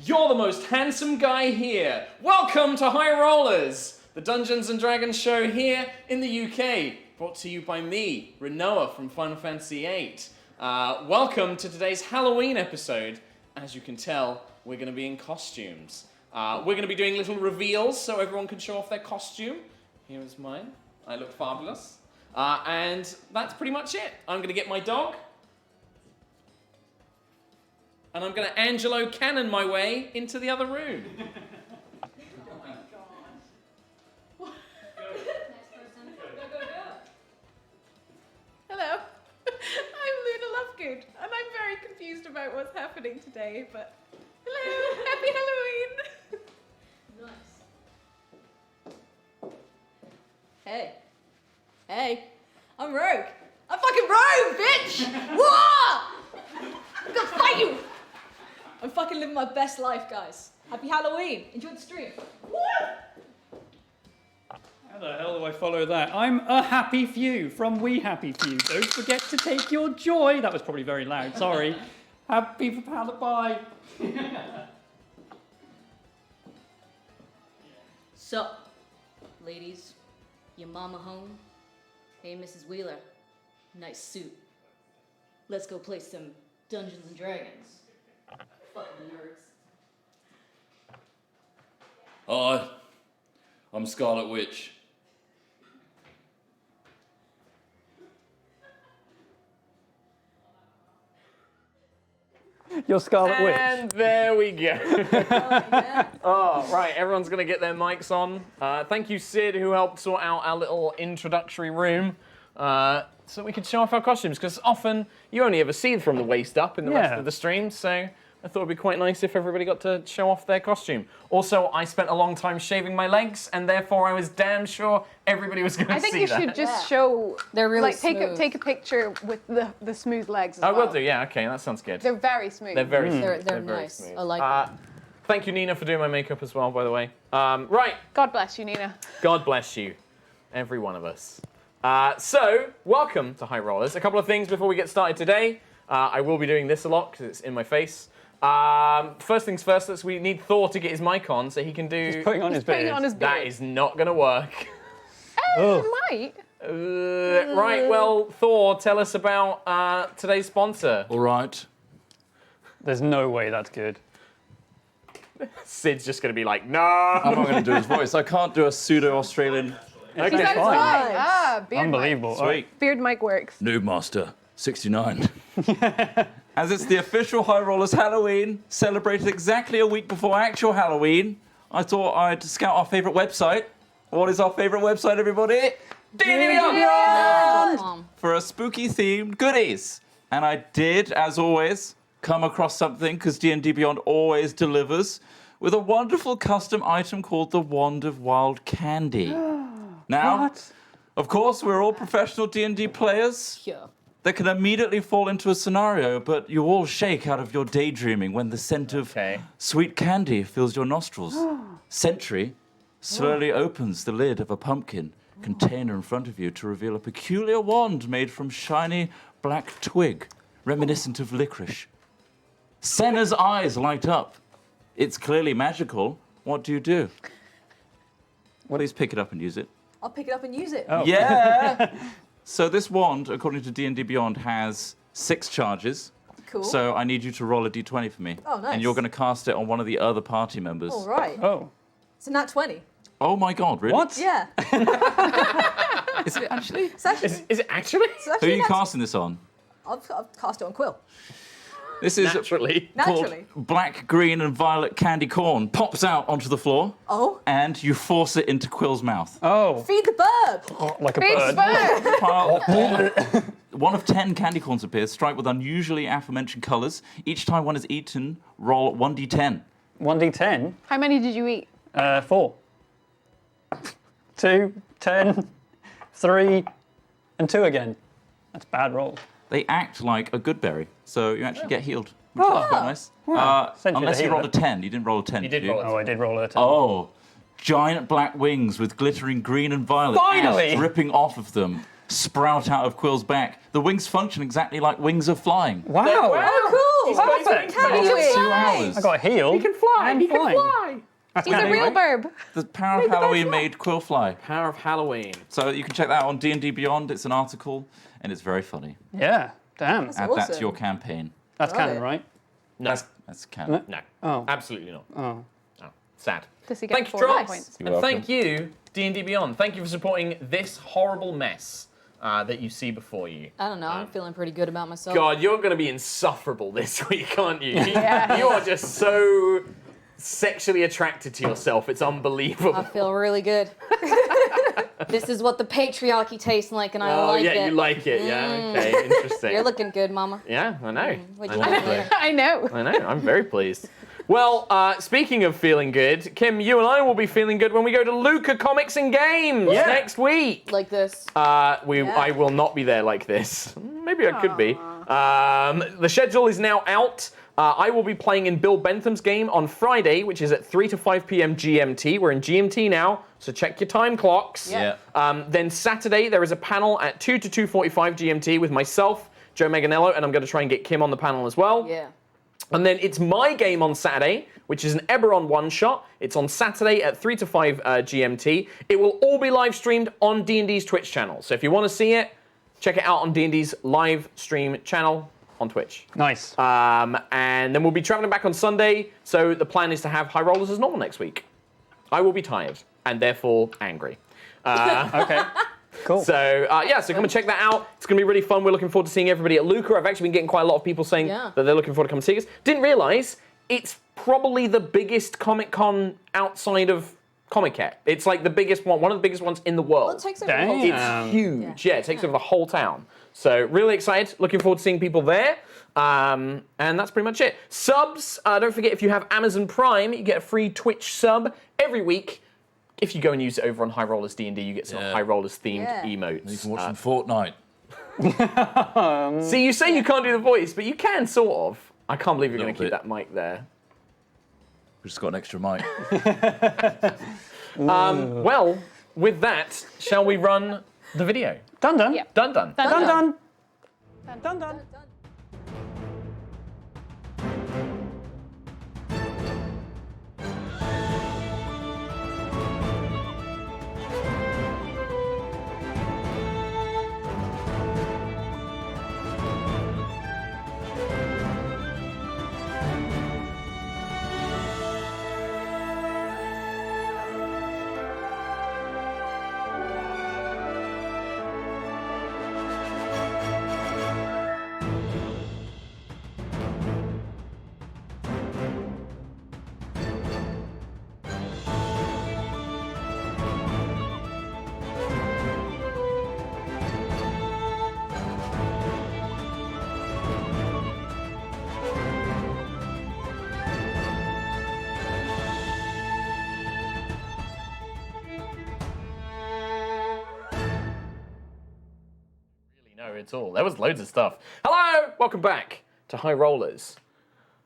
You're the most handsome guy here. Welcome to High Rollers, the Dungeons and Dragons show here in the UK, brought to you by me, Rinoa from Final Fantasy VIII. Welcome to today's Halloween episode. As you can tell, we're going to be in costumes. We're going to be doing little reveals so everyone can show off their costume. Here is mine. I look fabulous. And that's pretty much it. I'm going to get my dog. And I'm going to Angelo Cannon my way into the other room. Oh my god. Next person. Go. Hello, I'm Luna Lovegood, and I'm very confused about what's happening today, but hello, happy Halloween! Hey, I'm Rogue. I'm fucking Rogue, bitch! Whoa! I'm gonna fight you! I'm fucking living my best life, guys. Happy Halloween. Enjoy the stream. Woo! How the hell do I follow that? I'm a happy few from We Happy Few. Don't forget to take your joy. That was probably very loud, sorry. Happy for pound of pie. Sup, ladies? Your mama home? Hey, Mrs. Wheeler. Nice suit. Let's go play some Dungeons and Dragons. Fucking nerds. Hi, I'm Scarlet Witch. You're Scarlet Witch. And there we go. Yeah. Oh, right, everyone's going to get their mics on. Thank you, Sid, who helped sort out our little introductory room so we could show off our costumes, because often you only ever see from the waist up in the rest of the stream, so I thought it'd be quite nice if everybody got to show off their costume. Also, I spent a long time shaving my legs, and therefore I was damn sure everybody was going to see that. I think you should just show, They're really like, smooth. take a picture with the smooth legs as I well. will do, yeah, okay, that sounds good. They're very smooth. They're very smooth. They're very nice. smooth. I like them. Thank you, Nina, for doing my makeup as well, by the way. Right, God bless you, Nina. God bless you, every one of us. So, welcome to High Rollers. A couple of things before we get started today. I will be doing this a lot because it's in my face. First things first, we need Thor to get his mic on so he can do... He's putting on his Putting beard. on his beard. That is not going to work. Ugh. Might. Right, well, Thor, tell us about today's sponsor. All right. There's no way that's good. Sid's just going to be like, no. I'm not going to do his voice. I can't do a pseudo-Australian. Okay, That's fine. fine. Beard Unbelievable. mic. All right. Sweet. Beard mic works. Noob Master, 69. As it's the official High Rollers Halloween, celebrated exactly a week before actual Halloween, I thought I'd scout our favourite website. What is our favourite website, everybody? D&D Beyond! For a spooky-themed goodies. And I did, as always, come across something, because D&D Beyond always delivers, with a wonderful custom item called the Wand of Wild Candy. Now, What? of course, we're all professional D&D players Yeah. that can immediately fall into a scenario, but you all shake out of your daydreaming when the scent of sweet candy fills your nostrils. Sentry slowly opens the lid of a pumpkin container in front of you to reveal a peculiar wand made from shiny black twig, reminiscent of licorice. Senna's eyes light up. It's clearly magical. What do you do? Please pick it up and use it. I'll pick it up and use it. Oh. Yeah! So this wand, according to D&D Beyond, has 6 charges. Cool. So I need you to roll a d20 for me. Oh, nice. And you're going to cast it on one of the other party members. All right. Oh. It's a nat 20. Oh my god, really? What? Yeah. Is it actually? It's actually, Is it actually? it's Who actually are you nat- casting this on? I've cast it on Quill. This is Naturally. called Naturally. black, green, and violet candy corn. Pops out onto the floor, Oh. and you force it into Quill's mouth. Oh. Feed the bird. Like a Big bird. bird. Pile- One of 10 candy corns appears, striped with unusually aforementioned colours. Each time one is eaten, roll 1d10. 1d10. How many did you eat? 4. 2, 10, 3, and 2 again. That's bad roll. They act like a good berry, so you actually get healed. Which is quite nice. Essentially Unless a you healer. rolled a 10. You didn't roll a 10. You did you? roll a Oh, I did roll a 10. Oh, giant black wings with glittering green and violet Finally! ash dripping off of them sprout out of Quill's back. The wings function exactly like wings of flying. Wow. Oh, cool. He's got his own Perfect. last you 2 in. hours. I got healed. He can fly. And He can flying. fly. That's He's a handy, real right? burb. The Power of Halloween made Quill fly. Power of Halloween. So you can check that out on D&D Beyond. It's an article, and it's very funny. Yeah, damn. Add that to awesome. your campaign. That's Love canon, it. right? No. That's canon. No. Oh. Absolutely not. Oh. Oh, sad. Does he get Thank you, 4 Trott. points? You're And welcome. thank you, D&D Beyond. Thank you for supporting this horrible mess that you see before you. I don't know. I'm feeling pretty good about myself. God, you're going to be insufferable this week, aren't you? Yeah. You are just so sexually attracted to yourself. It's unbelievable. I feel really good. This is what the patriarchy tastes like, and I Oh, like yeah, it. you like it. Yeah, okay, interesting. You're looking good, Mama. Yeah, I know. What'd you think later? I know. I know. I'm very pleased. Well, speaking of feeling good, Kim, you and I will be feeling good when we go to Luca Comics and Games next week. Like this. I will not be there like this. Maybe I could be. The schedule is now out. I will be playing in Bill Bentham's game on Friday, which is at 3 to 5 p.m. GMT. We're in GMT now, so check your time clocks. Yeah. Then Saturday, there is a panel at 2 to 2:45 GMT with myself, Joe Manganiello, and I'm going to try and get Kim on the panel as well. Yeah. And then it's my game on Saturday, which is an Eberron one-shot. It's on Saturday at 3 to 5 GMT. It will all be live streamed on D&D's Twitch channel. So if you want to see it, check it out on D&D's live stream channel on Twitch. Nice. And then we'll be traveling back on Sunday. So the plan is to have High Rollers as normal next week. I will be tired and therefore angry. Okay. Cool. So so come and check that out. It's going to be really fun. We're looking forward to seeing everybody at Luca. I've actually been getting quite a lot of people saying that they're looking forward to come and see us. Didn't realise it's probably the biggest Comic Con outside of Comic-Con. It's like the biggest one of the biggest ones in the world. Well, it takes over Dang. the whole It's huge. Yeah, it takes over the whole town. So really excited. Looking forward to seeing people there. And that's pretty much it. Subs, don't forget if you have Amazon Prime, you get a free Twitch sub every week. If you go and use it over on High Rollers D&D, you get some High Rollers themed emotes. You can watch some Fortnite. See, you say you can't do the voice, but you can sort of. I can't believe you're going to Little keep that mic there. We've just got an extra mic. Well, with that, shall we run the video? Done, done. Yep. Done, done. Done, done. Done, done. It's all. There was loads of stuff. Hello! Welcome back to High Rollers.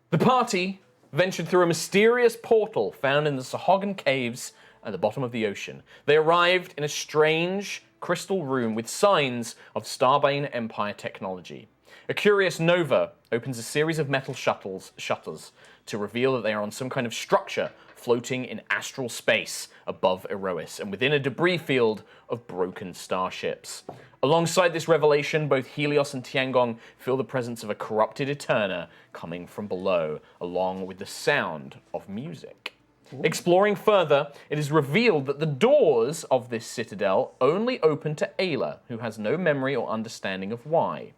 The party ventured through a mysterious portal found in the Sahuagin Caves at the bottom of the ocean. They arrived in a strange crystal room with signs of Starbane Empire technology. A curious nova opens a series of metal shutters to reveal that they are on some kind of structure floating in astral space above Aerois and within a debris field of broken starships. Alongside this revelation, both Helios and Tiangong feel the presence of a corrupted Eterna coming from below, along with the sound of music. Ooh. Exploring further, it is revealed that the doors of this citadel only open to Ayla, who has no memory or understanding of why.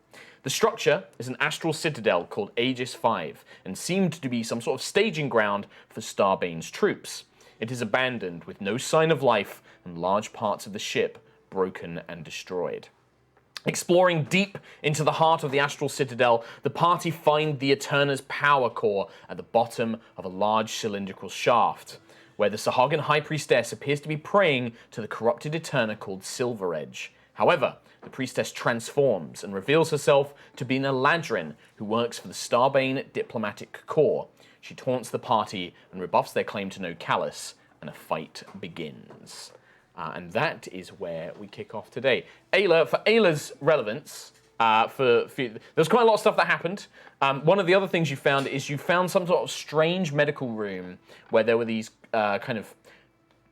The structure is an astral citadel called Aegis V, and seemed to be some sort of staging ground for Starbane's troops. It is abandoned, with no sign of life, and large parts of the ship broken and destroyed. Exploring deep into the heart of the astral citadel, the party find the Eterna's power core at the bottom of a large cylindrical shaft, where the Sahuagin High Priestess appears to be praying to the corrupted Eterna called Silver Edge. However, the priestess transforms and reveals herself to be an Eladrin who works for the Starbane Diplomatic Corps. She taunts the party and rebuffs their claim to no callous, and a fight begins. And that is where we kick off today. Ayla, for Ayla's relevance, There's quite a lot of stuff that happened. One of the other things you found is you found some sort of strange medical room where there were these kind of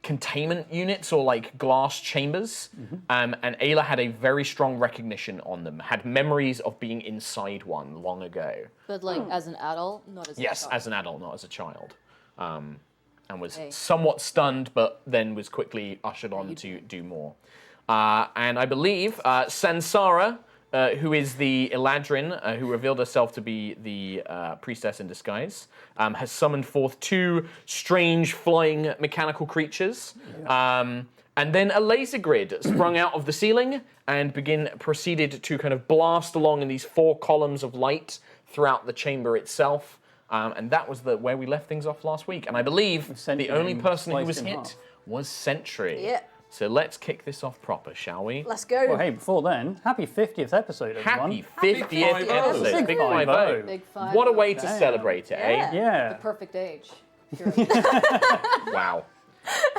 containment units or like glass chambers, and Ayla had a very strong recognition on them, had memories of being inside one long ago. But like as an adult, not as a Yes, child. as an adult, not as a child. And was somewhat stunned, but then was quickly ushered on to do more. And I believe Sansara, who is the Eladrin, who revealed herself to be the priestess in disguise, has summoned forth 2 strange flying mechanical creatures. And then a laser grid sprung out of the ceiling and proceeded to kind of blast along in these 4 columns of light throughout the chamber itself. And that was where we left things off last week. And I believe the only person who was hit was Sentry. Yeah. So let's kick this off proper, shall we? Let's go. Well, hey, before then, happy 50th episode, everyone. Happy 50th episode. Big 5-0. Big 5. What a way to celebrate it, eh? Yeah. The perfect age. Wow.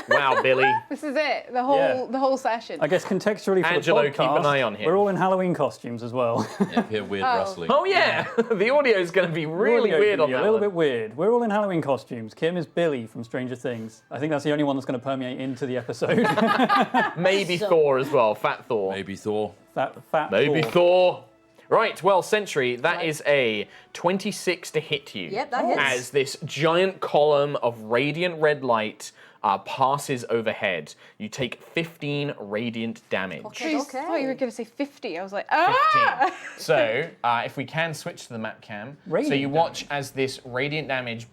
Wow, Billy. This is it. The whole session. I guess contextually for Angelo, the podcast, keep an eye on him. we're all in Halloween costumes as well. Yeah, hear weird rustling. Oh, yeah. The audio is going to be really Audio weird can on be that a little one. bit weird. We're all in Halloween costumes. Kim is Billy from Stranger Things. I think that's the only one that's going to permeate into the episode. Maybe Thor as well. Fat Thor. Maybe Thor. Fat Maybe Thor. Thor. Right, well, Sentry, that is a 26 to hit you. Yep, that hits. As this giant column of radiant red light passes overhead. You take 15 radiant damage. Okay. I thought you were going to say 50. I was like, ah! 15. So, if we can switch to the map cam. So Radiant you watch as this radiant damage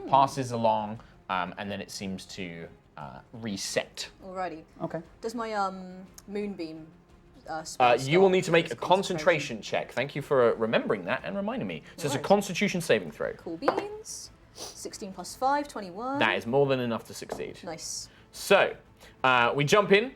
passes along, and then it seems to reset. Alrighty. Okay. Does my moonbeam spell You will need to make a start? concentration check. Thank you for remembering that and reminding me. So it's a Right. constitution saving throw. Cool beans. 16 plus 5, 21. That is more than enough to succeed. Nice. So, we jump in.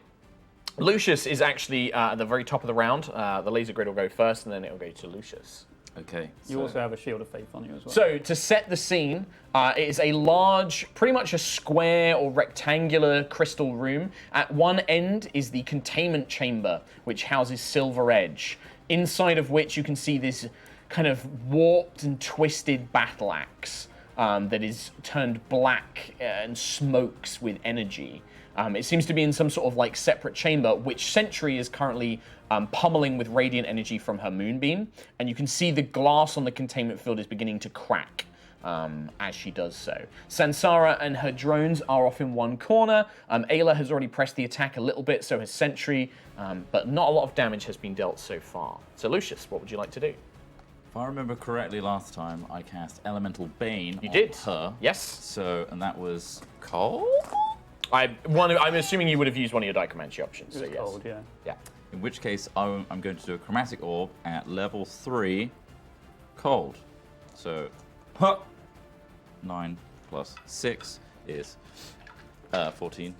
Lucius is actually at the very top of the round. The laser grid will go first, and then it will go to Lucius. Okay. You also have a shield of faith on you as well. So, to set the scene, it is a large, pretty much a square or rectangular crystal room. At one end is the containment chamber, which houses Silver Edge, inside of which you can see this kind of warped and twisted battle axe that is turned black and smokes with energy. It seems to be in some sort of like separate chamber, which Sentry is currently pummeling with radiant energy from her moonbeam. And you can see the glass on the containment field is beginning to crack as she does so. Sansara and her drones are off in one corner. Ayla has already pressed the attack a little bit, so has Sentry, but not a lot of damage has been dealt so far. So Lucius, what would you like to do? If I remember correctly, last time I cast Elemental Bane You on did. her. Yes. So, and that was cold? I'm assuming you would have used one of your Dichromancy options, so It's yes. cold, yeah. Yeah. In which case, I'm going to do a Chromatic Orb at level 3, cold. So, 9 plus 6 is 14.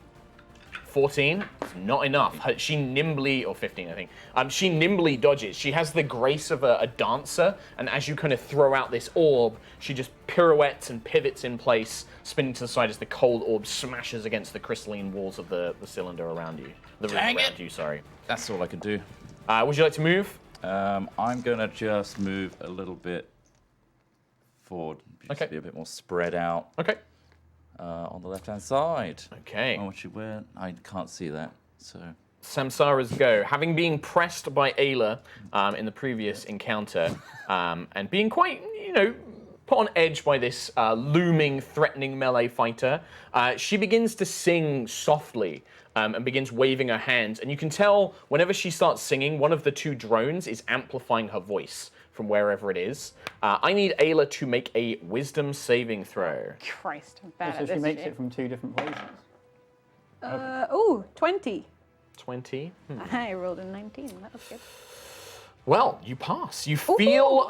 14, not enough. She nimbly, or 15 I think, she nimbly dodges. She has the grace of a dancer, and as you kind of throw out this orb, she just pirouettes and pivots in place, spinning to the side as the cold orb smashes against the crystalline walls of the cylinder around you. The room Dang around it. you, sorry. That's all I can do. Would you like to move? I'm going to just move a little bit forward. Just Okay. be a bit more spread out Okay. on the left-hand side. Okay. Oh, what you wear? I can't see that, so... Samsara's go. Having been pressed by Ayla in the previous encounter, and being quite, put on edge by this looming, threatening melee fighter, she begins to sing softly and begins waving her hands. And you can tell whenever she starts singing, one of the 2 drones is amplifying her voice from wherever it is. I need Ayla to make a wisdom saving throw. Christ, I'm bad So at she this makes shit. it from 2 different places. 20. 20. I rolled a 19. That was good. Well, you pass. You feel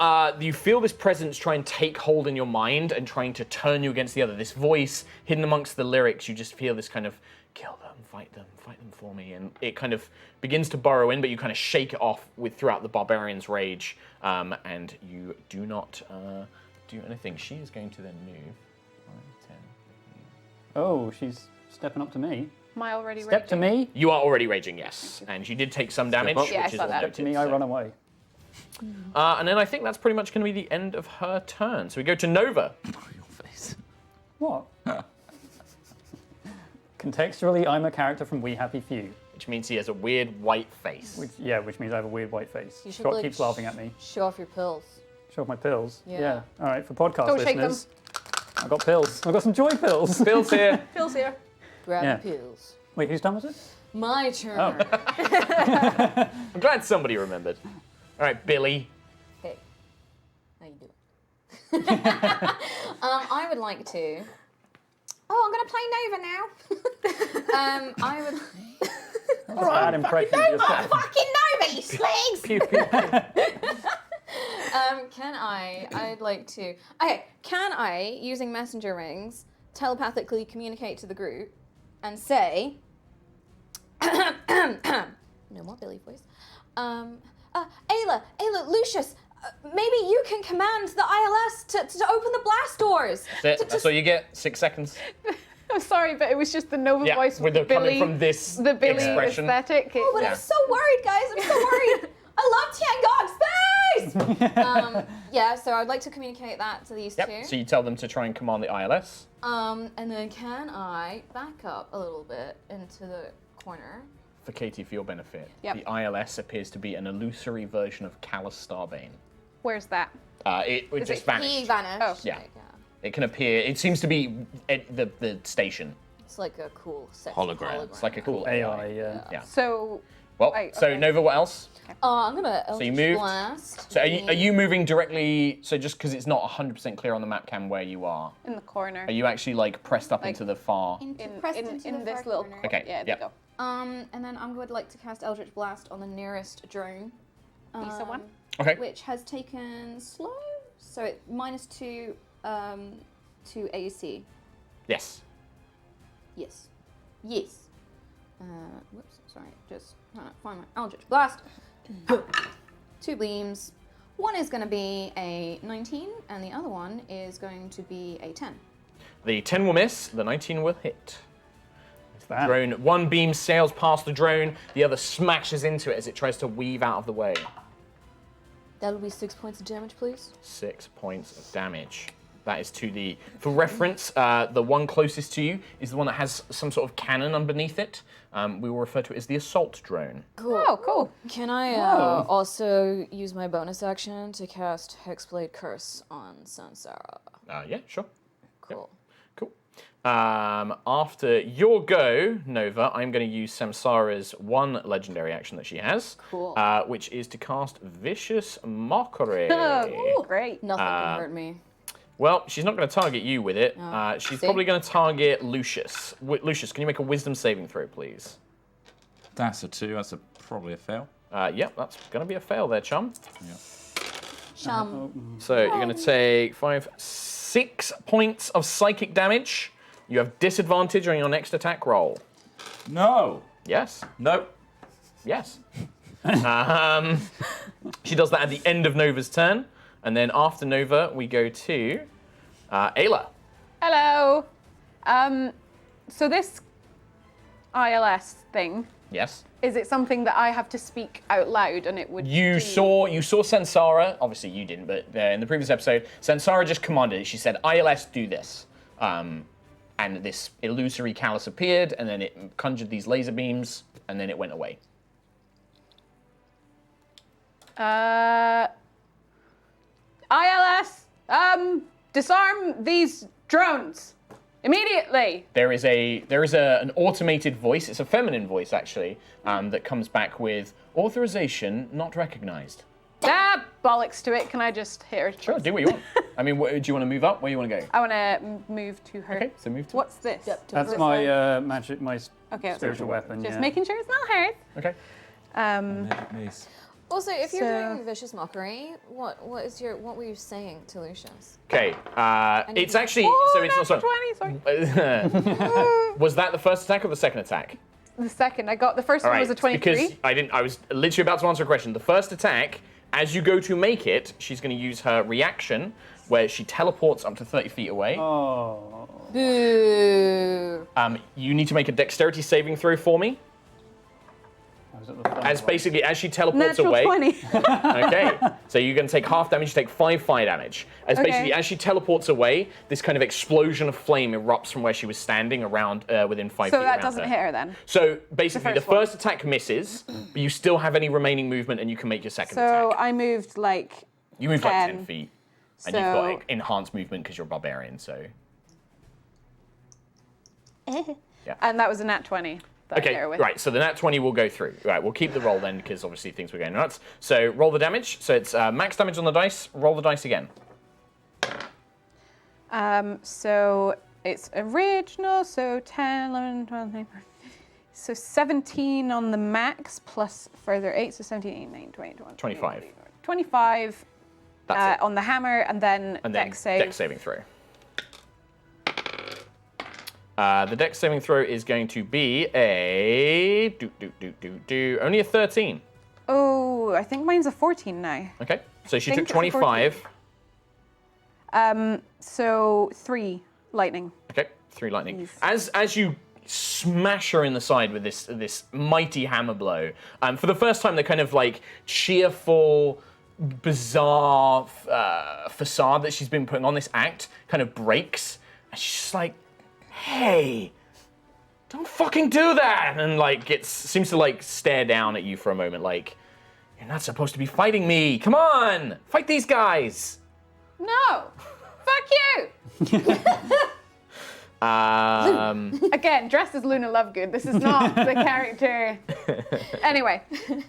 this presence try and take hold in your mind and trying to turn you against the other. This voice hidden amongst the lyrics, you just feel this kind of kill them for me, and it kind of begins to burrow in, but you kind of shake it off throughout the barbarian's rage, and you do not do anything. She is going to then move 5, 10, 15. Oh, she's stepping up to me. Am I already Step to raging? me. You are already raging, yes. And you did take some damage, up. Yeah, I which is saw all that. noted. To me, I run away. And then I think that's pretty much going to be the end of her turn. So we go to Nova. Your face. What? Contextually, I'm a character from We Happy Few. Which means he has a weird white face. Which means I have a weird white face. You should, Trott like, keeps laughing at me. Show off your pills. Show off my pills. Yeah. All right, for podcast Don't shake them. listeners, I've got pills. I've got some joy pills. Bill's here. Pills here. Grab Yeah. the pills. Wait, whose turn was it? My turn. Oh. I'm glad somebody remembered. All right, Billy. Hey, how you doing? I would like to. Oh, I'm gonna play Nova now. I would. That's a bad impression of yourself. Fucking Nova, you slags! Pew, pew, pew. Can I'd like to. Okay, can I, using messenger rings, telepathically communicate to the group and say. No more Billy voice. Ayla, Lucius, maybe you can command the ILS to open the blast doors. That's it. That's all you get. 6 seconds. I'm sorry, but it was just the Nova Yeah, voice with with the the Billy, coming from this the Billy expression. aesthetic. Oh, but Yeah. I'm so worried, guys. I'm so worried. I love Tiangong space. Yeah, so I'd like to communicate that to these two. Yep. So you tell them to try and command the ILS. And then can I back up a little bit into the corner? For Katie, for your benefit, Yep. the ILS appears to be an illusory version of Callus Starbane. Where's that? It Is just it vanished. He vanished. Oh. Yeah. It can appear. It seems to be at the station. It's like a cool sexy Hologram. It's like a cool AI, yeah. Yeah. So, Well, Right, so okay. Nova, what else? I'm gonna Eldritch you moved. Blast. So are you moving directly? So just because it's not 100% clear on the map cam where you are, in the corner. are you actually like pressed up Like- into the far? Pressed in into the this far little corner. Okay, Yeah, there yep. you go. And then I would like to cast Eldritch Blast on the nearest drone. Lisa one. Okay. Which has taken slow, so it -2 to AC. Yes. Yes. Yes. Whoops, sorry, just trying to find my Eldritch Blast. 2 beams. One is going to be a 19, and the other one is going to be a 10. The 10 will miss. The 19 will hit. It's that. Drone. One beam sails past the drone. The other smashes into it as it tries to weave out of the way. That'll be 6 points of damage, please. 6 points of damage. That is to the. For reference, the one closest to you is the one that has some sort of cannon underneath it. We will refer to it as the assault drone. Cool. Oh, cool. Can I Whoa. also use my bonus action to cast Hexblade Curse on Sansara? Yeah, sure. Cool. Cool. After your go, Nova, I'm going to use Samsara's one legendary action that she has, Cool. which is to cast Vicious Mockery. Oh, great. Nothing can hurt me. Well, she's not going to target you with it. She's see? probably going to target Lucius. Lucius, can you make a Wisdom saving throw, please? That's a 2. That's probably a fail. Yep, that's going to be a fail there, chum. Shum. So you're going to take 6 points of psychic damage. You have disadvantage on your next attack roll. No. Yes. Nope. Yes. She does that at the end of Nova's turn. And then after Nova, we go to Ayla. Hello. So this ILS thing, Yes. is it something that I have to speak out loud and it would You saw Sansara. Obviously, you didn't, but in the previous episode, Sansara just commanded it. She said, "ILS, do this," and this illusory callus appeared, and then it conjured these laser beams, and then it went away. ILS, disarm these drones immediately. There is an automated voice. It's a feminine voice actually that comes back with authorization not recognized. Ah, bollocks to it. Can I just hit her? Sure, do what you want. I mean, do you want to move up? Where do you want to go? I want to move to her. Okay, so move to. What's this? That's my magic, my Okay, spiritual weapon. Just Yeah. making sure it's not hers. Okay. Magic mace. Also, if you're So- doing Vicious Mockery, what were you saying to Lucius? Okay. It's actually so it's not natural sorry. 20, sorry. Was that the first attack or the second attack? The second I got, the first All one right, was a 23. because I was literally about to answer a question. The first attack, as you go to make it, she's going to use her reaction where she teleports up to 30 feet away. Oh. Boo. You need to make a dexterity saving throw for me. I was at the front As one. basically, as she teleports Natural away. 20. Okay, so you're going to take half damage, you take 5 fire damage. As basically, as she teleports away, this kind of explosion of flame erupts from where she was standing around within 5 feet So that around doesn't her. hit her then. So basically, the first one. first attack misses, but you still have any remaining movement and you can make your second So attack. I moved like You moved like 10 10. feet, and you've got So- like, enhanced movement because you're a barbarian, so... and that was a nat 20. That I hit Okay, her with. right, so the nat 20 will go through. Right, we'll keep the roll then, because obviously things were going nuts. So roll the damage. So it's max damage on the dice. Roll the dice again. So it's original, so 10, 11, 12, 13, 14. So 17 on the max plus further 8, so 17, 18, 19, 20, 21, 25. 25 That's it. on the hammer, and then And then dex save. dex saving throw. The dex saving throw is going to be a... only a 13. Oh, I think mine's a 14 now. Okay, so she think took it's a 25. So 3 lightning. Okay, 3 lightning. Yes. As you smash her in the side with this mighty hammer blow, for the first time, the kind of like cheerful, bizarre facade that she's been putting on this act kind of breaks, and she's just like, "Hey, don't fucking do that!" And like seems to like stare down at you for a moment, like, "You're not supposed to be fighting me. Come on, fight these guys." No! Fuck you! Again, dressed as Luna Lovegood. This is not the character. Anyway. Your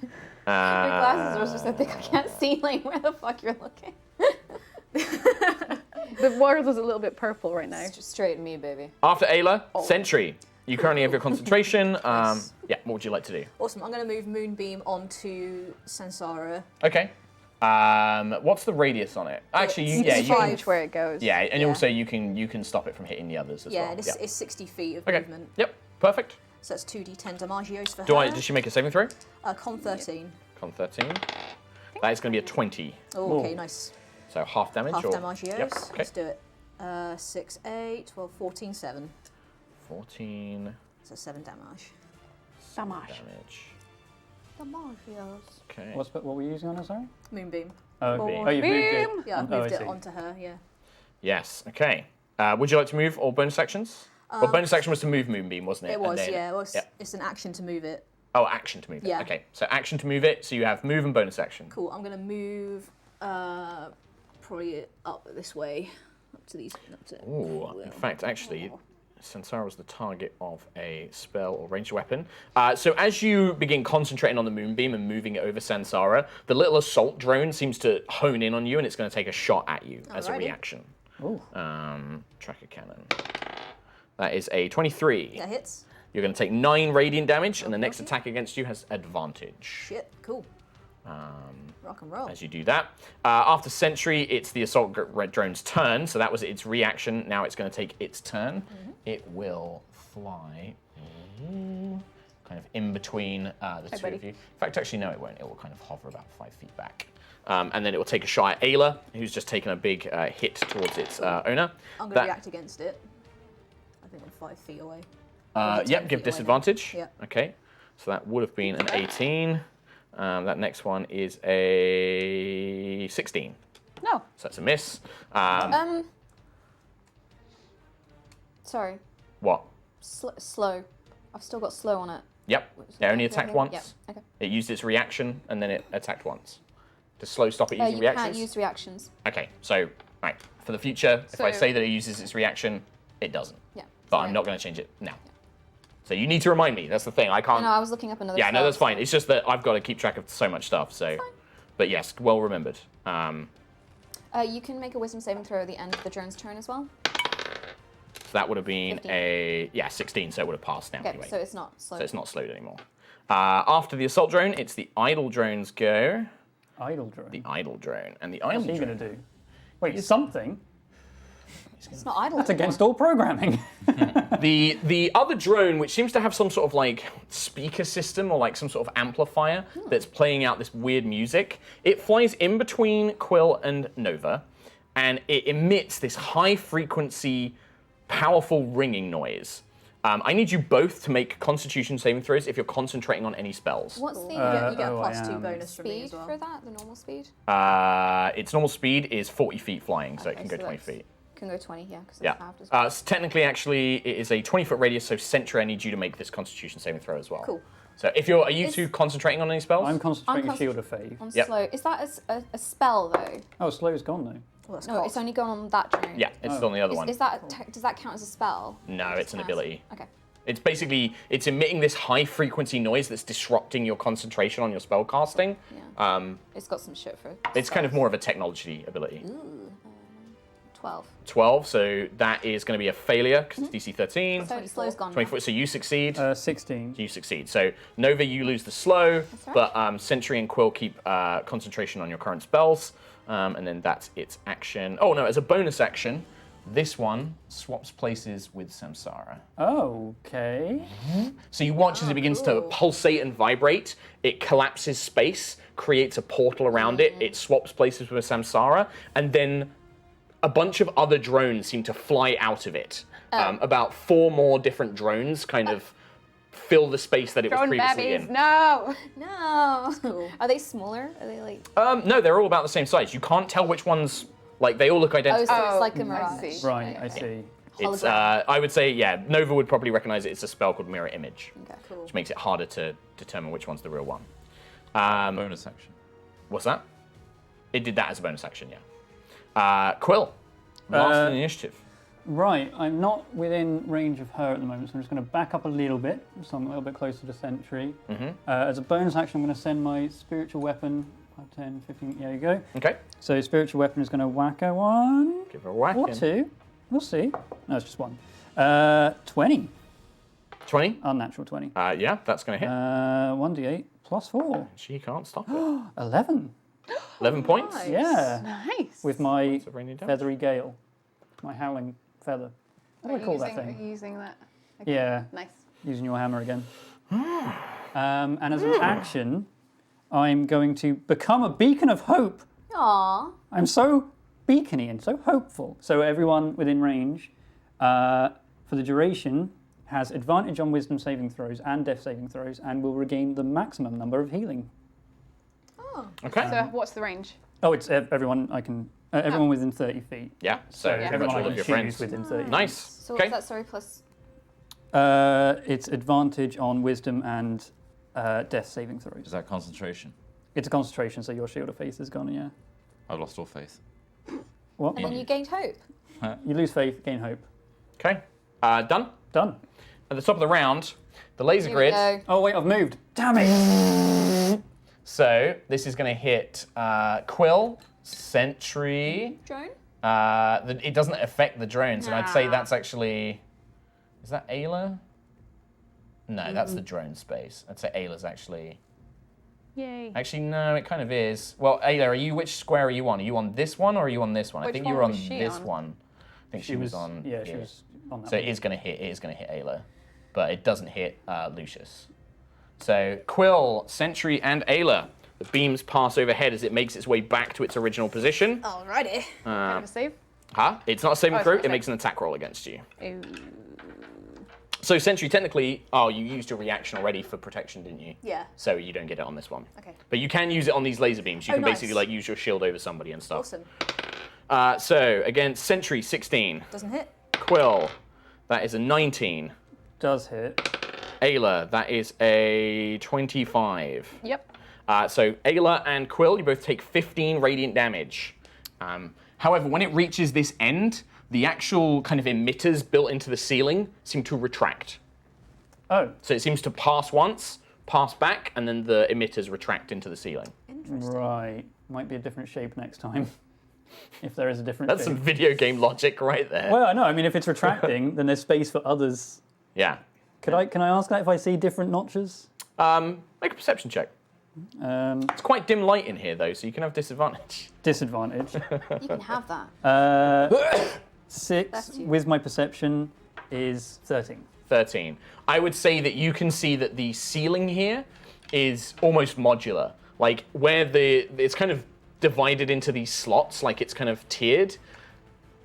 glasses are so thick I can't see like where the fuck you're looking. The world is a little bit purple right now. It's just straight at me, baby. After Ayla, Sentry. You currently have your concentration. Nice. Yeah, what would you like to do? Awesome. I'm going to move Moonbeam onto Sansara. Okay. What's the radius on it? Actually, you, It's yeah, You you can can, change where it goes. yeah, and Yeah. also you can stop it from hitting the others as Yeah, well. and it's 60 feet of Okay. movement. Yep. Perfect. So that's 2d10 damagios for Do her. I? Does she make a saving throw? Con 13. Con 13. That is going to be a 20. Oh, okay, Ooh. nice. So half damage. Half or? damagios. Yep. Okay. Let's do it. 6, 8, 12, 14, 7. 14 So 7 damage. Damage. damage. Damagios. Okay. What were we using on her, sorry? Moonbeam. Oh, Moonbeam. oh you've moved it. Moonbeam. Yeah, I've Oh, moved I it see. onto her, yeah. Yes. Okay. Would you like to move all bonus actions? Well, bonus action was to move Moonbeam, wasn't it? It And was, then- yeah. Well, it's, yeah. it's an action to move it. Oh, action to move it. Yeah. Okay. So action to move it. So you have move and bonus action. Cool, I'm going to move probably up this way. Up to these. Up to, Ooh, in fact, actually, Sansara was the target of a spell or ranged weapon. So as you begin concentrating on the moonbeam and moving it over Sansara, the little assault drone seems to hone in on you, and it's going to take a shot at you as a Alrighty. reaction. Ooh. Tracker cannon. That is a 23. That hits. You're going to take 9 radiant damage, and the next attack against you has advantage. Shit, cool. Rock and roll. As you do that. After Sentry, it's the Assault Red Drone's turn, so that was its reaction. Now it's going to take its turn. It will fly kind of in between the two buddy. of you. In fact, actually, no, it won't. It will kind of hover about 5 feet back. And then it will take a shot at Ayla, who's just taken a big hit towards its owner. I'm going to That- react against it. I think I'm 5 feet away. Yep, 10 give feet away disadvantage. now. Yep. Okay, so that would have been an 18. That next one is a 16. No. So that's a miss. Sorry. What? Slow. I've still got slow on it. Yep. It only attacked once. Yeah. Okay. It used its reaction and then it attacked once. Does slow stop it using You reactions? can't use reactions. Okay, so right for the future, if I So- say that it uses its reaction, it doesn't. Yeah. But I'm not going to change it now. So you need to remind me. That's the thing. I can't. No, I was looking up another. Yeah, no, spell, that's fine. so- It's just that I've got to keep track of so much stuff. So, but yes, well remembered. You can make a wisdom saving throw at the end of the drone's turn as well. So that would have been 15. 16. So it would have passed now Okay, anyway. so it's not slow. So it's not slowed anymore. After the assault drone, it's the idle drones go. Idle drone. The idle drone and the What's idle he drone. going to do? Wait, something? It's not idle. That's anymore. against all programming. The other drone, which seems to have some sort of like speaker system or like some sort of amplifier that's playing out this weird music, it flies in between Quill and Nova, and it emits this high-frequency, powerful ringing noise. I need you both to make Constitution saving throws if you're concentrating on any spells. What's the You get a Oh, I +2 am. bonus from me speed as well. for that? The normal speed? Its normal speed is 40 feet flying, so it Okay, can go so 20 that's- feet. Can go 20, yeah, because Yeah. it's halved as well. So technically, actually, it is a 20-foot radius, so Sentry, I need you to make this Constitution saving throw as well. Cool. So if you're, are you Is- two concentrating on any spells? I'm concentrating I'm Shield of Faith. On Yep. slow. Is that a spell, though? Oh, slow's gone though. Well, that's No, cool. it's only going on that drone. Yeah, it's still on the other one. Is that does that count as a spell? No, Or it's an just ability. Okay. It's basically, it's emitting this high-frequency noise that's disrupting your concentration on your spell casting. Yeah. It's got some shit for. It's kind of more of a technology ability. Ooh. 12. 12, so that is going to be a failure, because it's DC 13. So slow's gone. 24, so you succeed. 16. You succeed. So Nova, you lose the slow, right. but Sentry and Quill keep concentration on your current spells, and then that's its action. Oh no, as a bonus action, this one swaps places with Samsara. Okay. So you watch as it begins to pulsate and vibrate. It collapses space, creates a portal around it. It swaps places with Samsara, and then a bunch of other drones seem to fly out of it. About 4 more different drones kind of fill the space that it was Drone previously babies, in. no! No. Are they smaller? Are they like? No, they're all about the same size. You can't tell which ones, like, they all look Oh, identical. so it's like a I mirage. see. Right, I see. It's, hologram. I would say, yeah, Nova would probably recognize it. It's a spell called Mirror Image, Okay, cool. which makes it harder to determine which one's the real one. Bonus action. What's that? It did that as a bonus action, yeah. Quill, last in the initiative. Right, I'm not within range of her at the moment, so I'm just going to back up a little bit, so I'm a little bit closer to Sentry. As a bonus action, I'm going to send my spiritual weapon, 5, 10, 15, there you go. Okay, So spiritual weapon is going to whack a 1 give her a whack. or in. 2. We'll see. No, it's just 1. 20. 20? Unnatural 20. Yeah, that's going to hit. 1d8 plus 4. She can't stop it. 11. 11 points. Nice. Yeah. Nice. With my So bring it down. feathery gale. My howling feather. What do I call that thing? Using that. Okay. Yeah, Nice. using your hammer again. And as an action, I'm going to become a beacon of hope. Aww. I'm so beacony and so hopeful. So everyone within range, for the duration, has advantage on wisdom saving throws and death saving throws, and will regain the maximum number of healing. Okay. So what's the range? Oh, it's everyone I can. Everyone within 30 feet. Yeah, so pretty much everyone I all can of your choose friends. within 30 feet. Nice. So Okay. what's that? Sorry, plus. It's advantage on wisdom and death saving throws. Is that concentration? It's a concentration, so your shield of faith is gone, yeah. I've lost all faith. What? And then you gained hope. You lose faith, gain hope. Okay. Done. Done. At the top of the round, the laser Here we grid. go. Oh, wait, I've moved. Damn it! So this is going to hit Quill, Sentry. Drone. It doesn't affect the drones, and I'd say that's actually. Is that Ayla? No, that's the drone space. I'd say Ayla's actually. Yay. Actually, no, it kind of is. Well, Ayla, which square are you on? Are you on this one or are you on this one? I Which think one you were on was she this on? one. I think she was on. Yeah, she here. was on that So one. it is going to hit. It is going to hit Ayla, but it doesn't hit Lucius. So Quill, Sentry, and Ayla. The beams pass overhead as it makes its way back to its original position. Alrighty. Kind of a save? Huh? It's not a saving Oh, it's throw. not a It save. makes an attack roll against you. Ooh. So Sentry, technically, you used your reaction already for protection, didn't you? Yeah. So you don't get it on this one. Okay. But you can use it on these laser beams. You Oh, can basically nice. use your shield over somebody and stuff. Awesome. So against Sentry, 16. Doesn't hit. Quill, that is a 19. Does hit. Ayla, that is a 25. Yep. So Ayla and Quill, you both take 15 radiant damage. However, when it reaches this end, the actual kind of emitters built into the ceiling seem to retract. Oh, So it seems to pass once, pass back, and then the emitters retract into the ceiling. right. Might be a different shape next time. If there is a different That's shape. some video game logic right there. Well, I know. I mean, if it's retracting, then there's space for others. Yeah. Can I ask that if I see different notches? Make a perception check. Um, It's quite dim light in here, though, so you can have disadvantage. disadvantage. You can have that. 6 That's you. with my perception is 13. 13. I would say that you can see that the ceiling here is almost modular. Like, where it's kind of divided into these slots, like it's kind of tiered,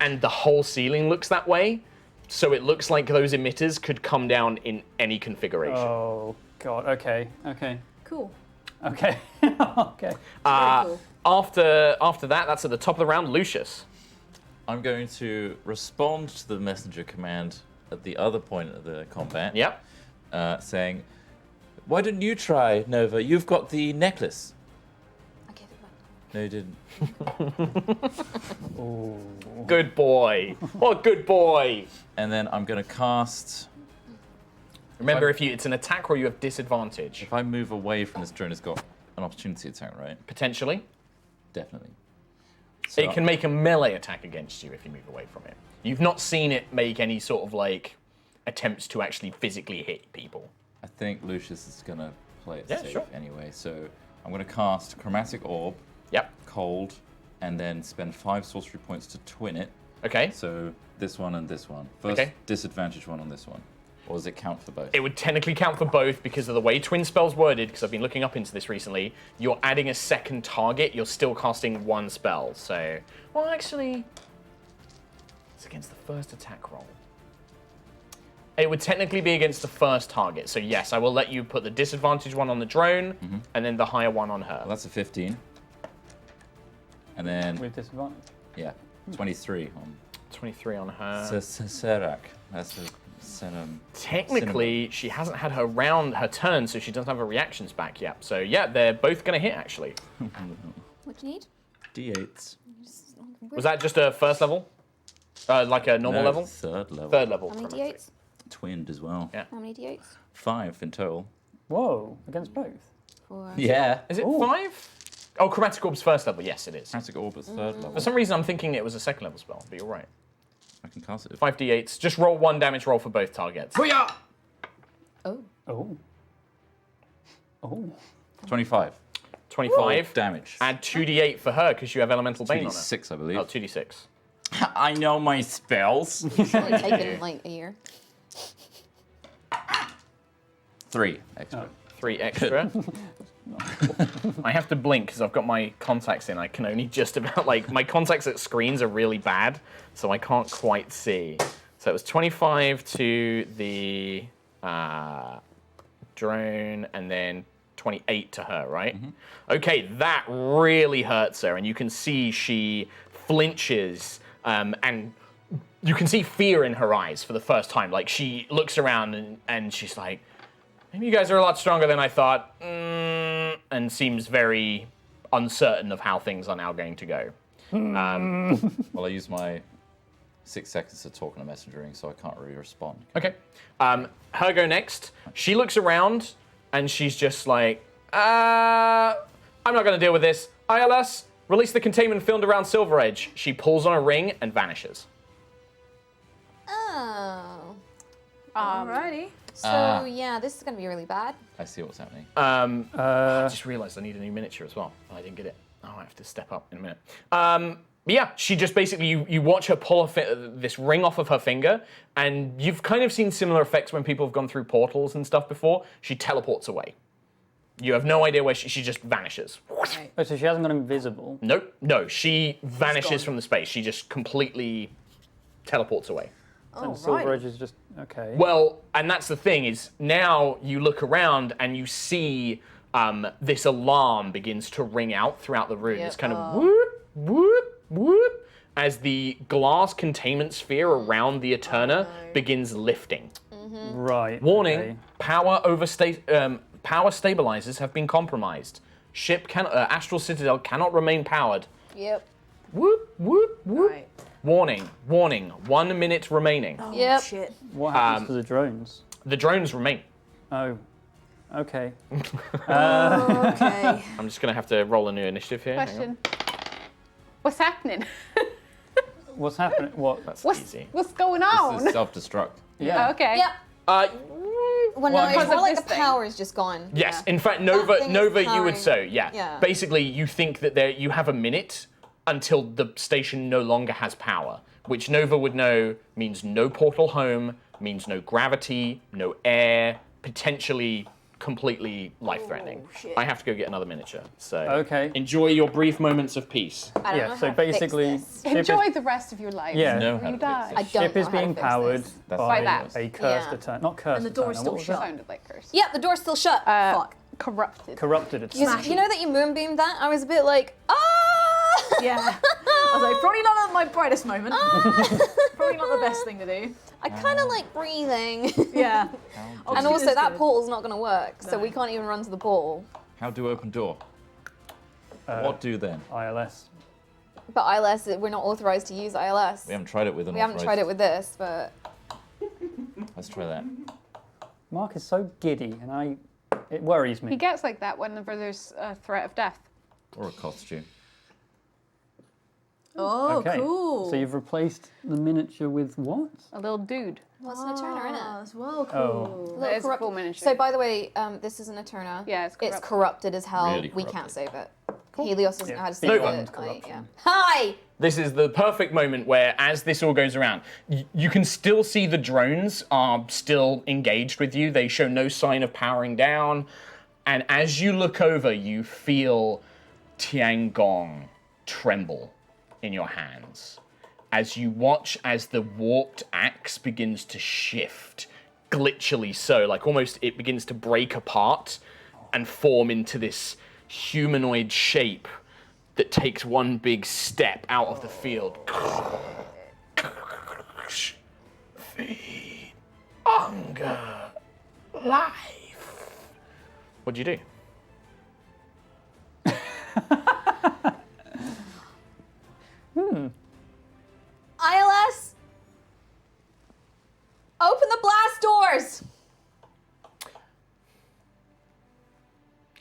and the whole ceiling looks that way. So it looks like those emitters could come down in any configuration. Oh god. Okay. Cool. Okay. Okay. Very cool. After that, that's at the top of the round. Lucius. I'm going to respond to the messenger command at the other point of the combat. Yep. Saying, "Why didn't you try, Nova? You've got the necklace." I gave it back. No, you didn't. Ooh. Good boy. What a good boy. And then I'm going to cast. Remember, it's an attack roll, you have disadvantage. If I move away from this drone, it's got an opportunity attack, right? Potentially. Definitely. So It can make a melee attack against you if you move away from it. You've not seen it make any sort of like attempts to actually physically hit people. I think Lucius is going to play it Yeah, safe sure. anyway. So I'm going to cast Chromatic Orb, Yep. Cold, and then spend 5 sorcery points to twin it. Okay. So this one and this one. First Okay. disadvantage one on this one. Or does it count for both? It would technically count for both because of the way twin spell's worded, because I've been looking up into this recently. You're adding a second target, you're still casting one spell. So, well, actually, it's against the first attack roll. It would technically be against the first target. So, yes, I will let you put the disadvantage one on the drone and then the higher one on her. Well, that's a 15. And then, With disadvantage. yeah, 23 on 23 on her. Serac. That's a Technically, she hasn't had her turn, so she doesn't have her reactions back yet. So, yeah, they're both going to hit, actually. What do you need? D8s. Was that just a first level? Like a normal No, level? Third level. Third level. How many chromatic. d8s? Twinned as well. Yeah. How many d8s? 5 in total. Whoa. Against both. 4. Yeah. Is it Ooh. 5? Oh, Chromatic Orb's first level. Yes, it is. Chromatic Orb is third level. For some reason, I'm thinking it was a second level spell, but you're right. I can cast it. 5d8s. Just roll 1 damage roll for both targets. Oh. Oh. Oh. 25. 25. Damage. Add 2d8 for her because you have Elemental Bane on her. 2d6, I believe. Oh, 2d6. I know my spells. It's only taken like a year. 3 extra. 3 extra. I have to blink because I've got my contacts in. I can only just about, like, my contacts at screens are really bad, so I can't quite see. So it was 25 to the drone and then 28 to her, right? Okay, that really hurts her, and you can see she flinches, and you can see fear in her eyes for the first time. Like, she looks around and she's like, maybe you guys are a lot stronger than I thought, and seems very uncertain of how things are now going to go. Well, I used my 6 seconds to talk on a messengering, so I can't really respond. Okay. Her go next. She looks around and she's just like, I'm not going to deal with this. ILS, release the containment field around Silver Edge. She pulls on a ring and vanishes. Oh. Alrighty. So, yeah, this is going to be really bad. I see what's happening. I just realized I need a new miniature as well. I didn't get it. Oh, I have to step up in a minute. But yeah, she just basically, you watch her pull this ring off of her finger, and you've kind of seen similar effects when people have gone through portals and stuff before. She teleports away. You have no idea where she just vanishes. Right. Oh, so she hasn't gone invisible. Nope, no, she vanishes gone. from the space. She just completely teleports away. Oh, And Silver right. Edge is just okay. Well, and that's the thing is now you look around and you see this alarm begins to ring out throughout the room. Yep. This kind of whoop, whoop, whoop, as the glass containment sphere around the Eterna begins lifting. Right. Warning, okay. power stabilizers have been compromised. Ship Astral Citadel cannot remain powered. Yep. Whoop, whoop, whoop. Right. Warning, warning, 1 minute remaining. Oh, Yep. shit. What happens to the drones? The drones remain. Oh. Okay. Okay. I'm just going to have to roll a new initiative here. Hang on. Question. What's happening? What's happening? What? That's What's easy. what's going This on? is self-destruct. Yeah. Oh, okay. Yep. Uh, Well, Well, no, because it's more of like this the thing. power is just gone. yes, Yeah. in fact, That Nova, thing is you would powering- say, yeah. Yeah. Basically, you think that you have a minute until the station no longer has power, which Nova would know means no portal home, means no gravity, no air, potentially completely life-threatening. shit. I have to go get another miniature. So Okay. enjoy your brief moments of peace. I don't know Yeah, how so to fix basically, this. ship Enjoy is, the rest of your life. Yeah. know before how you to fix die. this. I don't ship know is how to being fix powered this. That's by that. a cursed Yeah. Eterna. Not cursed And the door's Eterna, still what was shut. that? Sounded like cursed. Yep, the door's still shut. Fuck. Corrupted. Corrupted Eterna. You know that you moonbeamed that? I was a bit like, ah! Yeah. I was like, probably not my brightest moment. Probably not the best thing to do. I kind of like breathing. Yeah. And also, is that good. portal's not going to work, so No. we can't even run to the portal. How do open door? What do then? ILS. But ILS, we're not authorized to use ILS. We haven't tried it with an We haven't tried it with this, but Let's try that. Mark is so giddy, and it worries me. He gets like that whenever there's a threat of death. Or a costume. Oh, Okay. cool. So you've replaced the miniature with what? A little dude. what's an Eterna in it? As well, cool. Oh. That is a corrupt- full miniature. So, by the way, this is an Eterna. Yeah, it's It's corrupted. corrupted as hell. Really We can't corrupted. save it. Helios doesn't know how to save Nova. it. Like, Corruption. yeah. Hi! This is the perfect moment where, as this all goes around, you can still see the drones are still engaged with you. They show no sign of powering down. And as you look over, you feel Tiangong tremble in your hands. As you watch as the warped axe begins to shift, glitchily so, like almost it begins to break apart and form into this humanoid shape that takes one big step out of the field. Feed, hunger, life. What'd you do? ILS! Open the blast doors!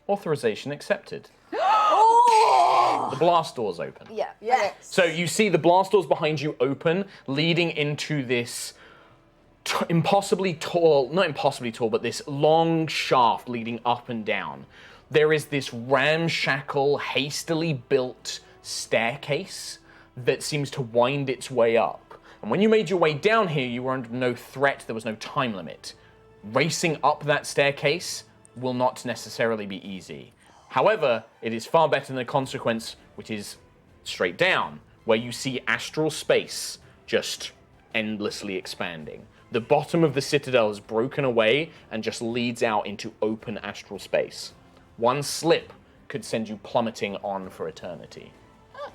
Authorization accepted. Oh! The blast doors open. Yeah. Yeah. Okay. So you see the blast doors behind you open, leading into this impossibly tall, not impossibly tall, but this long shaft leading up and down. There is this ramshackle, hastily built staircase that seems to wind its way up. And when you made your way down here, you were under no threat, there was no time limit. Racing up that staircase will not necessarily be easy. However, it is far better than the consequence, which is straight down, where you see astral space just endlessly expanding. The bottom of the Citadel is broken away and just leads out into open astral space. One slip could send you plummeting on for eternity.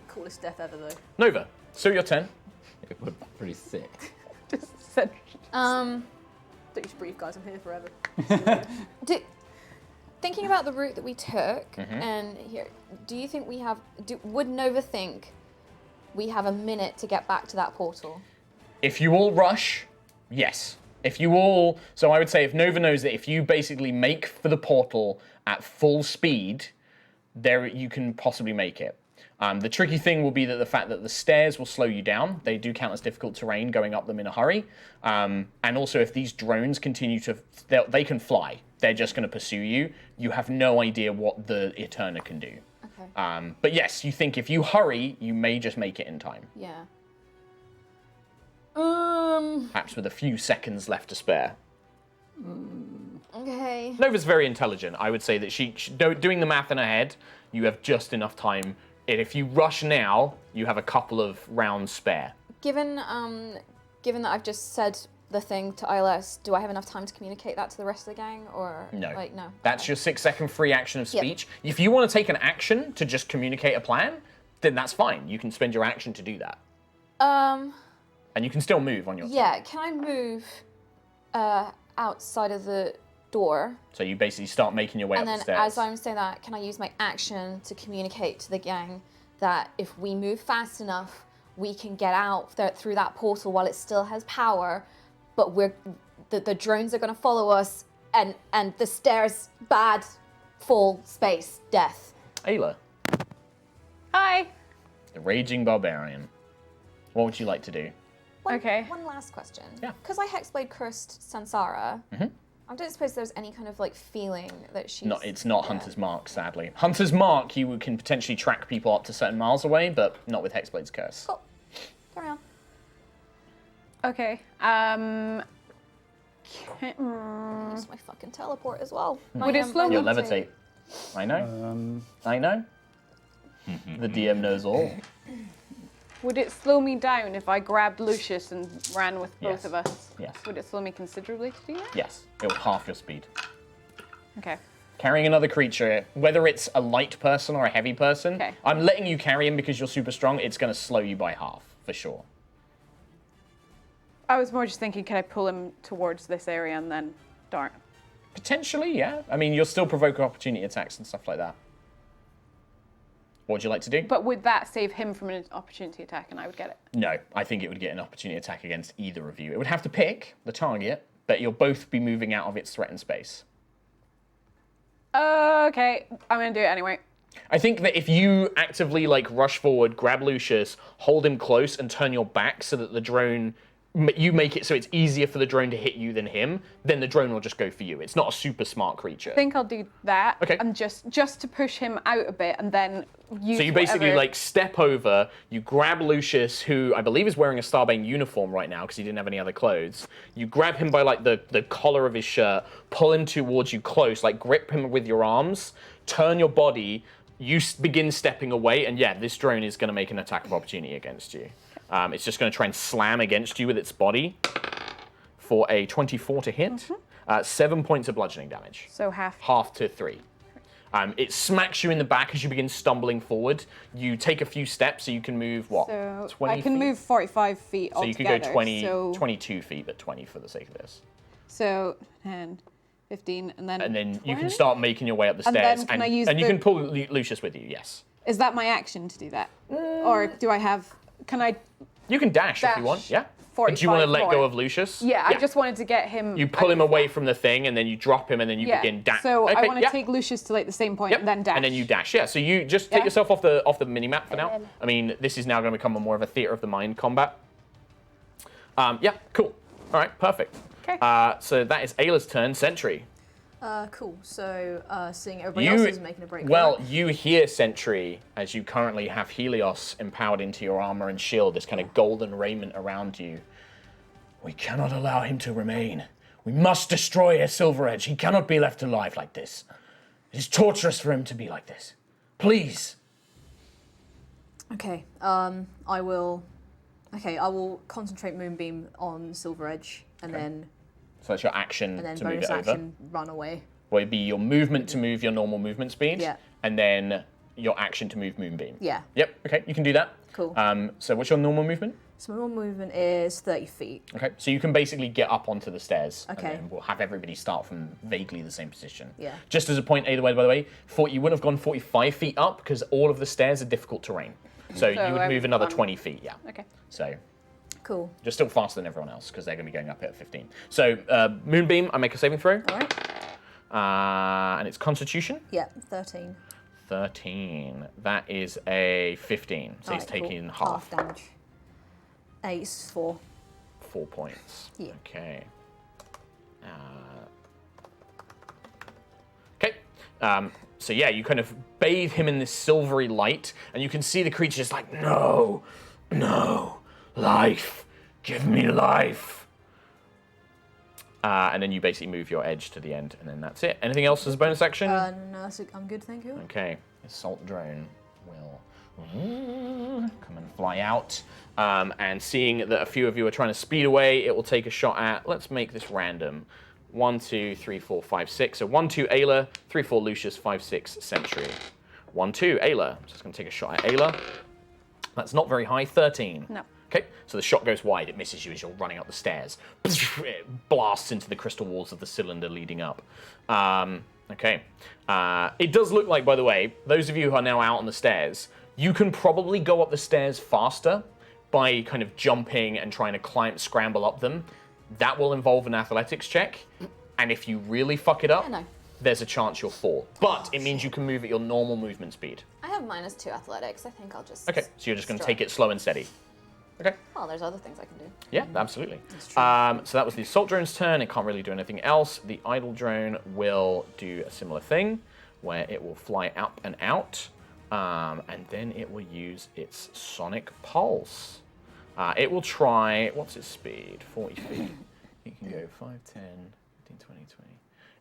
Coolest death ever, though. Nova, so your turn. It would be pretty sick. Just said, Um, Don't you breathe, guys. I'm here forever. thinking about the route that we took, and here, do you think we have, would Nova think we have a minute to get back to that portal? If you all rush, yes. So I would say if Nova knows that if you basically make for the portal at full speed, there you can possibly make it. The tricky thing will be that the fact that the stairs will slow you down. They do count as difficult terrain going up them in a hurry. And also if these drones continue to, they can fly. They're just going to pursue you. You have no idea what the Eterna can do. Okay. But yes, you think if you hurry, you may just make it in time. Yeah. Perhaps with a few seconds left to spare. Okay. Nova's very intelligent. I would say that she doing the math in her head, you have just enough time. And if you rush now, you have a couple of rounds spare. Given that I've just said the thing to ILS, do I have enough time to communicate that to the rest of the gang, or No. like no? That's your 6-second free action of Yep. speech. If you want to take an action to just communicate a plan, then that's fine. You can spend your action to do that. And you can still move on your turn. Yeah. Can I move outside of the door? So you basically start making your way And up then the stairs. as I'm saying that, can I use my action to communicate to the gang that if we move fast enough, we can get out through that portal while it still has power, but the drones are going to follow us, and the stairs, bad, full space, death. Ayla, hi. the raging barbarian. What would you like to do? Okay. One last question. Yeah. Because I hexblade cursed Sansara, I don't suppose there's any kind of like feeling that she's. No, it's not Hunter's Mark, sadly. Hunter's Mark, you can potentially track people up to certain miles away, but not with Hexblade's Curse. Cool. Carry on. Okay. Use my fucking teleport as well. Would it slow me? You'll levitate. I know. I know. The DM knows all. Would it slow me down if I grabbed Lucius and ran with both Yes. of us? Yes. Would it slow me considerably to do that? Yes. It will half your speed. Okay. Carrying another creature, whether it's a light person or a heavy person, Okay. I'm letting you carry him because you're super strong. It's going to slow you by half, for sure. I was more just thinking, can I pull him towards this area and then dart? Potentially, yeah. I mean, you'll still provoke opportunity attacks and stuff like that. What would you like to do? But would that save him from an opportunity attack and I would get it? No, I think it would get an opportunity attack against either of you. It would have to pick the target, but you'll both be moving out of its threatened space. Okay, I'm gonna do it anyway. I think that if you actively rush forward, grab Lucius, hold him close, and turn your back so that the drone, you make it so it's easier for the drone to hit you than him, then the drone will just go for you. It's not a super smart creature. I think I'll do that. Okay. And just to push him out a bit and then use So you basically whatever- step over, you grab Lucius, who I believe is wearing a Starbane uniform right now because he didn't have any other clothes. You grab him by the collar of his shirt, pull him towards you close, grip him with your arms, turn your body, you begin stepping away, and yeah, this drone is going to make an attack of opportunity against you. It's just going to try and slam against you with its body for a 24 to hit. 7 points of bludgeoning damage. So half. Half to 3. It smacks you in the back as you begin stumbling forward. You take a few steps, so you can move, what, So 20 I can feet? move 45 feet So you altogether. could go 20, so, 22 feet, but 20 for the sake of this. So 10, 15, and then. And then you 20? can start making your way up the And stairs. then can I use and you the- can pull Lucius with you, yes. Is that my action to do that? Or do I have. Can I. You can dash if you Dash want, yeah. But do you want to 45 let go more. of Lucius? Yeah, I just wanted to get him. You pull him away from the thing, and then you drop him, and then you begin dash. So I Okay, want to yeah. take Lucius to the same point Yep. and then dash. And then you dash, yeah. So you just take Yeah. yourself off the mini map for now. I mean, this is now going to become more of a theater of the mind combat. Yeah, cool. All right, perfect. Okay. So that is Ayla's turn. Sentry. Cool. So, seeing everybody else is making a break. for Well, it. you hear Sentry as you currently have Helios empowered into your armor and shield, this kind of golden raiment around you. We cannot allow him to remain. We must destroy a Silver Edge. He cannot be left alive like this. It is torturous for him to be like this. Please. Okay. I will concentrate Moonbeam on Silver Edge, and then So that's your action and then to move bonus it over. action run away. Well, it'd be your movement to move your normal movement speed. Yeah. And then your action to move Moonbeam. Yeah. Yep, okay, you can do that. Cool. So what's your normal movement? So my normal movement is 30 feet. Okay, so you can basically get up onto the stairs. Okay. And then we'll have everybody start from vaguely the same position. Yeah. Just as a point, either way, by the way, you wouldn't have gone 45 feet up because all of the stairs are difficult terrain. So you would move another 20 feet, yeah. Okay. So Cool. you're still faster than everyone else because they're going to be going up at 15. So Moonbeam, I make a saving throw. All right. And it's Constitution. Yeah. 13. 13. That is a 15. So he's Alright, cool. taking half. damage. 8 is 4. 4 points. Yeah. Okay. Okay. So yeah, you kind of bathe him in this silvery light, and you can see the creature just like, no, life, give me life. And then you basically move your edge to the end, and then that's it. Anything else as a bonus action? No, I'm good, thank you. Okay, assault drone will come and fly out. And seeing that a few of you are trying to speed away, it will take a shot at, let's make this random. 1, 2, 3, 4, 5, 6. So 1, 2, Ayla, 3, 4, Lucius, 5, 6, Sentry. 1, 2, Ayla. Just going to take a shot at Ayla. That's not very high, 13. No. Okay, so the shot goes wide. It misses you as you're running up the stairs. It blasts into the crystal walls of the cylinder leading up. Okay. It does look like, by the way, those of you who are now out on the stairs, you can probably go up the stairs faster by kind of jumping and trying to scramble up them. That will involve an athletics check. And if you really fuck it up, Yeah, no. there's a chance you'll fall. But it means you can move at your normal movement speed. I have -2 athletics. I think I'll just. Okay, so you're just going to strike. take it slow and steady. Okay. Well, there's other things I can do. Yeah, absolutely. So that was the assault drone's turn. It can't really do anything else. The idle drone will do a similar thing, where it will fly up and out, and then it will use its sonic pulse. It will try. What's its speed? 40 feet. It can go 5, 10, 15, 20, 20.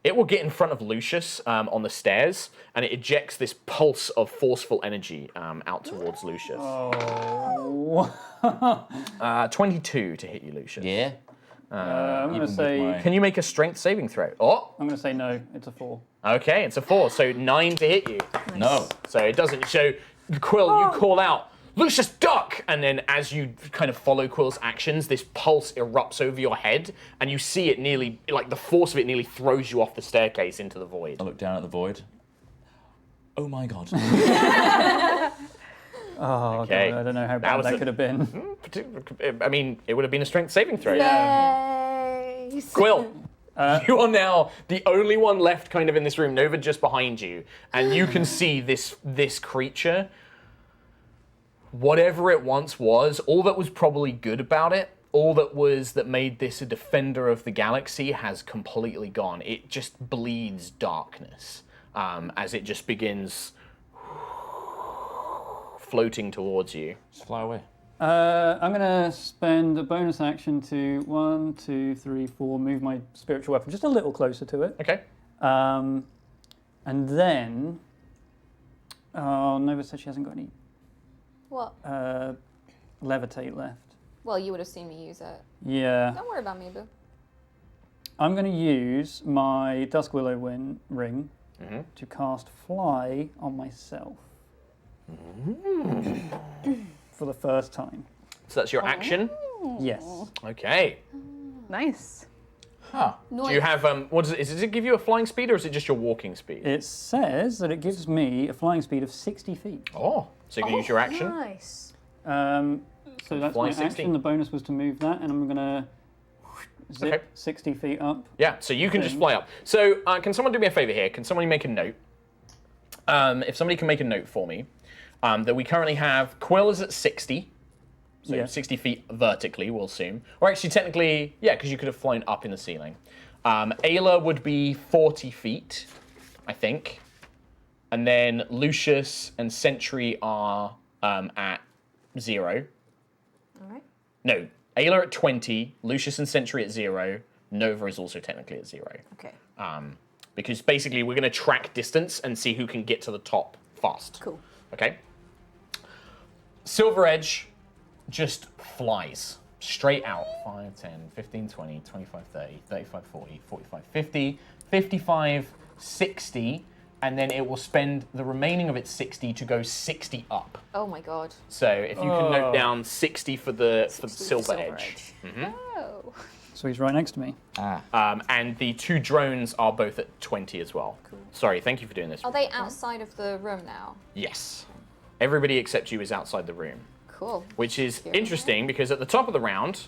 It will get in front of Lucius on the stairs, and it ejects this pulse of forceful energy out towards Lucius. Oh. 22 to hit you, Lucius. Yeah. I'm going to say. Can you make a strength saving throw? Oh, I'm going to say no. It's a 4. okay, it's a 4, so 9 to hit you. No. So it doesn't show. Quill, you call out, Lucius, duck! And then as you kind of follow Quill's actions, this pulse erupts over your head, and you see it nearly, like the force of it nearly throws you off the staircase into the void. I look down at the void. Oh my god. Oh, Okay. God, I don't know how That bad was that a- could have been. I mean, it would have been a strength saving throw. Yay! Quill, you are now the only one left kind of in this room, Nova just behind you, and you can see this creature, whatever it once was, all that was probably good about it, all that made this a defender of the galaxy has completely gone. It just bleeds darkness as it just begins floating towards you. Just fly away. I'm going to spend a bonus action to 1, 2, 3, 4, move my spiritual weapon just a little closer to it. Okay. And then. Oh, Nova said she hasn't got any What? levitate left. Well, you would have seen me use it. Yeah. Don't worry about me, boo. I'm going to use my Dusk Willow ring Mm-hmm. to cast Fly on myself. For the first time. So that's your action. Yes. Okay. Nice. Huh. Do you have what is it? Does it give you a flying speed or is it just your walking speed? It says that it gives me a flying speed of 60 feet. Oh, so you can use your action. Nice. So that's Fly my 60. action. The bonus was to move that, and I'm going to zip Okay. 60 feet up. Yeah, so you can just Thing. fly up. So can someone do me a favor here? Can somebody make a note? If somebody can make a note for me, that we currently have Quill is at 60. So Yeah. 60 feet vertically, we'll assume. Or actually, technically, yeah, because you could have flown up in the ceiling. Ayla would be 40 feet, I think. And then Lucius and Sentry are at 0. All right. No, Ayla at 20, Lucius and Sentry at 0. Nova is also technically at 0. Okay. Because basically we're going to track distance and see who can get to the top fast. Cool. Okay? Silver Edge just flies straight out. 5, 10, 15, 20, 25, 30, 35, 40, 45, 50, 55, 60, and then it will spend the remaining of its 60 to go 60 up. Oh my god. So if you can note down 60 for the Silver Edge. Oh. So he's right next to me. And the 2 drones are both at 20 as well. Cool. Sorry, thank you for doing this. Are they outside of the room now? Yes. Everybody except you is outside the room. Cool. Which is interesting because at the top of the round,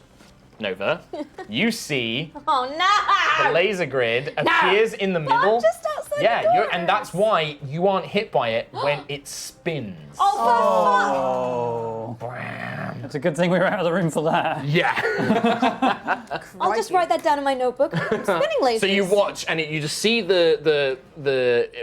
Nova, you see Oh no! the laser grid appears in the middle. Just outside Yeah, the door. and that's why you aren't hit by it when it spins. Oh, It's a good thing we were out of the room for that. Yeah. I'll just write that down in my notebook. I'm spinning lasers. So you watch and you just see the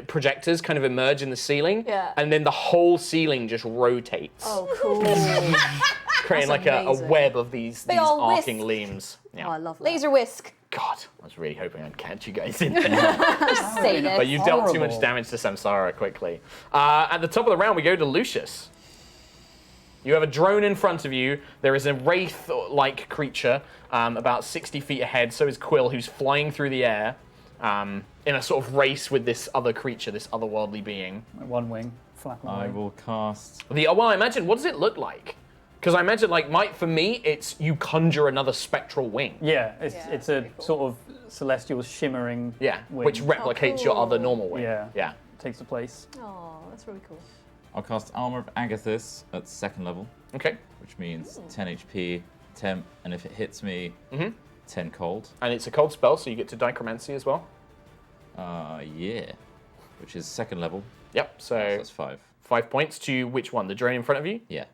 projectors kind of emerge in the ceiling, Yeah. and then the whole ceiling just rotates, Oh, cool. creating that's like a amazing. web of these all arcing whisk. limbs. Yeah. Oh, I love that. Laser whisk. God, I was really hoping I'd catch you guys in there. Say But it. you dealt too much Horrible. damage to Samsara quickly. At the top of the round, we go to Lucius. You have a drone in front of you. There is a wraith-like creature about 60 feet ahead. So is Quill, who's flying through the air in a sort of race with this other creature, this otherworldly being. One wing, flap away. I will cast. Well, I imagine, what does it look like? Because I imagine, for me, it's you conjure another spectral wing. Yeah, it's a sort of celestial shimmering Yeah, wing. which replicates your other cool. normal wing. Yeah. Yeah. Takes the place. Oh, that's really cool. I'll cast Armor of Agathis at 2nd level, Okay. which means 10 HP, temp, and if it hits me, 10 cold. And it's a cold spell, so you get to Dichromancy as well. Yeah. Which is 2nd level. Yep, So so that's 5. 5 points to which one? The drone in front of you? Yeah.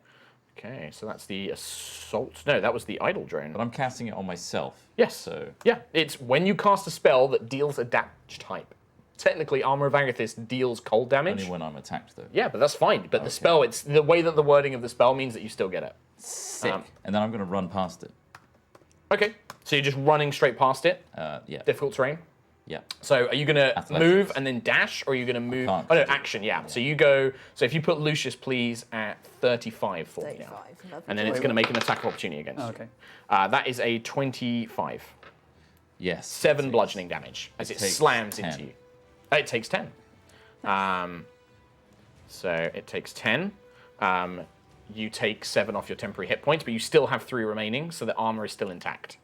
Okay, so that's the assault. No, that was the idle drone. But I'm casting it on myself. Yes. So Yeah, it's when you cast a spell that deals a damage type. Technically, Armor of Agathis deals cold damage. only when I'm attacked, though. Yeah, but that's fine. But the spell, it's the way that the wording of the spell means that you still get it. Sick. And then I'm going to run past it. Okay, So you're just running straight past it? Yeah. Difficult terrain? Yeah. So are you going to Athletics. move and then dash, or are you going to move? can't, Oh, no, 'cause it- action, yeah. So you go, so if you put Lucius, please, at 35 for me now. 35. Lovely. And then it's going to make an attack of opportunity against Oh, you. okay. That is a 25. Yes. 7 bludgeoning damage as it takes slams 10. into you. It takes 10. So it takes 10. You take 7 off your temporary hit points, but you still have 3 remaining, so the armor is still intact.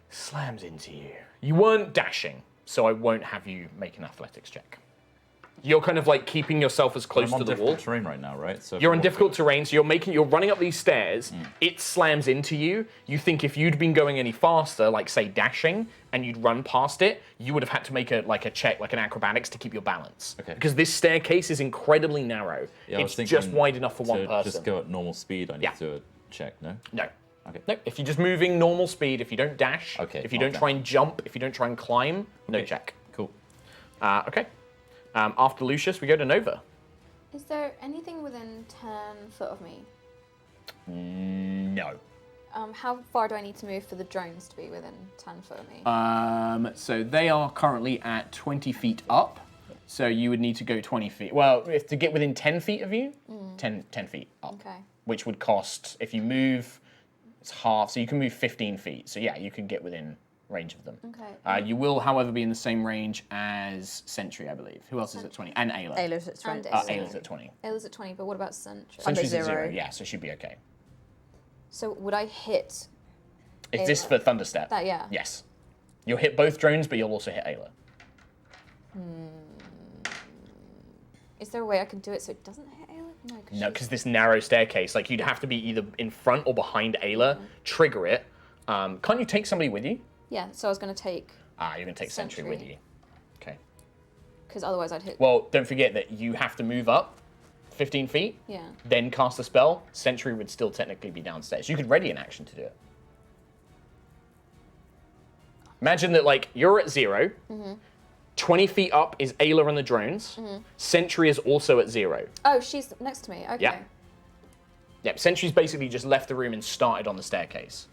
Slams into you. You weren't dashing, so I won't have you make an athletics check. You're kind of like keeping yourself as close I'm on to the difficult wall. terrain right now, right? So You're on difficult terrain, so you're running up these stairs. It slams into you. You think if you'd been going any faster, like say dashing, and you'd run past it, you would have had to make a check, like an acrobatics, to keep your balance. Okay. Because this staircase is incredibly narrow. Yeah, I was it's thinking just wide enough for one to person. just go at normal speed. I need Yeah. to check. No. No. Okay. No. If you're just moving normal speed, if you don't dash, Okay, if you I'll don't dash. try and jump, if you don't try and climb, no Okay. check. Cool. Okay. After Lucius, we go to Nova. Is there anything within 10 foot of me? No. How far do I need to move for the drones to be within 10 foot of me? So they are currently at 20 feet up. So you would need to go 20 feet. Well, if to get within 10 feet of you, 10 feet up. Okay. Which would cost, if you move, it's half. So you can move 15 feet. So yeah, you can get within range of them. Okay. You will, however, be in the same range as Sentry, I believe. Who else is at 20? And Ayla. Ayla's at 20. And Ayla's at 20. Ayla's at 20, but what about Sentry? Sentry's at 0. 0, yeah, so she'd be okay. So would I hit Is this Ayla. for Thunderstep? that? Yeah. Yes. You'll hit both drones, but you'll also hit Ayla. Is there a way I can do it so it doesn't hit Ayla? No, No, because this narrow staircase, like you'd have to be either in front or behind Ayla, trigger it. Can't you take somebody with you? Yeah, so I was going to take, You're going to take Sentry with Sentry. you. Okay. because otherwise I'd hit. Well, don't forget that you have to move up 15 feet, Yeah. then cast a spell. Sentry would still technically be downstairs. You could ready an action to do it. Imagine that, like, you're at 0. 20 feet up is Ayla and the drones. Sentry is also at 0. Oh, she's next to me. Okay. Yeah. Yep, Sentry's basically just left the room and started on the staircase.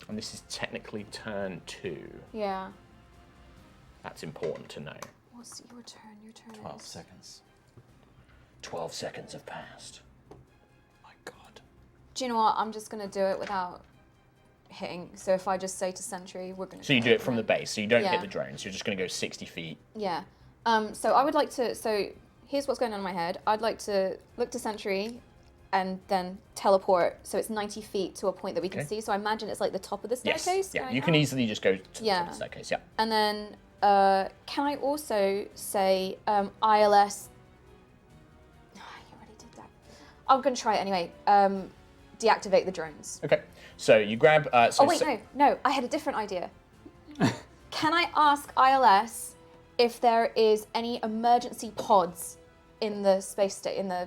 And this is technically turn 2. Yeah. That's important to know. What's your turn? Your turn 12 is. seconds. 12 seconds have passed. My God. Do you know what? I'm just going to do it without hitting. So if I just say to Sentry, we're going to. So you do it from the base, so you don't Yeah. hit the drones. You're just going to go 60 feet. Yeah. So I would like to. So here's what's going on in my head. I'd like to look to Sentry and then teleport so it's 90 feet to a point that we can Okay. see. So I imagine it's like the top of the Yes. staircase. Yeah, going you can up. easily just go to the top Yeah. of the staircase. Yeah. And then can I also say ILS? Oh, you already did that. I'm going to try it anyway. Deactivate the drones. Okay. So you grab. Oh wait, no. I had a different idea. Can I ask ILS if there is any emergency pods in the space state in the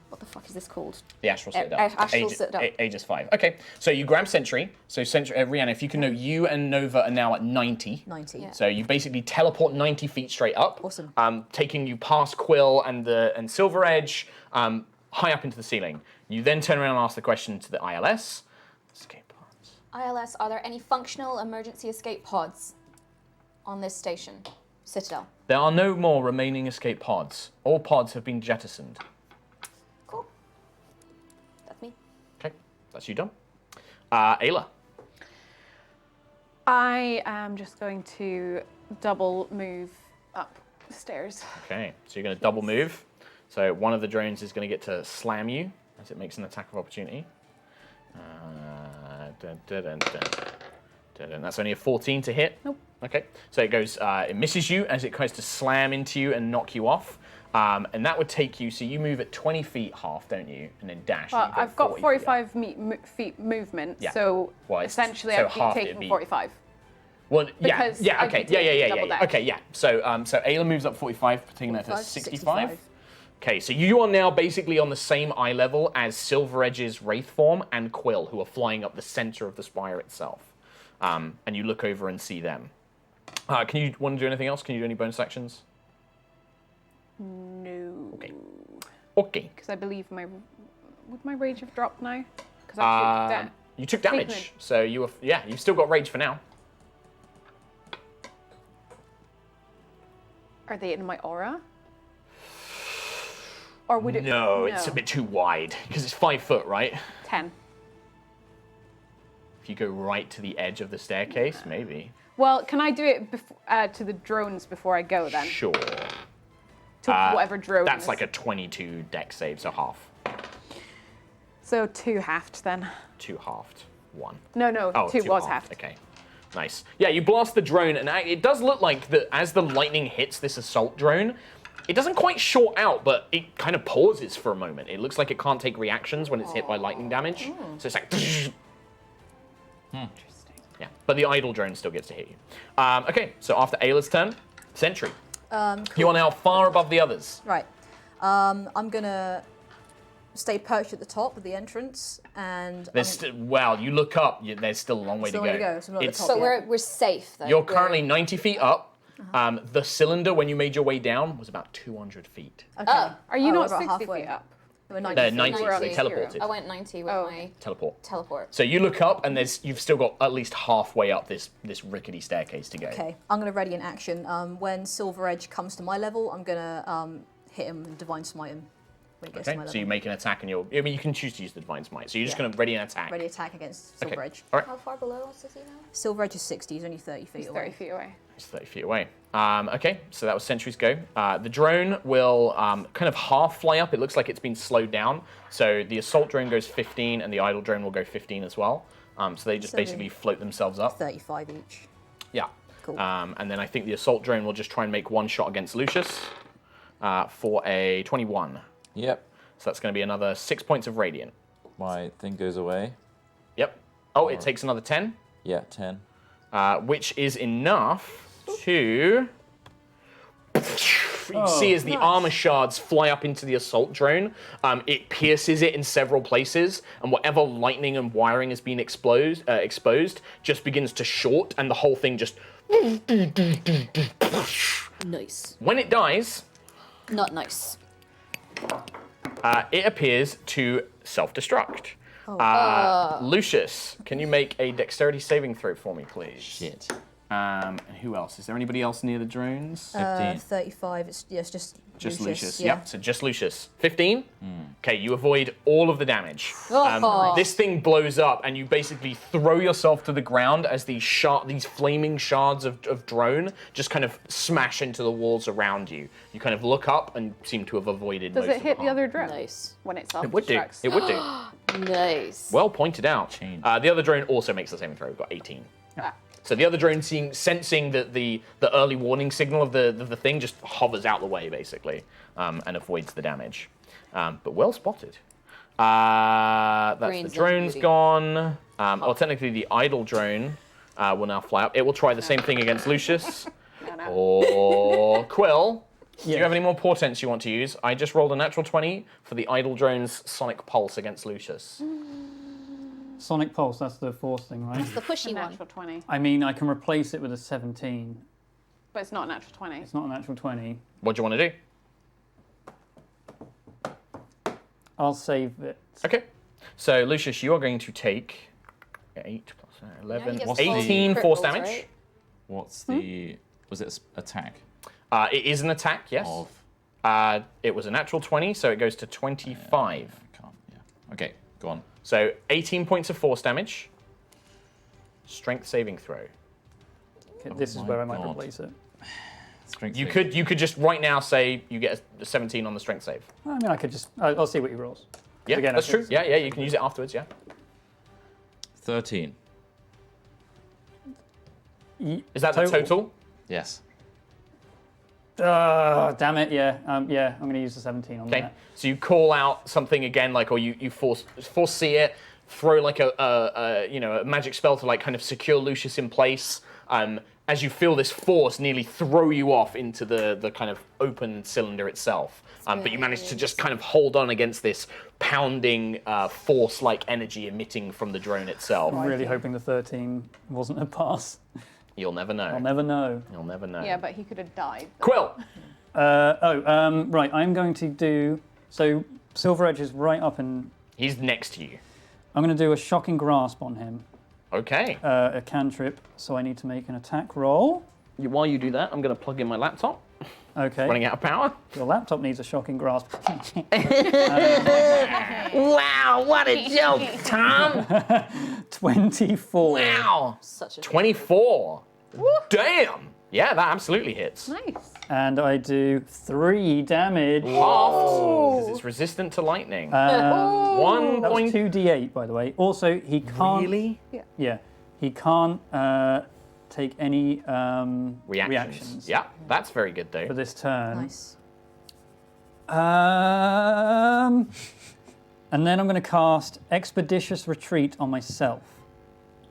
what the fuck is this called? The Astral Citadel. Astral Citadel. Aegis 5. Okay. So you grab Sentry. So Sentry, Rihanna, if you can note, you and Nova are now at 90. 90. Yeah. So you basically teleport 90 feet straight up. Awesome. Taking you past Quill and Silver Edge, high up into the ceiling. You then turn around and ask the question to the ILS. Escape pods. ILS, are there any functional emergency escape pods on this station, Citadel? There are no more remaining escape pods. All pods have been jettisoned. Cool. That's me. Okay, that's you done. Ayla. I am just going to double move up the stairs. Okay, so you're going to double move. So one of the drones is going to get to slam you as it makes an attack of opportunity. That's only a 14 to hit. Nope. Okay, so it goes, it misses you as it tries to slam into you and knock you off. And that would take you, so you move at 20 feet half, don't you? And then dash. Well, and you go I've got 40 feet up. 45 feet movement, Yeah. so Well, it's- essentially so I'd half be it'd taking be- 45. Well, yeah, Because yeah, I'd okay, be yeah, taking double dash. okay, yeah. So, so Ayla moves up 45, taking that to 45, 65. 65. Okay, so you are now basically on the same eye level as Silver Edge's Wraith form and Quill, who are flying up the center of the spire itself. And you look over and see them. Can you want to do anything else? Can you do any bonus actions? No. Okay. Okay. Because I believe would my rage have dropped now? Because I took that. You took damage, Taken. so you've still got rage for now. Are they in my aura? Or would it? No, it's a bit too wide because it's 5 foot, right? 10. If you go right to the edge of the staircase, maybe. Well, can I do it to the drones before I go then? Sure. To whatever drone. That's is. like a 22 deck save, so half. So 2 halved then. 2 halved. 1. No, Oh, 2 was halved. halved. Okay. Nice. Yeah, you blast the drone, and it does look like that as the lightning hits this assault drone, it doesn't quite short out, but it kind of pauses for a moment. It looks like it can't take reactions when it's hit by lightning damage. So it's like. Interesting. Yeah, but the idle drone still gets to hit you. Okay, so after Ayla's turn, Sentry. You are now far above the others. Right. I'm gonna stay perched at the top of the entrance, and Wow, you look up, there's still a long way to Still go. a way to go, so I'm not at the top But yet. we're safe though. You're currently 90 feet up. The cylinder, when you made your way down, was about 200 feet. Okay. Are you Oh, not we're about 60 halfway. feet up? We're 90 They're feet. 90, We're on they zero. teleported. I went 90 with my Teleport. teleport. So you look up, and you've still got at least halfway up this rickety staircase to go. Okay, I'm gonna ready an action. When Silver Edge comes to my level, I'm gonna hit him and Divine Smite him when he gets to Okay, my level. so you make an attack, and you can choose to use the Divine Smite. So you're just Yeah. going to ready an attack. Ready attack against Silver Edge. All right. How far below is he now? Silver Edge is 60, he's only 30 feet It's away. 30 feet away. It's 30 feet away. Okay, so that was Sentry's go. The drone will kind of half fly up. It looks like it's been slowed down. So the assault drone goes 15, and the idle drone will go 15 as well. So they just So basically float themselves up. 35 each. Yeah. Cool. And then I think the assault drone will just try and make one shot against Lucius for a 21. Yep. So that's going to be another 6 points of radiant. My thing goes away. Yep. Oh, it takes another 10. Yeah, 10. Which is enough to. You see as the armor shards fly up into the assault drone, it pierces it in several places, and whatever lightning and wiring has been exposed just begins to short, and the whole thing just. Nice. When it dies, Not nice. it appears to self-destruct. Lucius, can you make a dexterity saving throw for me, please? Shit. And who else? Is there anybody else near the drones? 15. 35, it's just Lucius. Yeah. Yep, so just Lucius. 15? Okay, you avoid all of the damage. Oh. This thing blows up, and you basically throw yourself to the ground as these flaming shards of drone just kind of smash into the walls around you. You kind of look up and seem to have avoided Does most it of hit the harm. other drone Nice. when it It would do. self-destructs? It would do. Nice. Well pointed out. Change. The other drone also makes the saving throw. We've got 18. Ah. So the other drone, sensing that the early warning signal of the thing, just hovers out the way, basically, and avoids the damage. But well spotted. That's Brains the drone's beauty. gone. Well, technically, the idle drone will now fly up. It will try the same thing against Lucius. No. Or Quill. Do you Yeah. have any more portents you want to use? I just rolled a natural 20 for the idle drone's Sonic Pulse against Lucius. Sonic Pulse, that's the fourth thing, right? The A pushy one. natural 20. I mean, I can replace it with a 17. But it's not a natural 20. It's not a natural 20. What do you want to do? I'll save it. Okay. So, Lucius, you are going to take 8 plus 11, gets What's 18 crit force rolls, damage. right? What's the... Was it attack? It is an attack, yes. Of... It was a natural 20, so it goes to 25. I can't, yeah. Okay, go on. So, 18 points of force damage. Strength saving throw. Okay, this is my where I might God. replace it. Strength You saving. could just right now say you get a 17 on the strength save. I mean, I could just... I'll see what he rolls. Yeah, Again, that's I true. think- Yeah, you can use it afterwards, yeah. 13. Is that the total? Yes. Damn it, yeah. I'm going to use the 17 on Okay. that. So you call out something again, like, or you foresee it, throw like a magic spell to like kind of secure Lucius in place. As you feel this force nearly throw you off into the kind of open cylinder itself. But you manage to just kind of hold on against this pounding force-like energy emitting from the drone itself. I'm really hoping the 13 wasn't a pass. You'll never know. I'll never know. You'll never know. Yeah, but he could have died. Quill! Right, I'm going to do... So, Silver Edge is right up and... He's next to you. I'm going to do a shocking grasp on him. Okay. A cantrip, so I need to make an attack roll. While you do that, I'm going to plug in my laptop. Okay. Running out of power. Your laptop needs a shocking grasp. Wow, what a joke, Tom. 24. Wow. Such a 24. Damn. Yeah, that absolutely hits. Nice. And I do 3 damage. Halved, because it's resistant to lightning. One That was point. 2d8, by the way. Also, he can't. Really? Yeah. He can't take any Reactions. Yeah, that's very good though. for this turn. Nice. And then I'm going to cast Expeditious Retreat on myself.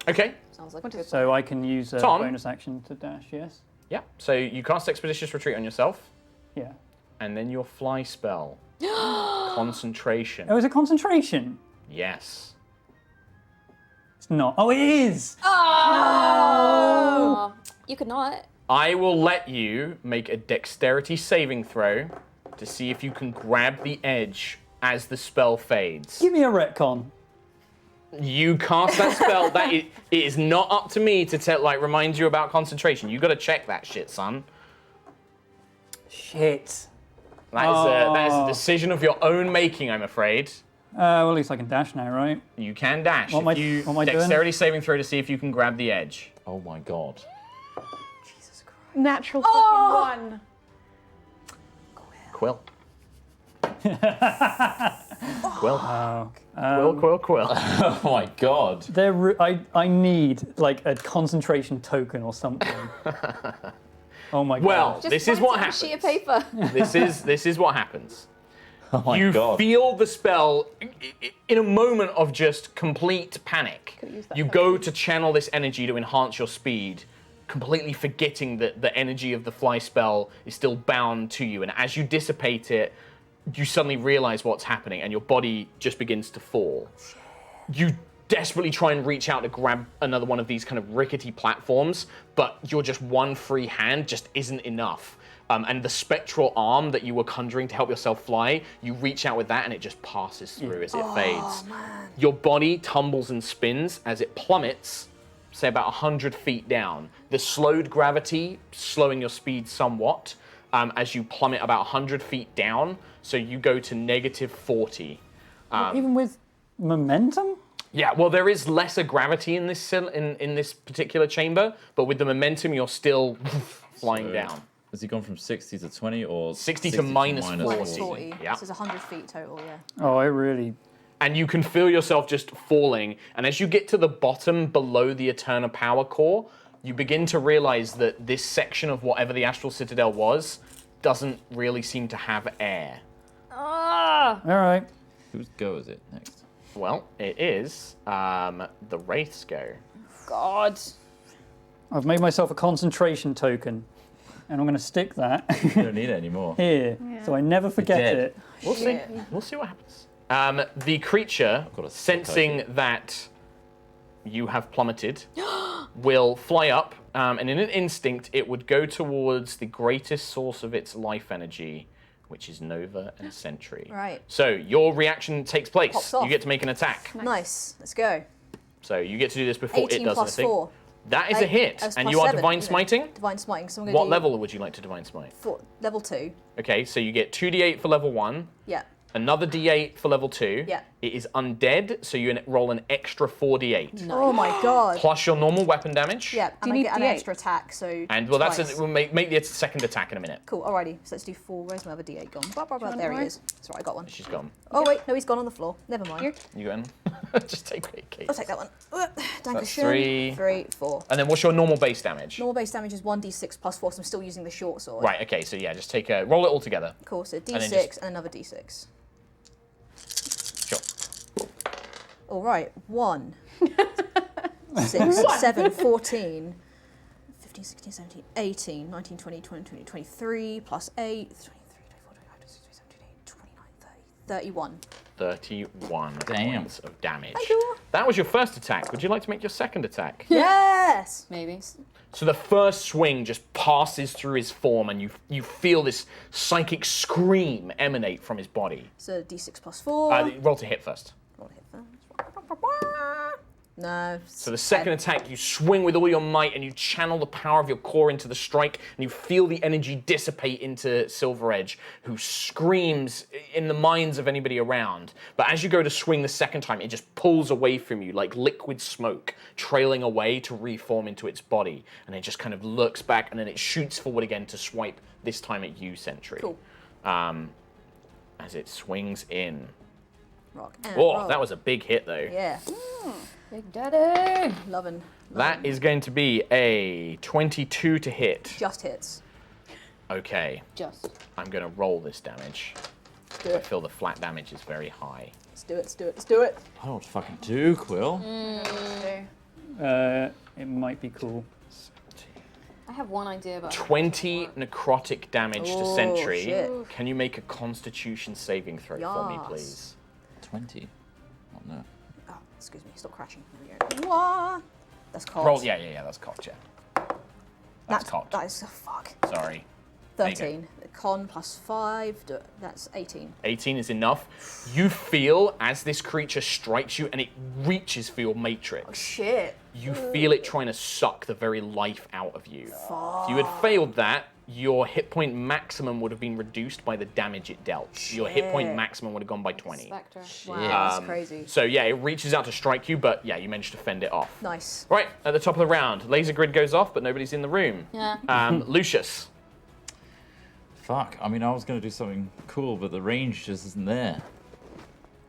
Okay. Sounds like a good. So I can use a Tom? bonus action to dash, yes? Yeah. So you cast Expeditious Retreat on yourself, Yeah. and then your fly spell. Concentration. Oh, is it concentration? Yes. It's not. Oh, it is! Oh! You could not. I will let you make a dexterity saving throw to see if you can grab the edge as the spell fades. Give me a retcon. You cast that spell. It is not up to me to remind you about concentration. You got to check that shit, son. Shit. That is a decision of your own making, I'm afraid. Well, at least I can dash now, right? You can dash. What am I doing? Dexterity saving throw to see if you can grab the edge. Oh my god. Natural fucking 1. Quill. Quill. Oh. Quill. Oh my god. I need like a concentration token or something. Oh my god. Well, Just this is write what it on a happens. sheet of paper. This is what happens. Oh my You god. feel the spell in a moment of just complete panic. Could've used that You first. go to channel this energy to enhance your speed, completely forgetting that the energy of the fly spell is still bound to you. And as you dissipate it, you suddenly realize what's happening and your body just begins to fall. You desperately try and reach out to grab another one of these kind of rickety platforms, but your just one free hand just isn't enough. And the spectral arm that you were conjuring to help yourself fly, you reach out with that and it just passes through as it fades. Your body tumbles and spins as it plummets, say about 100 feet down. The slowed gravity slowing your speed somewhat as you plummet about 100 feet down, so you go to -40. Even with momentum? Yeah, well, there is lesser gravity in this in this particular chamber, but with the momentum, you're still flying down. Has he gone from 60 to 20 or 60 to minus 40. Minus 40. Yeah. So it's 100 feet total, yeah. Oh, I really. And you can feel yourself just falling. And as you get to the bottom below the Eterna power core, you begin to realize that this section of whatever the Astral Citadel was doesn't really seem to have air. Ah! All right. whose go is it next? Well, it is the Wraith's go. God. I've made myself a concentration token, and I'm going to stick that You don't need it anymore. here, so I never forget dead. it. We'll see. We'll see what happens. The creature, got a sick sensing that you have plummeted, will fly up, and in an instinct, it would go towards the greatest source of its life energy, which is Nova and Sentry. Right. So your reaction takes place. Pops off. You get to make an attack. Nice. Let's go. So you get to do this before 18 it does plus anything. 4. That is a hit, That's and plus you are 7, Divine isn't it? Smiting. Divine Smiting. So I'm going to What do level would you like to Divine Smite? level 2. Okay, so you get 2d8 for level 1. Yeah. Another d8 for level 2. Yeah. It is undead, so you roll an extra 4d8. Oh my god. Plus your normal weapon damage. Yeah, Do and you I need get an D8? extra attack, so And well, twice. we'll make the second attack in a minute. Cool, alrighty. So let's do 4. Where's my other D8 gone? Blah, blah, blah. want There he more? is. That's right, I got one. She's gone. Oh wait, no, he's gone on the floor. Never mind. Here. You go in. Just take it, Kate. I'll take that one. That's Dankeschön. 3. 3, 4. And then what's your normal base damage? Normal base damage is 1d6 plus 4, so I'm still using the short sword. Right. Okay. So yeah, just roll it all together. Cool, so then d6 just- and another d6. Sure. Alright, 1, 6, 7, 14, 15, 16, 17, 18, 19, 20, 21, 23, plus 8, 23, 24, 25, 26, 27, 28, 29, 30, 31. 31 Damn. points of damage. Thank you. That was your first attack. Would you like to make your second attack? Yes! Maybe. So the first swing just passes through his form, and you feel this psychic scream emanate from his body. So d6 plus 4. Roll to hit first. Roll a hit first. No. So the second attack, you swing with all your might and you channel the power of your core into the strike, and you feel the energy dissipate into Silver Edge, who screams in the minds of anybody around. But as you go to swing the second time, it just pulls away from you like liquid smoke, trailing away to reform into its body. And it just kind of looks back, and then it shoots forward again to swipe, this time at you, Sentry. Cool. As it swings in. Rock and Oh, roll. that was a big hit, though. Yeah. Big Daddy. Loving. That is going to be a 22 to hit. Just hits. Okay, Just. I'm going to roll this damage. Let's do I it. feel the flat damage is very high. Let's do it. Let's do it. Let's do it. I don't know what to fucking do, Quill. It might be cool. I have one idea, but 20 necrotic damage to Oh, Sentry. shit. Can you make a Constitution saving throw for me, Yes. please? 20. Oh no. Oh, excuse me. Stop crashing. There we go. Wah. That's cocked. Roll, yeah, that's cocked, yeah. That's cocked. That is fuck. Sorry. There you go. 13. Con plus 5. That's 18. 18 is enough. You feel as this creature strikes you and it reaches for your matrix. Shit. You feel it trying to suck the very life out of you. If you had failed that, your hit point maximum would have been reduced by the damage it dealt. Your hit point Shit. maximum would have gone by 20. Spectre. Wow, that's crazy. So yeah, it reaches out to strike you, but yeah, you managed to fend it off. Nice. Right, at the top of the round, laser grid goes off, but nobody's in the room. Yeah. Lucius. Fuck. I mean, I was going to do something cool, but the range just isn't there.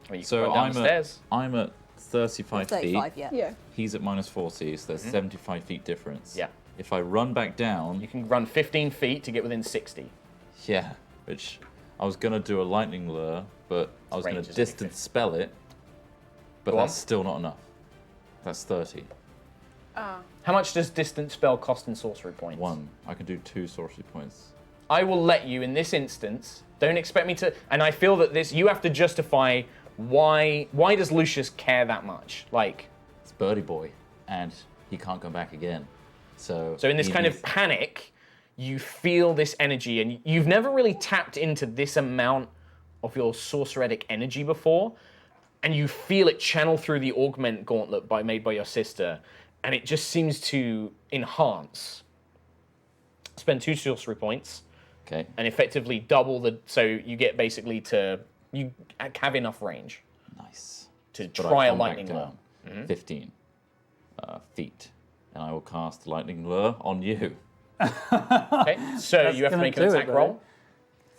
Well, you can So run down I'm the at, stairs. I'm at 35 35, feet. yeah. Yeah. He's at minus 40, so there's 75 feet difference. Yeah. If I run back down, You can run 15 feet to get within 60. yeah, which I was going to do a lightning lure, but I was going range to is only distance spell it, but Go that's on. still not enough. That's 30. How much does distance spell cost in sorcery points? 1. I can do 2 sorcery points. I will let you in this instance. Don't expect me to. And I feel that this, you have to justify why does Lucius care that much? Like, It's Birdie Boy, and he can't come back again. So in this he kind of needs- panic, you feel this energy, and you've never really tapped into this amount of your sorceretic energy before, and you feel it channel through the augment gauntlet made by your sister, and it just seems to enhance. Spend 2 sorcery points, Okay. and effectively double the. So you get basically you have enough range Nice. to But I try a come back lightning lure. down 15 feet, and I will cast lightning lure on you. Okay, so you have to gonna make an do it, attack though. roll,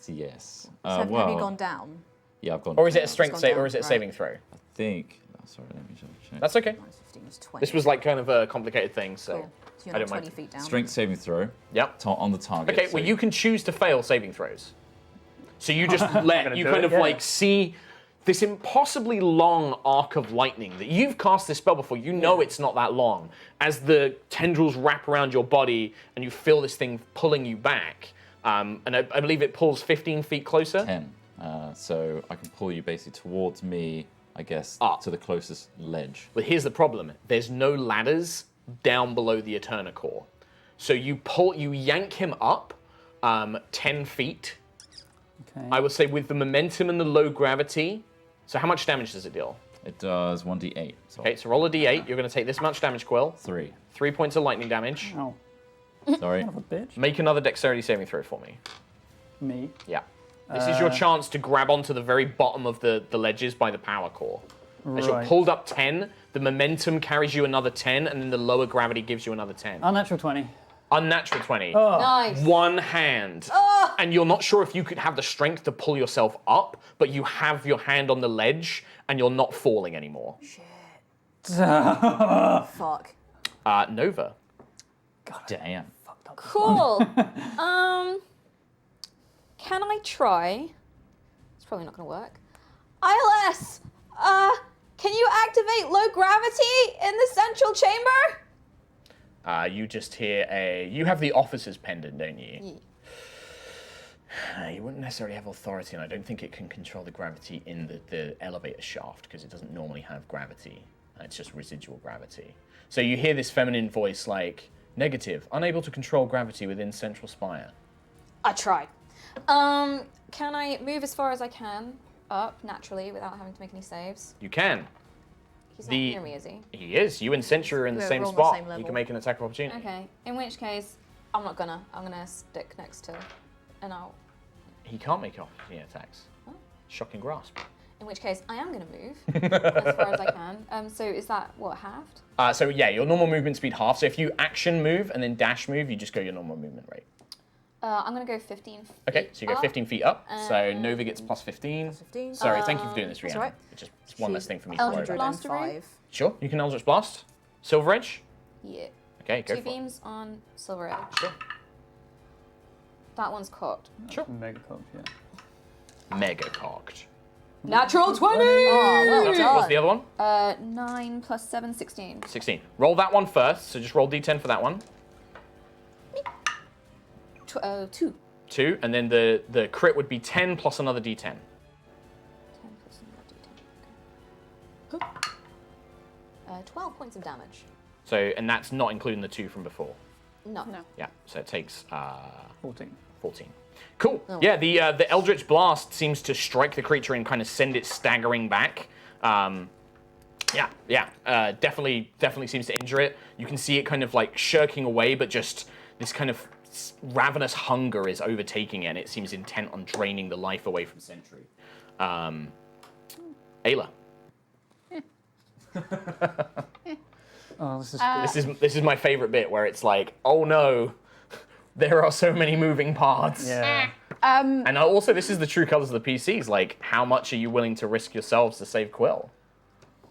Yes. So have well, you gone down? yeah, I've gone. or is it a down. strength gone save, or down, is it a right. saving throw? I think. Oh, sorry, let me just check. That's okay. Minus 15 is 20. This was like kind of a complicated thing, so Cool. So you're I not don't 20 mind. feet down. Strength saving throw Yep. on the target. Okay, so well you can choose to fail saving throws. So you just let you do kind it, of yeah. like see this impossibly long arc of lightning that you've cast this spell before. You know it's not that long. As the tendrils wrap around your body and you feel this thing pulling you back, and I believe it pulls 15 feet closer. 10. So I can pull you basically towards me, I guess, Up. to the closest ledge. But here's the problem: there's no ladders down below the Eterna core. So you yank him up 10 feet. Okay. I would say with the momentum and the low gravity. So how much damage does it deal? It does 1d8. So Okay, so roll a d8. You're going to take this much damage, Quill. 3. 3 points of lightning damage. Oh, Sorry. son of a bitch. Make another dexterity saving throw for me. Me. Yeah. This is your chance to grab onto the very bottom of the ledges by the power core. As you're Right. pulled up 10, the momentum carries you another 10, and then the lower gravity gives you another 10. Unnatural 20. Unnatural 20. Nice. One hand. And you're not sure if you could have the strength to pull yourself up, but you have your hand on the ledge, and you're not falling anymore. Fuck. Nova. Damn. Cool. Can I try? It's probably not going to work. ILS, can you activate low gravity in the central chamber? You just hear you have the officer's pendant, don't you? You wouldn't necessarily have authority, and I don't think it can control the gravity in the elevator shaft, because it doesn't normally have gravity. It's just residual gravity. So you hear this feminine voice like, negative, unable to control gravity within central spire. I tried. Can I move as far as I can up naturally without having to make any saves? You can. He's not near me, is he? He is. You and Sentry are in the We're same all on the spot. same You level. can make an attack of opportunity. Okay. In which case, I'm gonna stick next to, and I'll. He can't make opportunity attacks. Oh. Shocking grasp. In which case, I am gonna move as far as I can. So is that what, halved? So yeah, your normal movement speed half. So if you action move and then dash move, you just go your normal movement rate. I'm gonna go 15 feet Okay, so you go up. 15 feet up. So Nova gets plus 15. 15. Sorry, thank you for doing this, that's Rhiannon. all right. It's just it's one less thing for me to worry Eldritch about. Blast. 105. Sure, you can Eldritch Blast. Silver Edge? Yeah. Okay, go Two for it. beams on Silver Edge. Sure. That one's cocked. Sure. Mega cocked, yeah. Mega cocked. Natural 20! Oh, well What's done. the other one? 9 plus 7, 16. 16. Roll that one first, so just roll d10 for that one. 2. 2, and then the crit would be 10 plus another d10. 10 plus another D10. Okay. 12 points of damage. So, and that's not including the 2 from before. No. No. Yeah, so it takes 14. 14. Cool. Oh. Yeah, the Eldritch Blast seems to strike the creature and kind of send it staggering back. Definitely seems to injure it. You can see it kind of like shirking away, but just this kind of ravenous hunger is overtaking it, and it seems intent on draining the life away from Sentry. Ayla. Oh, this is This is my favorite bit where it's like, oh no, there are so many moving parts. yeah. And also, this is the true colors of the PCs. Like, how much are you willing to risk yourselves to save Quill?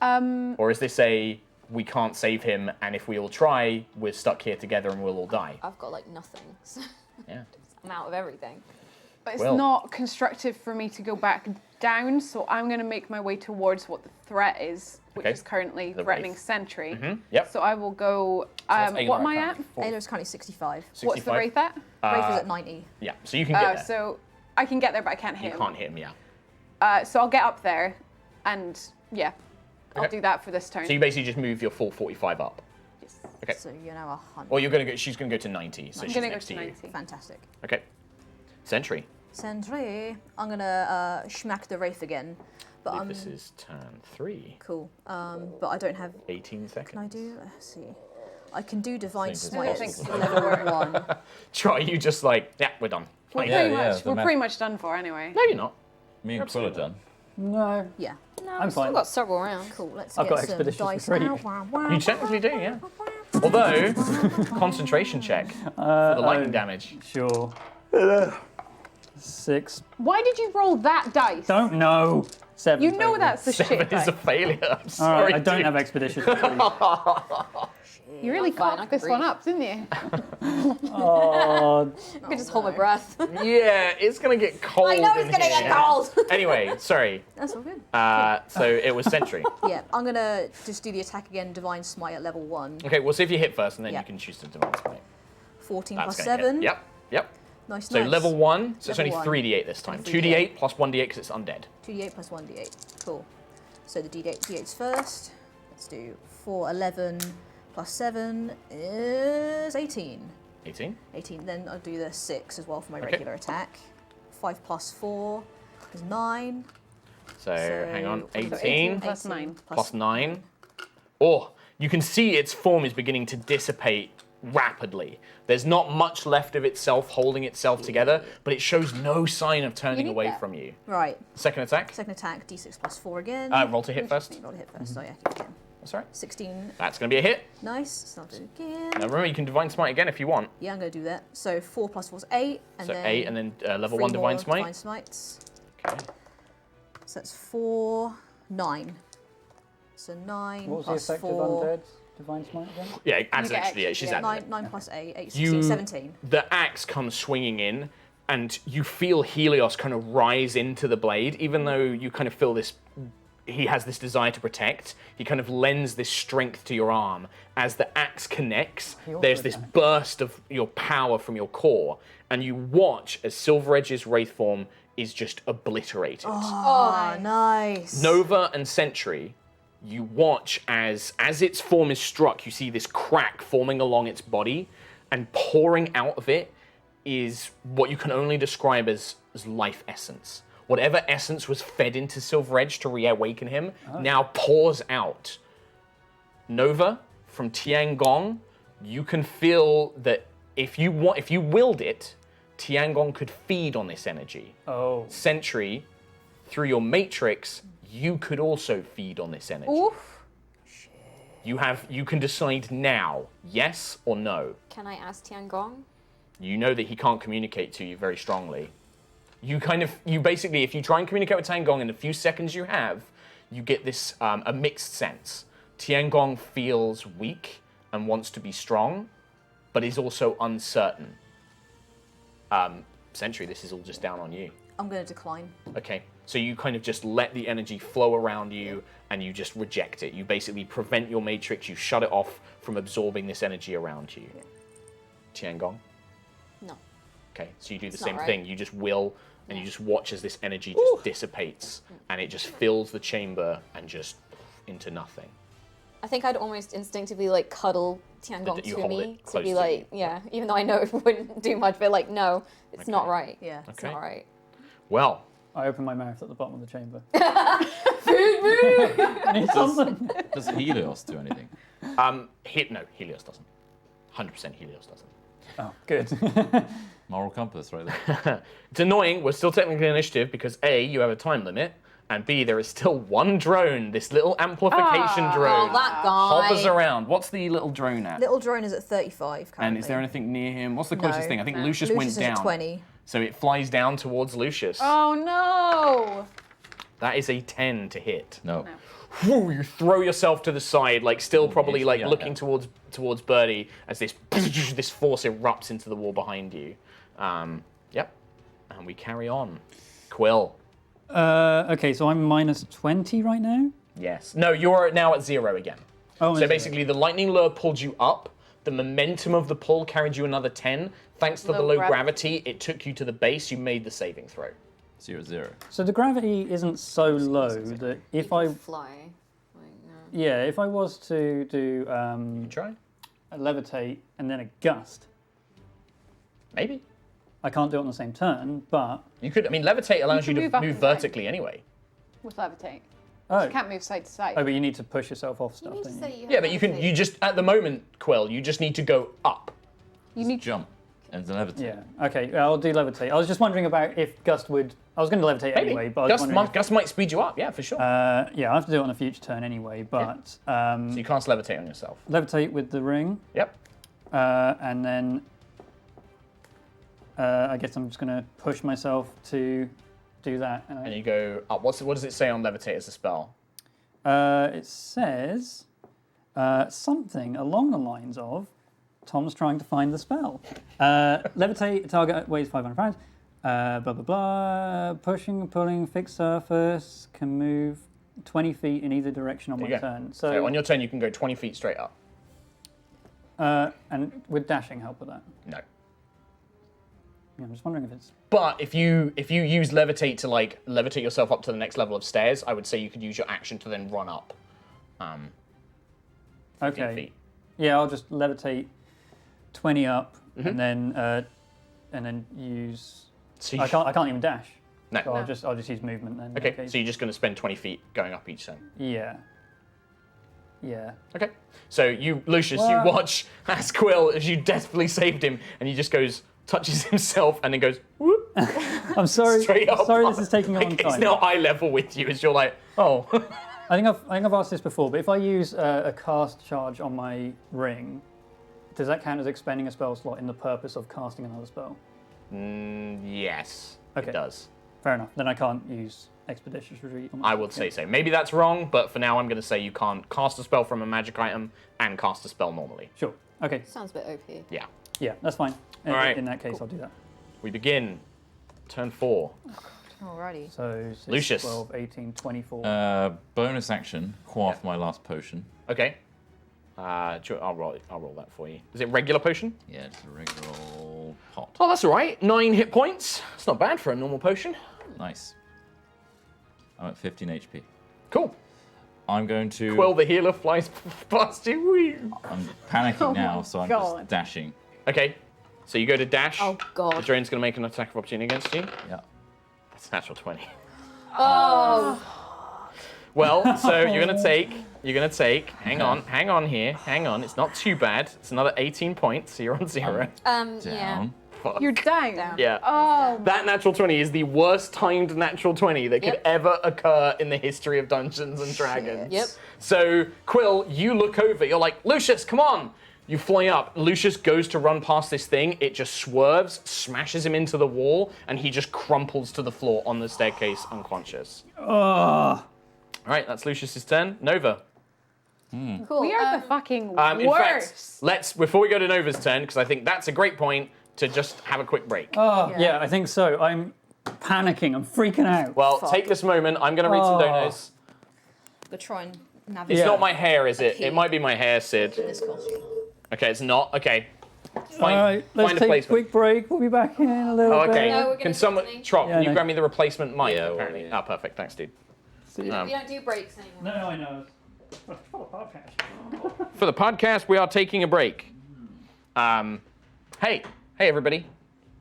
Or is this a, we can't save him, and if we all try, we're stuck here together and we'll all die? I've got like nothing. So Yeah. I'm out of everything. But it's Well. not constructive for me to go back down, so I'm going to make my way towards what the threat is, which Okay. is currently The threatening Wraith. Sentry. Yep. So I will go. That's Ayla What am I at? currently. Four. Ayla's currently 65. What's the 65? Wraith at? Wraith is at 90. Yeah, so you can get there. So I can get there, but I can't hit You him. can't hit him, yeah. So I'll get up there, and yeah, I'll Okay. do that for this turn. So you basically just move your full 45 up. Yes. Okay. So you're now 100. Or you're gonna go. She's gonna go to 90, so I'm she's going to go next to to you. 90. Fantastic. Okay. Sentry. Sentry. I'm gonna schmack the Wraith again. But I believe this is turn 3. cool. But I don't have. 18 seconds. Can I do? Let's see. I can do Divine Same Smite as at level 1. Try you just like, yeah, we're done. We're Like, Yeah, pretty yeah, much the we're map- pretty much done for anyway. no, you're not. Me and Quill are done. No. Yeah. No, I'm I've still fine. got several rounds. Cool. Let's I've get got some Expedition dice for free. out. Wah, wah, You technically do, yeah. Although, concentration check for the lightning damage. Sure. 6. Why did you roll that dice? Don't know. 7. You know that's a 7 shit is a dice. failure. I'm All sorry. right, I don't dude. have expedition. Please. You really I'm fine, I cocked can this one breathe. up, didn't you? Oh, I could just hold my breath. Yeah, it's gonna get cold. I know in it's gonna here. get cold. Anyway, sorry. That's all good. So it was Sentry. Yeah, I'm gonna just do the attack again. Divine Smite at level 1. Okay, we'll see if you hit first, and then Yeah. you can choose to divine smite. 14 That's plus gonna hit. 7. Yep. Nice. So nice. level 1, so it's Level only 1. 3d8 this time. 3d8. 2d8 plus 1d8 because it's undead. 2d8 plus 1d8. Cool. So the d8's first. Let's do 4, 11 plus 7 is 18. 18. 18. Then I'll do the 6 as well for my Okay. regular attack. 5 plus 4 is 9. So hang on, So 18 plus 9. plus 9. Oh, you can see its form is beginning to dissipate rapidly. There's not much left of itself holding itself together, but it shows no sign of turning need away that. from you. Right. Second attack. Second attack, d6 plus 4 again. Roll to hit first. Roll to hit first. Oh yeah, keep again. That's all right. 16. That's going to be a hit. Nice. So I'll do it again. Now remember, you can divine smite again if you want. Yeah, I'm going to do that. So 4 plus 4 is 8. And So then 8, and then level 3 1 divine more smite. Divine Smites. Okay. So that's 4, 9. So 9 what was the plus effect 4. of undead? Divine smite again? Yeah, it adds an get extra d8. extra She's d8. adding 9 plus 8, 8, You- 16, 17. The axe comes swinging in, and you feel Helios kind of rise into the blade, even though you kind of feel this. He has this desire to protect. He kind of lends this strength to your arm. As the axe connects, there's this burst of your power from your core, and you watch as Silver Edge's wraith form is just obliterated. Oh, nice. Nova and Sentry, you watch as its form is struck, you see this crack forming along its body, and pouring out of it is what you can only describe as life essence. Whatever essence was fed into Silver Edge to reawaken him now pours out Nova, from Tiangong, you can feel that if you willed it, Tiangong could feed on this energy. Oh. Sentry, through your matrix, you could also feed on this energy. Oof. You can decide now, yes or no. Can I ask Tiangong? You know that he can't communicate to you very strongly. You basically, if you try and communicate with Tiangong in the few seconds you have, you get this, a mixed sense. Tiangong feels weak and wants to be strong, but is also uncertain. Sentry, this is all just down on you. I'm going to decline. Okay, so you kind of just let the energy flow around you and you just reject it. You basically prevent your matrix, you shut it off from absorbing this energy around you. Yeah. Tiangong? No. Okay, so you do the It's same not right. thing. You just will, and you just watch as this energy just dissipates, and it just fills the chamber and just into nothing. I think I'd almost instinctively like cuddle Tiangong You to hold me it to close be to like, yeah, even though I know it wouldn't do much, but like, no, it's not Okay. right. Yeah. It's Okay. not right. Well, I open my mouth at the bottom of the chamber. Does Helios do anything? no, Helios doesn't. 100% Helios doesn't. Oh, good. Moral compass, right there. It's annoying. We're still technically initiative because A, you have a time limit, and B, there is still one drone. This little amplification drone Oh, that guy. hovers around. What's the little drone at? Little drone is at 35 currently. And is there anything near him? What's the closest thing? I think Lucius, Lucius went is down. at 20. So it flies down towards Lucius. Oh no! That is a 10 to hit. No. Whew, you throw yourself to the side, like still probably like yeah, looking yeah. towards Birdie as this force erupts into the wall behind you. Yep. And we carry on. Quill. Okay, so I'm minus 20 right now? Yes. No, you're now at 0 again. Oh, So basically, the lightning lure pulled you up. The momentum of the pull carried you another 10. Thanks to the Low low grav- gravity, it took you to the base. You made the saving throw. 0-0. So the gravity isn't so low that if I... Fly. Like, Yeah, if I was to do Try. a levitate and then a gust, Maybe. I can't do it on the same turn, but... You could. I mean, levitate allows you can to move up move and down. vertically anyway. With levitate. Oh. You can't move side to side. Oh, but you need to push yourself off you stuff, need to don't say you? you have Yeah, but you can. levitate. You just at the moment, Quill. You just need to go up. You need Jump and then levitate. Yeah, okay, I'll do levitate. I was just wondering about if gust would... I was going to levitate Maybe. anyway, but I was wondering Gust might speed you up. Yeah, for sure. yeah, I have to do it on a future turn anyway, but So you cast levitate on yourself. levitate with the ring, Yep. and then I guess I'm just going to push myself to do that. And you go up. What does it say on levitate as a spell? It says something along the lines of Tom's trying to find the spell. Levitate, target weighs 500 pounds. Blah, blah, blah. Pushing, pulling, fixed surface, can move 20 feet in either direction on There my you go. turn. So on your turn, you can go 20 feet straight up. And would dashing help with that? No. Yeah, I'm just wondering if it's... But if you use levitate to like levitate yourself up to the next level of stairs, I would say you could use your action to then run up. 15 Okay. feet. Yeah, I'll just levitate 20 up Mm-hmm. and then use... So you I can't even dash. No. So I'll just use movement then. Okay. So you're just going to spend 20 feet going up each turn. Yeah. Yeah. Okay. So you, Lucius, Well- you watch as Quill, as you desperately saved him, and he just goes, touches himself, and then goes, whoop, I'm sorry. straight up. Sorry, this is taking a long Like, time. It's now eye level with you, as you're like, oh. I think I've asked this before, but if I use a cast charge on my ring, does that count as expending a spell slot in the purpose of casting another spell? Yes, Okay. it does. Fair enough. Then I can't use Expeditious Retreat. I would say so. Maybe that's wrong, but for now I'm going to say you can't cast a spell from a magic item and cast a spell normally. Sure. Okay. Sounds a bit OP. Yeah. Yeah, that's fine. All right. In that case, I'll do that. We begin. Turn 4. Alrighty. So 6, Lucius. 12, 18, 24. Bonus action, quaff my last potion. Okay. I'll roll that for you. Is it regular potion? Yeah, it's a regular old pot. Oh, that's all right. 9 hit points. It's not bad for a normal potion. Nice. I'm at 15 HP. Cool. I'm going to... Quill the healer flies past you. Whee! I'm panicking now, so I'm God. just dashing. Okay. So you go to dash. Oh, God. The drone's going to make an attack of opportunity against you. Yeah. That's a natural 20. Oh. Well, so you're going to take you're going to take, hang on here, hang on. It's not too bad. It's another 18 points, so you're on 0. Yeah. Down. Fuck. You're down. Yeah. Oh, That natural 20 is the worst timed natural 20 that could Yep. ever occur in the history of Dungeons and Dragons. Yep. So, Quill, you look over. You're like, Lucius, come on. You fly up. Lucius goes to run past this thing. It just swerves, smashes him into the wall, and he just crumples to the floor on the staircase, unconscious. Oh. All right, that's Lucius's turn. Nova. Cool. we are the fucking In fact, worst. let's, before we go to Nova's turn, because I think that's a great point to just have a quick break. Oh, yeah, I think so. I'm panicking. I'm freaking out. Well, Fuck. take this moment. I'm going to read some donos. We'll try and navigate It's Yeah. not my hair, is it? It might be my hair, Sid. this costume. Okay, it's not. Okay. All Find, right, let's find a take a placement. quick break. We'll be back in a little Oh, bit. okay. No, we're gonna Can do someone, something. Trott, Yeah, can you no. grab me the replacement mic? Yeah, apparently. yeah. Oh, perfect. Thanks, dude. See you. We don't do breaks anymore. No, I know. For the podcast. For the podcast, we are taking a break. Hey, everybody.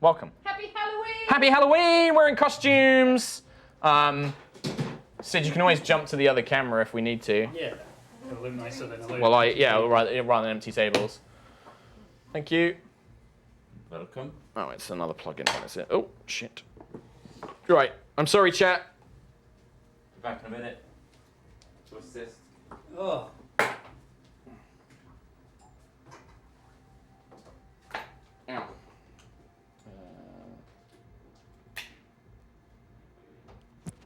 Welcome. Happy Halloween! Happy Halloween! We're in costumes. Sid, you can always jump to the other camera if we need to. Yeah. It'll look nicer than a load. Well, rather than empty tables. Thank you. Welcome. Oh, it's another plug-in one, is it? Oh, shit. Right. I'm sorry, chat. Back in a minute. To assist. Oh. Ow.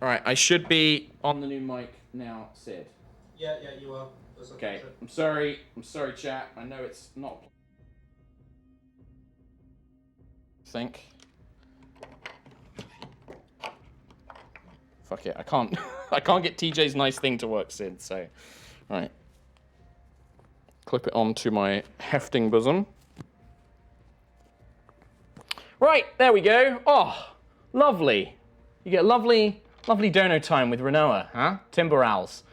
All right, I should be on the new mic now, Sid. Yeah, you are. Okay, I'm sorry, chat. I know it's not. Think. Fuck it, I can't. I can't get TJ's nice thing to work, Sid. So, all right. Clip it onto my hefting bosom. Right, there we go. Oh, lovely. You get lovely dono time with Rinoa, huh? Timber Owls.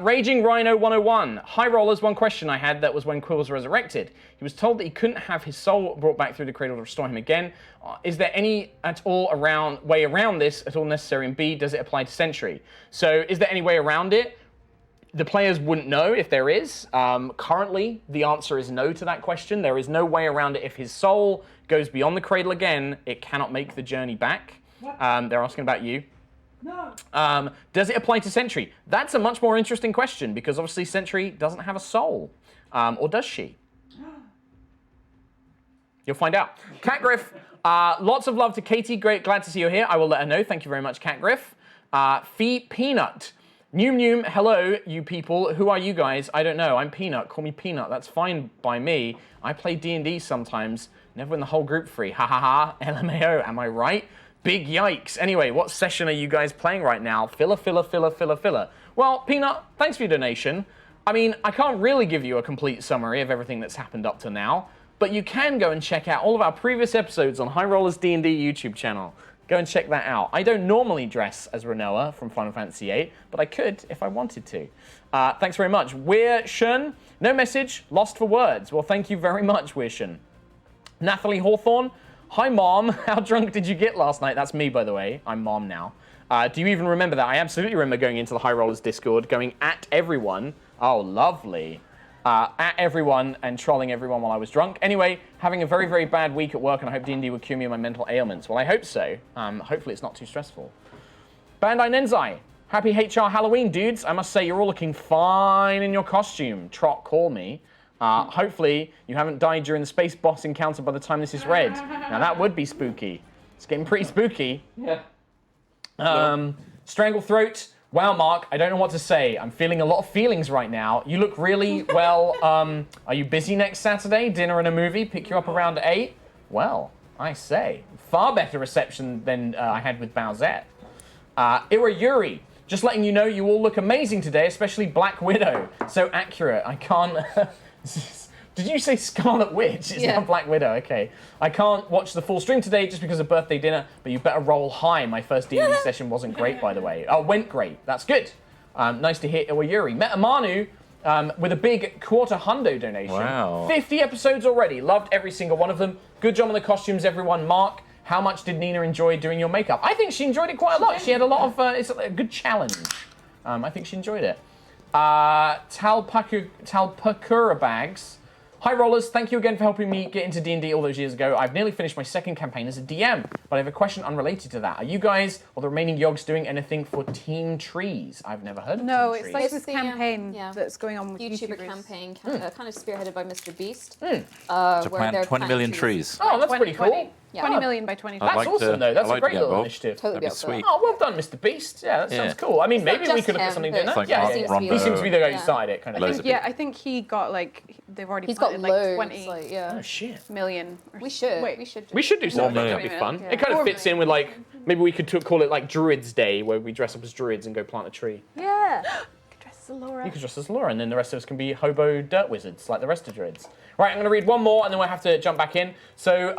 Raging Rhino 101. High Rollers, one question I had, that was when Quill was resurrected. He was told that he couldn't have his soul brought back through the cradle to restore him again. Is there any way around this at all necessary? And B, does it apply to Sentry? So is there any way around it? The players wouldn't know if there is. Currently, the answer is no to that question. There is no way around it. If his soul goes beyond the cradle again, it cannot make the journey back. They're asking about you. No. Does it apply to Sentry? That's a much more interesting question because obviously Sentry doesn't have a soul. Or does she? You'll find out. Cat Griff, lots of love to Katie. Great, glad to see you here. I will let her know. Thank you very much, Cat Griff. Fee Peanut. Noom, hello, you people. Who are you guys? I don't know. I'm Peanut. Call me Peanut. That's fine by me. I play D&D sometimes. Never win the whole group free. Ha ha ha. LMAO. Am I right? Big yikes. Anyway, what session are you guys playing right now? Filler. Well, Peanut, thanks for your donation. I mean, I can't really give you a complete summary of everything that's happened up to now, but you can go and check out all of our previous episodes on High Rollers D&D YouTube channel. Go and check that out. I don't normally dress as Rinoa from Final Fantasy VIII, but I could if I wanted to. Thanks very much. Weir Shun, no message, lost for words. Well, thank you very much, Weir Shun. Nathalie Hawthorne, hi Mom, how drunk did you get last night? That's me, by the way. I'm Mom now. Do you even remember that? I absolutely remember going into the High Rollers Discord, going at everyone. Oh, lovely. At everyone and trolling everyone while I was drunk. Anyway, having a very, very bad week at work, and I hope D&D will cure me of my mental ailments. Well, I hope so. Hopefully it's not too stressful. Bandai Nenzai, happy HR Halloween, dudes. I must say, you're all looking fine in your costume. Trott, call me. Hopefully you haven't died during the space boss encounter by the time this is read. Now that would be spooky. It's getting pretty spooky. Yeah. Strangle Throat. Wow, Mark, I don't know what to say. I'm feeling a lot of feelings right now. You look really well. Are you busy next Saturday? Dinner and a movie? Pick you up around 8? Well, I say. Far better reception than I had with Bowsette. Ira Yuri. Just letting you know you all look amazing today, especially Black Widow. So accurate. I can't... Did you say Scarlet Witch? It's not Black Widow, okay. I can't watch the full stream today just because of birthday dinner, but you better roll high. My first D&D session wasn't great, by the way. Oh, went great. That's good. Nice to hear Iwayuri. Metamanu with a big $250 donation. Wow. 50 episodes already. Loved every single one of them. Good job on the costumes, everyone. Mark, how much did Nina enjoy doing your makeup? I think she enjoyed it quite a lot. She had a lot of, it's a good challenge. I think she enjoyed it. Talpakura Bags. Hi Rollers, thank you again for helping me get into D&D all those years ago. I've nearly finished my second campaign as a DM, but I have a question unrelated to that. Are you guys or the remaining Yogs doing anything for Team Trees? I've never heard of No, Team it's Trees. like It's this the, campaign yeah. that's going on with YouTuber YouTubers. campaign, kind of spearheaded by Mr. Beast. To where plant they're 20 million planting trees. Oh, that's pretty 20. cool. Yeah. 20 million by 20. I'd That's like awesome to- though. That's I'd a like great to get little involved. initiative. Totally That'd be go for it. sweet. Oh, well done, Mr. Beast. Yeah, that sounds cool. I mean, not maybe we just could look at him, something but doing that. It's like Yeah, seems yeah. to be He seems to be the guy who Yeah. started it, kind of Loads thing. of Yeah, I think he got like they've already He's got planted like loads. 20 Like, yeah. Oh shit. million. Or We should. Wait, We should. We should do something. million. That'd be fun. Yeah. It kind of 4 fits in with like maybe we could call it like Druids Day, where we dress up as druids and go plant a tree. Yeah. Dress as Laura. You could dress as Laura, and then the rest of us can be hobo dirt wizards like the rest of druids. Right, I'm going to read one more, and then we'll have to jump back in. So,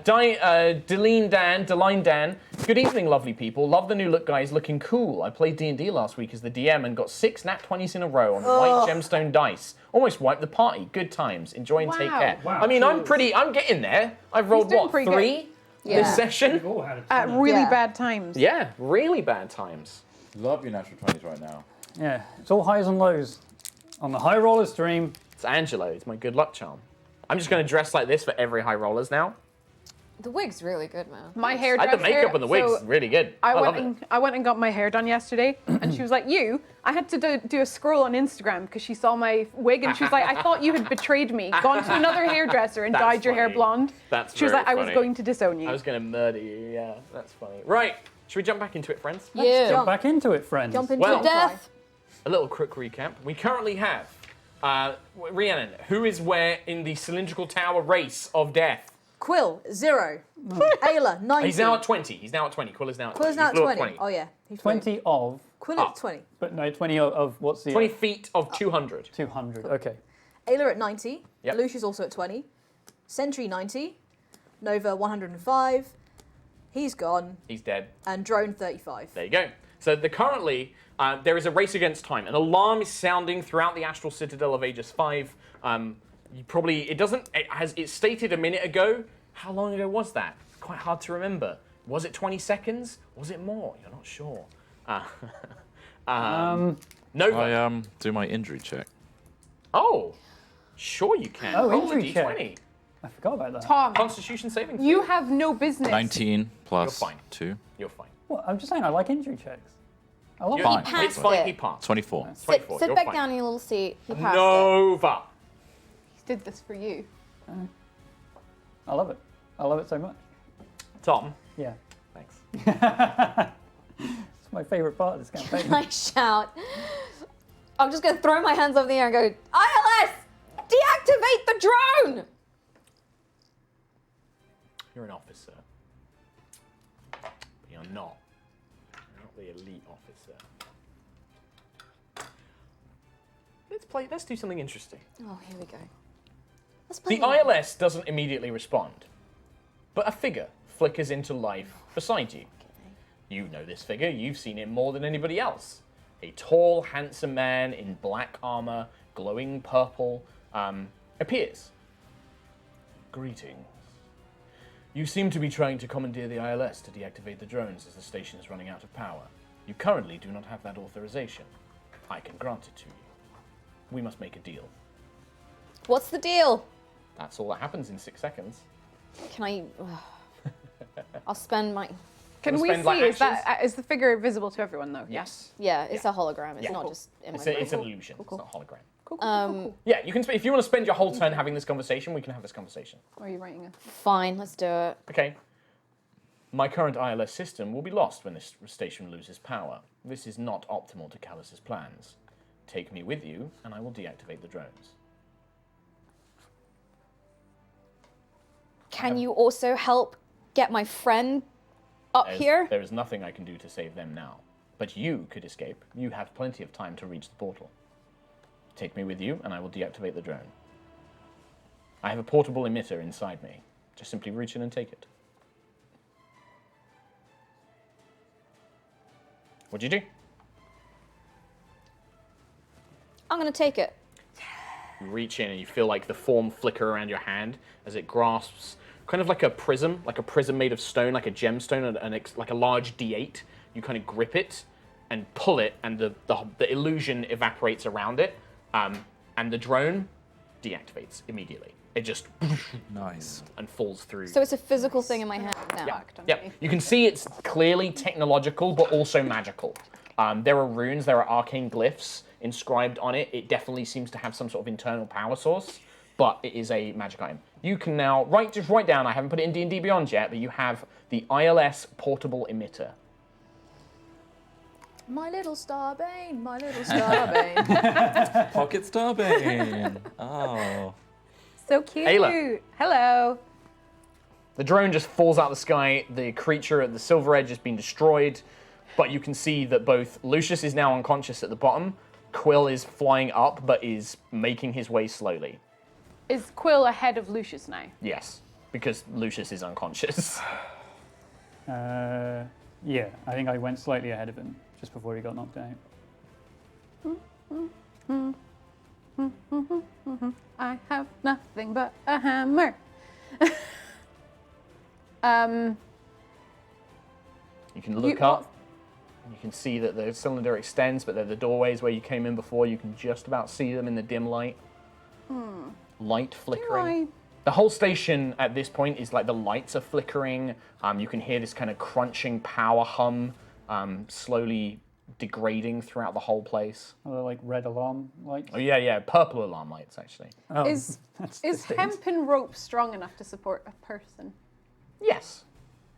Deline Dan, good evening, lovely people. Love the new look, guys. Looking cool. I played D&D last week as the DM and got 6 nat 20s in a row on white gemstone dice. Almost wiped the party. Good times. Enjoy and take Wow. care. Wow. I mean, I'm getting there. I've rolled doing what, pretty 3 Yeah. this session? We've all had a At ton of- really Yeah. bad times. Yeah, really bad times. Love your natural 20s right now. Yeah, it's all highs and lows on the High Roller stream. It's Angelo. It's my good luck charm. I'm just going to dress like this for every high rollers now. The wig's really good, man. My I hairdresser. had the makeup and the wigs so really good. I love went it. and I went and got my hair done yesterday, and she was like, "You." I had to do a scroll on Instagram because she saw my wig, and she was like, "I thought you had betrayed me, gone to another hairdresser and That's dyed your hair funny. blonde." That's She was very like, "I was funny. going to disown you." I was going to murder you, yeah. That's funny. Right, should we jump back into it, friends? Yeah. Jump back into it, friends. Jump into Well- death. A little quick recap. We currently have Rhiannon, who is where in the cylindrical tower race of death. Quill, 0. Ayla, 90. He's now at 20. He's now at 20. Quill is now at 20. Quill's now at He flew 20. Oh, yeah. He's 20 of, Quill at 20. but no, 20 of what's the 20 feet of 200. 200? Okay. Ayla at 90. Yep. Lucia's also at 20. Sentry, 90. Nova, 105. He's gone. He's dead. And Drone, 35. There you go. So currently, there is a race against time. An alarm is sounding throughout the astral citadel of Aegis 5. It stated a minute ago. How long ago was that? Quite hard to remember. Was it 20 seconds? Was it more? You're not sure. Nova. I do my injury check. Oh, sure you can. Oh, Roll a injury check. D20. I forgot about that. Tom, Constitution saving throw. you have no business. 19 plus You're fine. 2. You're fine. What? I'm just saying, I like injury checks. I love You're fine. passed It's fine. it. He passed. 24. Sit, 24, sit you're back fine. down in your little seat. He passed it. Nova. He did this for you. I love it. I love it so much. Tom. Yeah. Thanks. It's my favourite part of this campaign. I shout. I'm just going to throw my hands up in the air and go, ILS, deactivate the drone! You're an officer. But you're not. You're not the elite officer. Let's do something interesting. Oh, here we go. Let's play The ILS doesn't immediately respond, but a figure flickers into life beside you. You know this figure, you've seen him more than anybody else. A tall, handsome man in black armor, glowing purple, appears. Greetings. You seem to be trying to commandeer the ILS to deactivate the drones as the station is running out of power. You currently do not have that authorization. I can grant it to you. We must make a deal. What's the deal? That's all that happens in 6 seconds. Can I... I'll spend my... Can Wanna we spend, like, see? Is the figure visible to everyone though? Yes. Yeah, it's a hologram. It's Yeah. not Cool. just in It's, my it's brain. an illusion. It's not a hologram. Cool. Yeah, you can. If you want to spend your whole turn having this conversation, we can have this conversation. Or are you writing it? Fine, let's do it. Okay. My current ILS system will be lost when this station loses power. This is not optimal to Callus's plans. Take me with you, and I will deactivate the drones. Can you also help get my friend up here? There is nothing I can do to save them now. But you could escape. You have plenty of time to reach the portal. Take me with you, and I will deactivate the drone. I have a portable emitter inside me. Just simply reach in and take it. What'd you do? I'm going to take it. You reach in and you feel like the form flicker around your hand as it grasps kind of like a prism made of stone, like a gemstone, and like a large D8. You kind of grip it, and pull it, and the illusion evaporates around it, and the drone deactivates immediately. It just Nice. and falls through. So it's a physical thing in my hand now. Yeah, you can see it's clearly technological, but also magical. There are runes, there are arcane glyphs inscribed on it. It definitely seems to have some sort of internal power source, but it is a magic item. You can now just write down. I haven't put it in D&D Beyond yet, but you have the ILS portable emitter. My little Starbane, my little Starbane. Pocket Starbane. Oh. So cute. Ayla. Hello. The drone just falls out of the sky. The creature at the Silver Edge has been destroyed, but you can see that both Lucius is now unconscious at the bottom. Quill is flying up, but is making his way slowly. Is Quill ahead of Lucius now? Yes, because Lucius is unconscious. Yeah, I think I went slightly ahead of him just before he got knocked out. I have nothing but a hammer. You can look up. You can see that the cylinder extends, but they're the doorways where you came in before. You can just about see them in the dim light. Light flickering. The whole station at this point is like the lights are flickering. You can hear this kind of crunching power hum slowly degrading throughout the whole place. Are there like red alarm lights? Oh yeah, purple alarm lights actually. Oh, Is that's is distinct. hempen rope strong enough to support a person? Yes.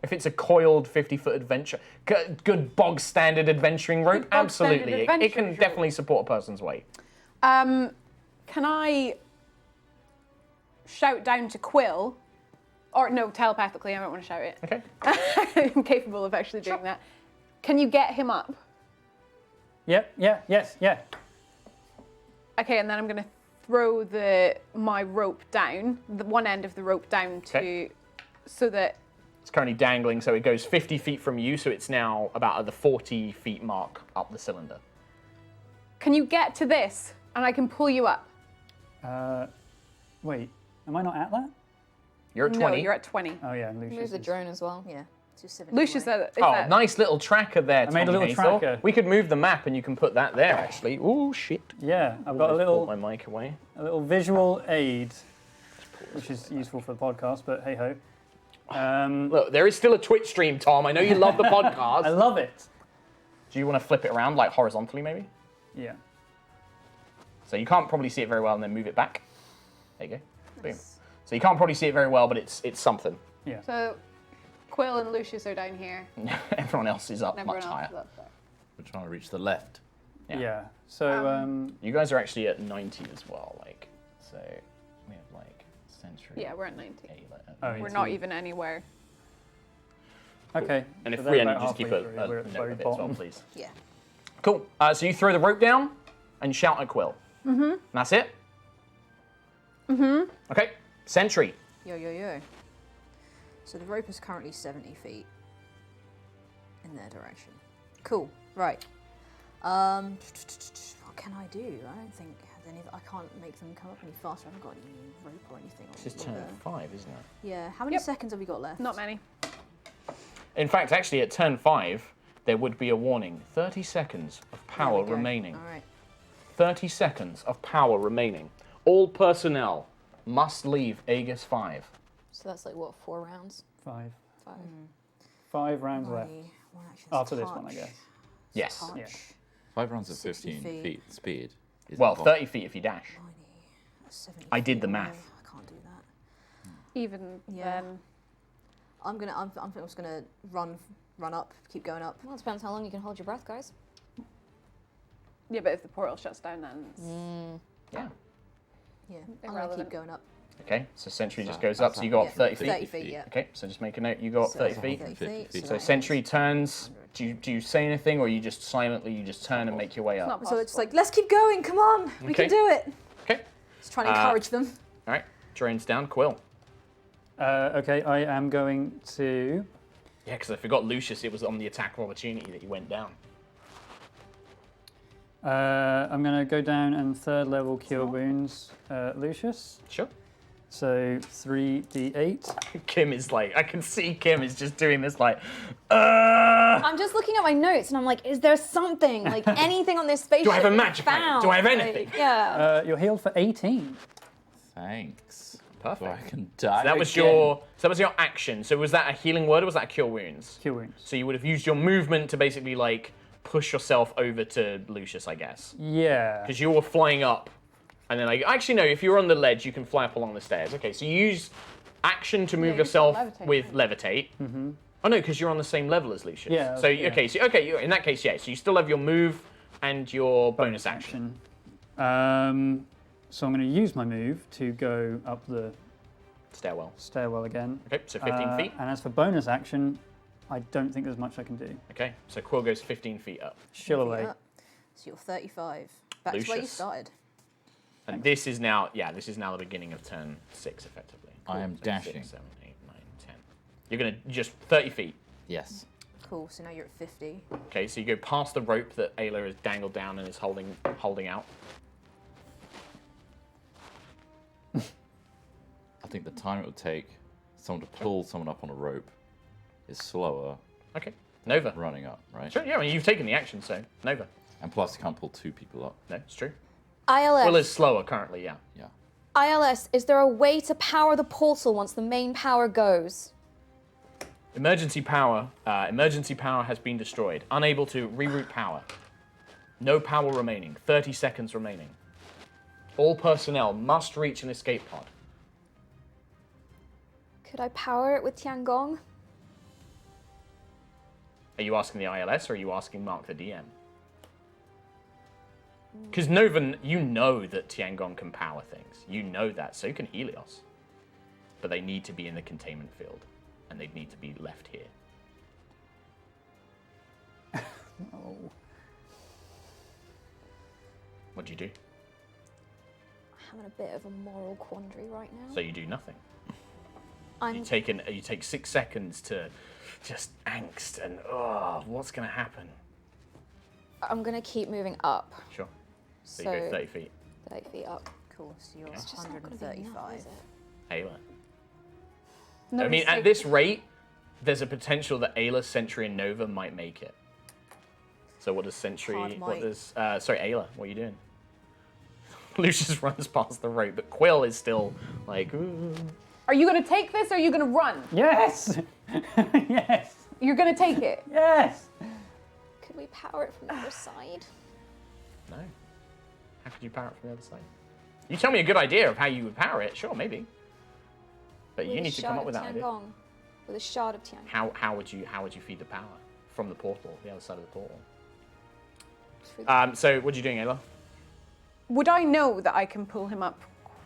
If it's a coiled 50-foot adventure, good bog standard adventuring rope, Good bog standard absolutely. It can adventurer's rope. definitely support a person's weight. Can I shout down to Quill? Or no, telepathically, I don't want to shout it. Okay. I'm capable of actually doing that. Can you get him up? Yep, yeah. Okay, and then I'm going to throw my rope down, the one end of the rope down to, so that. It's currently dangling, so it goes 50 feet from you, so it's now about at the 40 feet mark up the cylinder. Can you get to this, and I can pull you up? Wait, am I not at that? You're at 20. No, you're at 20. Oh yeah, Lucius. Move the is- drone as well. Yeah. It's just 70 Lucius, away. is Oh, that nice little tracker there, I made a Tommy little Hazel. tracker. We could move the map, and you can put that there, actually. Ooh, shit. Yeah, I've got a Almost pulled little my mic away. visual aid, which is useful for the podcast, but hey ho. Look, there is still a Twitch stream, Tom. I know you love the podcast. I love it. Do you want to flip it around, like horizontally, maybe? Yeah. So you can't probably see it very well, and then move it back. There you go. Boom. So you can't probably see it very well, but it's something. Yeah. So, Quill and Lucius are down here. Everyone else is up And much everyone else higher. is up there. We're trying to reach the left. Yeah. So You guys are actually at 90 as well, like, so we have like Century. Yeah, we're at 90. Oh, We're yeah. not even anywhere. okay. And if so we they're end, about just keep halfway a through. We're at the note very of it as well, bottom. please. Yeah. Cool. So you throw the rope down and shout at Quill. Mm-hmm. And that's it? Mm-hmm. Okay. Sentry. Yo. So the rope is currently 70 feet in their direction. Cool. Right. What can I do? I don't think I can't make them come up any faster. I haven't got any rope or anything. This is turn 5, isn't it? Yeah. How many Yep. seconds have we got left? Not many. In fact, actually, at turn 5, there would be a warning. 30 seconds of There power we go. remaining. All right. 30 seconds of power remaining. All personnel must leave Aegis 5. So that's like what, 4 rounds? 5 5. 5 rounds left. One action After is this one, I touch. guess. Yes. Touch. Yeah. 5 rounds at 60 15 feet. feet speed. is Well, impossible. 30 feet if you dash. 90, 70 I did feet the away. math. I can't do that. Even Yeah. then. I'm just gonna run up, keep going up. Well, it depends how long you can hold your breath, guys. Yeah, but if the portal shuts down, then it's Yeah. Yeah. I'm gonna Irrelevant. keep going up. Okay, so Sentry just So goes up, so you go up Yeah, 30 feet. 30 feet. Yeah. Okay, so just make a note, you go up So 30 that's feet. 30 50 feet. feet. So that Sentry is turns. 100. Do you say anything, or you just silently turn and make your way it's up? not So it's possible. like, let's keep going. Come on, we Okay. can do it. Okay. Just trying to encourage them. All right. Drone's down. Quill. Okay, I am going to. Yeah, because I forgot Lucius. It was on the attack of opportunity that he went down. I'm going to go down and 3rd level cure wounds Lucius. Sure. So 3d8. Kim is like, I can see Kim is just doing this like, I'm just looking at my notes and I'm like, is there something, like anything on this spaceship? Do I have a we magic item? found? Do I have Like, anything? yeah. You're healed for 18. Thanks. Perfect. So I can die. That was again. your action. So was that a healing word or was that a cure wounds? Cure wounds. So you would have used your movement to basically like push yourself over to Lucius, I guess. Yeah. Because you were flying up, and then like actually no, if you're on the ledge, you can fly up along the stairs. Okay, so you use action to move you yourself can levitate, with right? levitate. Mm-hmm. Oh no, because you're on the same level as Lucius. Yeah, So yeah. okay, you're, in that case, yeah. So you still have your move and your bonus action. So I'm going to use my move to go up the Stairwell. stairwell again. Okay, so 15 feet. And as for bonus action, I don't think there's much I can do. Okay, so Quill goes 15 feet up. Shill away. Yeah. So you're 35. Back to where you Lucius. started. And this is now the beginning of turn 6, effectively. I am So dashing. 6, 7, 8, 9, 10. You're going to just 30 feet. Yes. Cool, so now you're at 50. Okay, so you go past the rope that Ayla has dangled down and is holding out. I think the time it would take someone to pull someone up on a rope is slower Okay, Nova. running up, right? Sure, yeah, I mean, you've taken the action, so Nova. And plus, you can't pull 2 people up. No, it's true. ILS. Will is slower currently, yeah. Yeah. ILS, is there a way to power the portal once the main power goes? Emergency power has been destroyed. Unable to reroute power. No power remaining. 30 seconds remaining. All personnel must reach an escape pod. Could I power it with Tiangong? Are you asking the ILS or are you asking Mark the DM? Because Nova, you know that Tiangong can power things. You know that. So can Helios. But they need to be in the containment field. And they'd need to be left here. Oh. What do you do? I'm in a bit of a moral quandary right now. So you do nothing. I'm You take 6 seconds to just angst and what's going to happen? gonna keep moving up. Sure. So you go 30 feet. 30 feet up. Cool, so you're It's just not gonna be enough, 135. is it? Ayla. No, I mean, it's at like- this rate, there's a potential that Ayla, Sentry, and Nova might make it. So what does Sentry? Hard What might. does? Sorry, Ayla. What are you doing? Lucius runs past the rope, but Quill is still like. "Ooh." Are you gonna take this or are you gonna run? Yes! Yes! You're gonna take it. Yes! Could we power it from the other side? No. How could you power it from the other side? You tell me a good idea of how you would power it. Sure, maybe. But With you a need to come shard up with of that idea. Tiangong. With a shard of Tiangong. How would you feed the power from the portal, the other side of the portal? Through the- So what are you doing, Ayla? Would I know that I can pull him up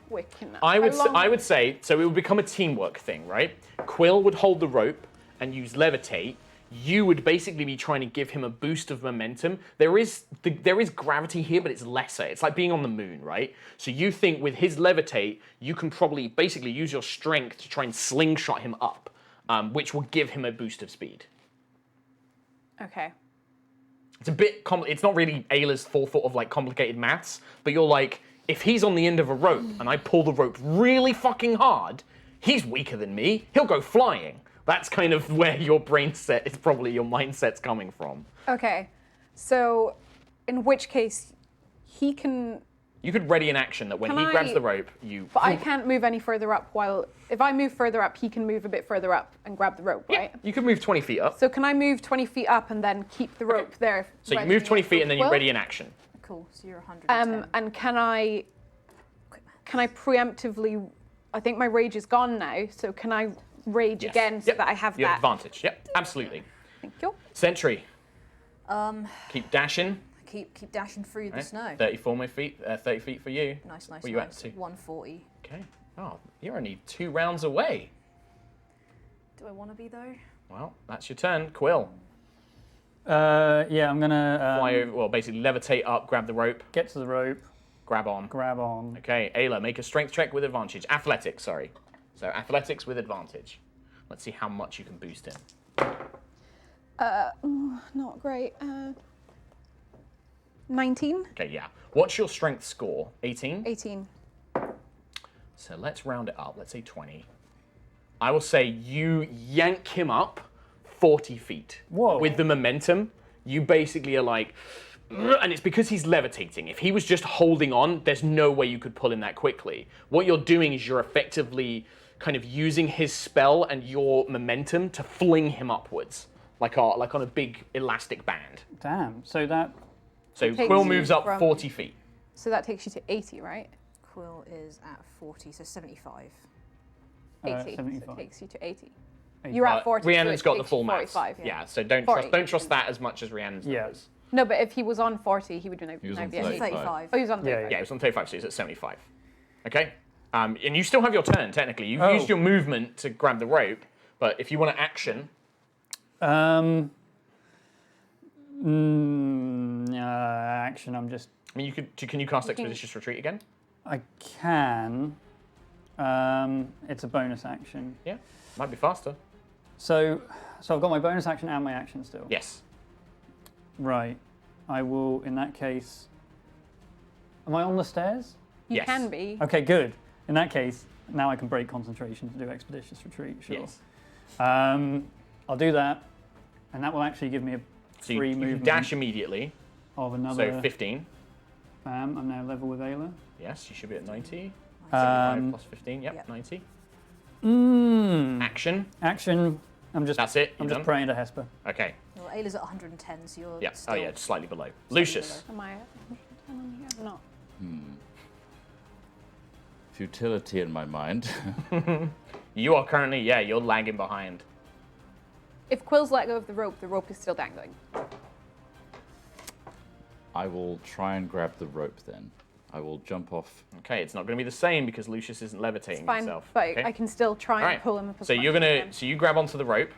quick enough? I would How long- I would say so. It would become a teamwork thing, right? Quill would hold the rope and use levitate. You would basically be trying to give him a boost of momentum. There is gravity here, but it's lesser. It's like being on the moon, right? So you think with his levitate, you can probably basically use your strength to try and slingshot him up, which will give him a boost of speed. Okay. It's a bit it's not really Ayla's forethought of like complicated maths, but you're like, if he's on the end of a rope and I pull the rope really fucking hard, he's weaker than me. He'll go flying. That's kind of where your brain set is probably your mindset's coming from. Okay. So, in which case, he can. You could ready an action that when Can he grabs I- the rope, you. But I can't move any further up while. If I move further up, he can move a bit further up and grab the rope, Yeah, right? you could move 20 feet up. So, can I move 20 feet up and then keep the rope there? So you ready move 20 feet and then you Quill? ready an action. Cool, so you're 110. And can I preemptively? I think my rage is gone now. So can I rage Yes. again so Yep. that I have You that? have advantage. Yep, absolutely. Thank you. Sentry, Um, keep dashing. keep dashing through the Right? snow. 34 feet, 30 feet for you. Nice, Where you at nice. to? 140. Okay. Oh, you're only 2 rounds away. Do I want to be though? Well, that's your turn. Quill. Yeah, I'm gonna Fly over, well, basically levitate up, grab the rope, get to the rope, grab on. grab on. Okay, Ayla, make a strength check with advantage. Athletics, sorry. So athletics with advantage. Let's see how much you can boost him. Not great. 19, Okay, yeah. What's your strength score? 18? 18. So let's round it up. Let's say 20. I will say you yank him up 40 feet. Whoa. With the momentum, you basically are like, and it's because he's levitating. If he was just holding on, there's no way you could pull him that quickly. What you're doing is you're effectively kind of using his spell and your momentum to fling him upwards, like on a big elastic band. Damn. So that. So Takes Quill you moves up from- 40 feet. So that takes you to 80, right? Quill is at 40, so 75. 80. So it 75. takes you to 80. You're at 40. so Rhiannon's it got the takes full you max. 45, Yeah, so don't 40. trust that as much as Rhiannon's Yeah. numbers. No, but if he was on 40, he would now He was on be at 80. 35. Oh, he was on Yeah, 35. Yeah, it was on 35, so he's at 75. Okay? And you still have your turn, technically. You've Oh. used your movement to grab the rope, but if you want to action, Action. I'm just. I mean, can you cast Expeditious Retreat again? I can. It's a bonus action. Yeah, might be faster. So I've got my bonus action and my action still. Yes. Right. I will, in that case. Am I on the stairs? You Yes. can be. Okay, good. In that case, now I can break concentration to do expeditious retreat. Sure. Yes. I'll do that, and that will actually give me a So free you can movement dash immediately. of another. So 15. Bam! I'm now level with Ayla. Yes, you should be at 90. 75 Um, plus 15. Yep, Yep. 90. Mm, Action. action. That's it. I'm You're just done? praying to Hesper. Okay. Well, Ayla's at 110, so you're Yeah. still... Oh yeah, it's slightly below. Lucius. below. Am I at 110 on here? I'm not. Futility in my mind. You are currently, you're lagging behind. If Quill's let go of the rope is still dangling. I will try and grab the rope then. I will jump off. Okay, it's not going to be the same because Lucius isn't levitating It's fine, himself. but okay? I can still try and Alright. pull him up as So much you're as I gonna, can. so you grab onto the rope.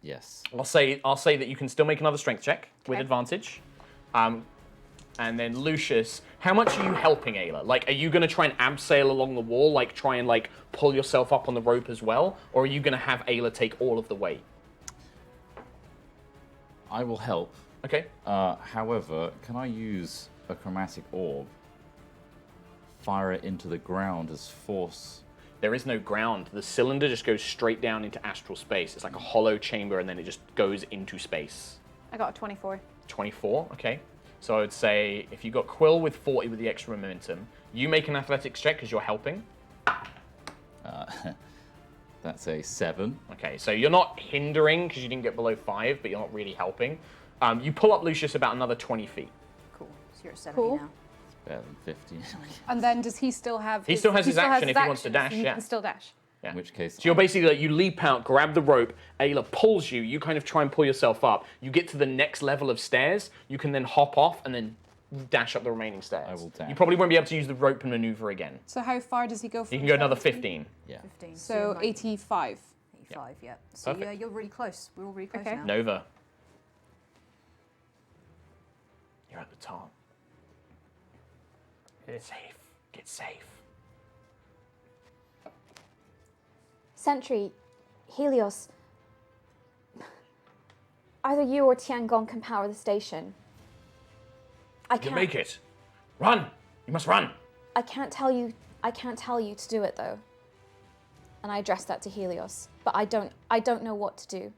Yes. I'll say that you can still make another strength check with Okay. advantage. And then Lucius, how much are you helping Ayla? Like, are you going to try and abseil along the wall, like try and like pull yourself up on the rope as well, or are you going to have Ayla take all of the weight? I will help. Okay. However, can I use a chromatic orb, fire it into the ground as force? There is no ground. The cylinder just goes straight down into astral space. It's like a hollow chamber, and then it just goes into space. I got a 24. 24. Okay. So I would say if you got Quill with 40 with the extra momentum, you make an athletics check because you're helping. That's a 7. Okay, so you're not hindering because you didn't get below 5, but you're not really helping. You pull up Lucius about another 20 feet. Cool. So you're at 70 Cool. now. Better than 15. And then does he still have? He still has his action if he wants to action, dash, so he yeah. can still dash. Yeah. In which case, So you're basically like, you leap out, grab the rope, Ayla pulls you, you kind of try and pull yourself up. You get to the next level of stairs, you can then hop off and then dash up the remaining stairs. I will dash. You probably won't be able to use the rope and maneuver again. So how far does he go? From You can go another 17? 15. yeah. 15. So you're 90. 85. 85, yeah. So Perfect. yeah, you're really close. We're all really close Okay. now. Nova. You're at the top. Get safe. Get safe. Sentry, Helios, either you or Tiangong can power the station. I You can't. make it. Run! You must run! I can't tell you to do it though. And I addressed that to Helios, but I don't know what to do.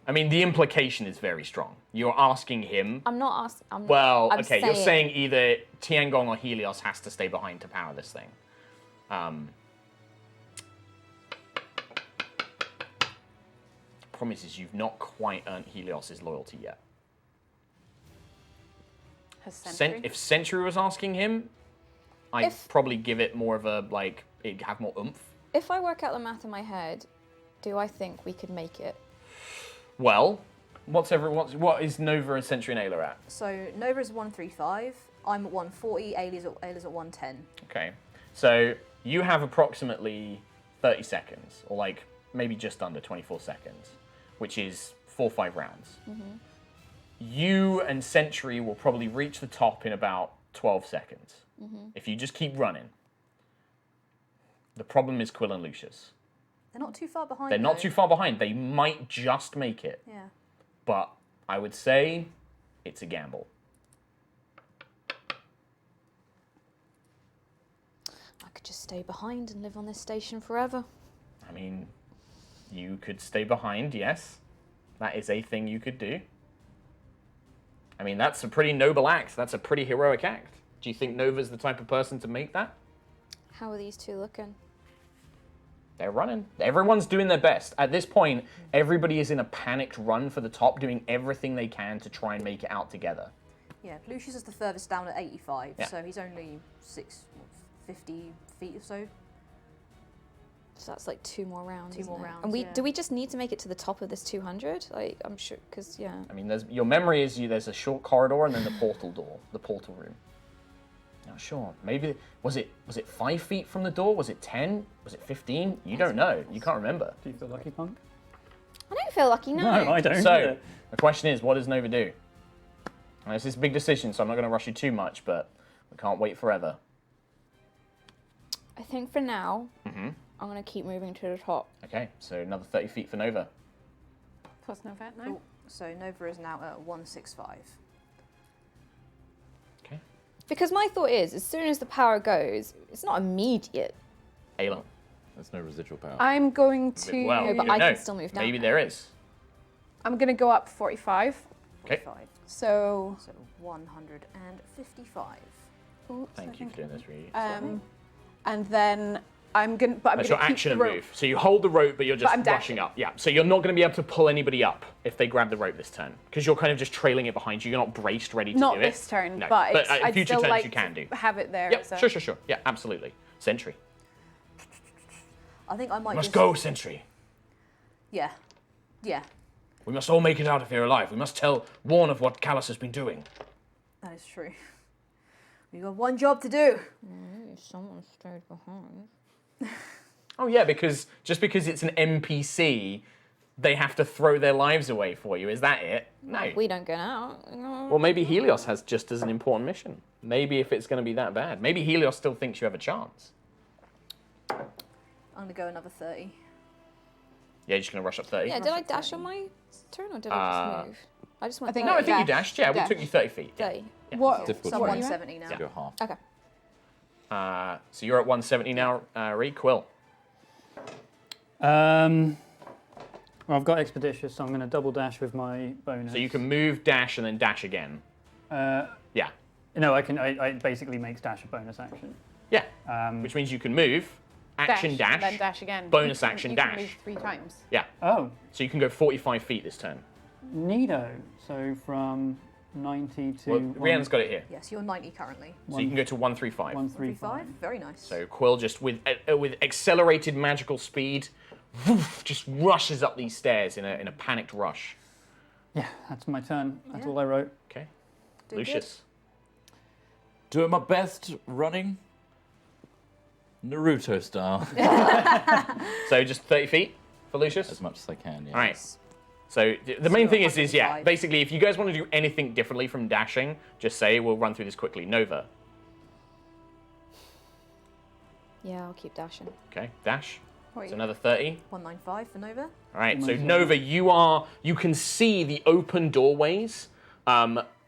I mean, the implication is very strong. You're asking him. I'm not asking. Well, I'm okay, you're saying either Tiangong or Helios has to stay behind to power this thing. Problem is you've not quite earned Helios's loyalty yet. Has Sentry? If Sentry was asking him, I'd probably give it more of a, like, it'd have more oomph. If I work out the math in my head, do I think we could make it? Well, what is Nova and Sentry and Ayla at? So Nova's 135. I'm at 140. Ayla's at 110. Okay, so you have approximately 30 seconds, or like maybe just under 24 seconds, which is 4 or 5 rounds. You and Sentry will probably reach the top in about 12 seconds. If you just keep running. The problem is Quill and Lucius. They're not too far behind. They're not though. too far behind. They might just make it. Yeah. But I would say it's a gamble. I could just stay behind and live on this station forever. I mean, You could stay behind, yes. That is a thing you could do. I mean, that's a pretty noble act. That's a pretty heroic act. Do you think Nova's the type of person to make that? How are these two looking? They're running. Everyone's doing their best. At this point, everybody is in a panicked run for the top, doing everything they can to try and make it out together. Yeah, Lucius is the furthest down at 85, Yeah. so he's only 50 feet or so. So that's like 2 more rounds. Two isn't more it? rounds, And yeah. do we just need to make it to the top of this 200? Like, I'm sure, because, yeah. I mean, your memory is there's a short corridor and then the portal door, the portal room. Not sure. Maybe was it 5 feet from the door? Was it 10? Was it 15? You don't know. You can't remember. Do you feel lucky, Punk? I don't feel lucky, no. No, I don't. So either. the question is, what does Nova do? And this is a big decision, so I'm not going to rush you too much, but we can't wait forever. I think for now, Mm-hmm. I'm going to keep moving to the top. Okay, so another 30 feet for Nova. Plus no vet, no? Cool. So Nova is now at 165. Okay. Because my thought is, as soon as the power goes, it's not immediate. Ayla. There's no residual power. I'm going to. Well, No, you but don't I can know. still move down. Maybe there is. I'm going to go up 45. Okay. 45. So. So 155. Oops, I Thank you think- for doing this, Reed. And then I'm going to. But I'm That's going your to keep action the and rope. move. So you hold the rope, but you're just I'm rushing dashing. up. Yeah. So you're not going to be able to pull anybody up if they grab the rope this turn, because you're kind of just trailing it behind you. You're not braced, ready to Not do it. this turn, No. but, it's, in I'd future still turns like you can do. to have it there. Yep. so. Sure. Yeah, absolutely. Sentry. I think I might We must just... go, Sentry. Yeah. Yeah, We must all make it out of here alive. We must tell Warren of what Callus has been doing. that is true. We've got one job to do. Someone stayed behind. Oh yeah, because just because it's an NPC, they have to throw their lives away for you. Is that it? No. If we don't get out. Well, maybe Helios has just as an important mission. Maybe if it's going to be that bad. Maybe Helios still thinks you have a chance. I'm going to go another 30. Yeah, you're just going to rush up 30? Yeah, did I dash on my turn or did I just move? I just went think- No, I 30. think you Dash. dashed. Yeah, Dash. we took you 30 feet. Yeah. 30. What? Difficult So to I'm move. 170 now. Go half. Okay. So you're at 170 now, Reed. Quill. Well, I've got Expeditious, so I'm going to double dash with my bonus. So you can move, dash, and then dash again. Yeah. No, I can. I basically makes dash a bonus action. Yeah. Which means you can move, action, and dash, then dash again. bonus You can- action, you can dash. move 3 times. Yeah. Oh, So you can go 45 feet this turn. neato. So from 90 to Well, Rhiannon's got it here. Yes, you're 90 currently. So you can go to 135. 135. Very nice. So Quill just with accelerated magical speed, woof, just rushes up these stairs in a panicked rush. Yeah, that's my turn. That's Yeah. all I wrote. Okay. Doing good. Lucius. Doing my best running. Naruto style. So just 30 feet for Lucius. As much as I can, yeah. All right. So the main you're thing is yeah, 105. basically if you guys want to do anything differently from dashing, just say we'll run through this quickly. Nova. Yeah, I'll keep dashing. Okay, dash. Wait. It's another 30. 195 for Nova. All right, so Nice. Nova, you can see the open doorways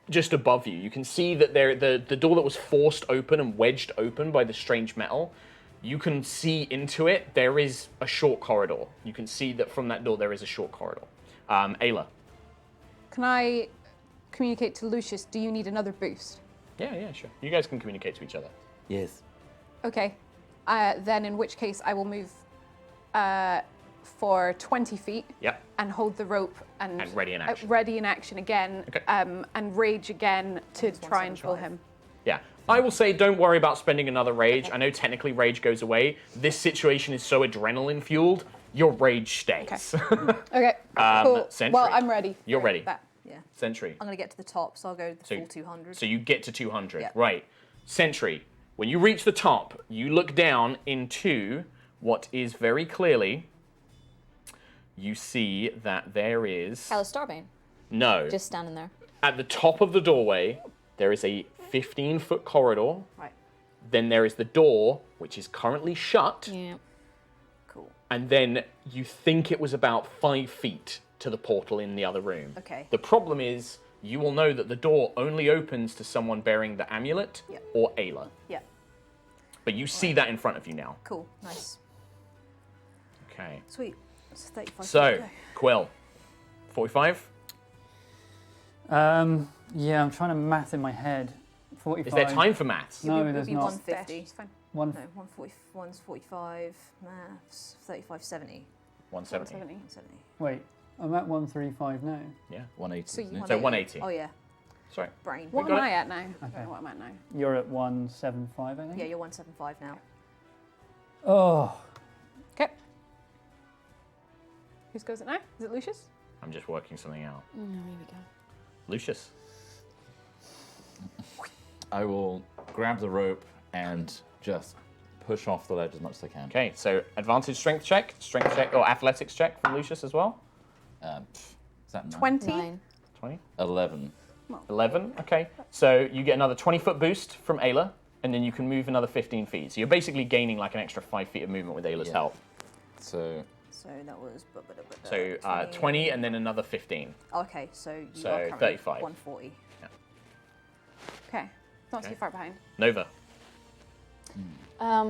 just above you. You can see that the door that was forced open and wedged open by the strange metal. You can see into it. There is a short corridor. You can see that from that door there is a short corridor. Ayla. Can I communicate to Lucius? Do you need another boost? Yeah, sure. You guys can communicate to each other. Yes. Okay. Then in which case I will move for 20 feet Yep. and hold the rope and ready in action. ready in action again, Okay. and rage again to try and pull 175. him. Yeah. I will say don't worry about spending another rage. I know technically rage goes away. This situation is so adrenaline fueled, your rage stays. Okay. Cool. Sentry. Well, I'm ready. You're for ready. That. Yeah. Sentry. I'm going to get to the top, so I'll go the full 200. So you get to 200. Yeah. Right. Sentry, when you reach the top, you look down into what is very clearly, you see that there is... Callus Starbane. No. Just standing there. At the top of the doorway, there is a 15-foot corridor. Right. Then there is the door, which is currently shut. Yeah. Cool. And then you think it was about 5 feet to the portal in the other room. Okay. The problem is, you will know that the door only opens to someone bearing the amulet Yep. or Ayla. Yeah. But you see that in front of you now. Cool. Nice. Okay. Sweet. It's 35. So, Quill, 45. Yeah, I'm trying to math in my head. 45. Is there time for maths? No, It'll there's be not. 150. It's fine. One. No, 140, 1's 45. Maths. 35, 70. 170. 70. 70. Wait, I'm at 135 now. Yeah, 180. So you- So 180. Oh, yeah. Sorry. Brain. What got am it. I at now? I Okay. don't know what I'm at now. You're at 175, I think. Yeah, you're 175 now. Oh, Okay. Whose goes it now? Is it Lucius? I'm just working something out. No, here we go. Lucius. I will grab the rope and just push off the ledge as much as I can. Okay, so advantage strength check, or athletics check from Lucius as well. Is that 20. 9. 20. 11. 11, okay. So you get another 20-foot boost from Ayla, and then you can move another 15 feet. So you're basically gaining like an extra 5 feet of movement with Ayla's Yeah. help. So So that was. So 20 and then another 15. Okay, so you So are currently 35. 140. Okay. Not Okay. too far behind. Nova.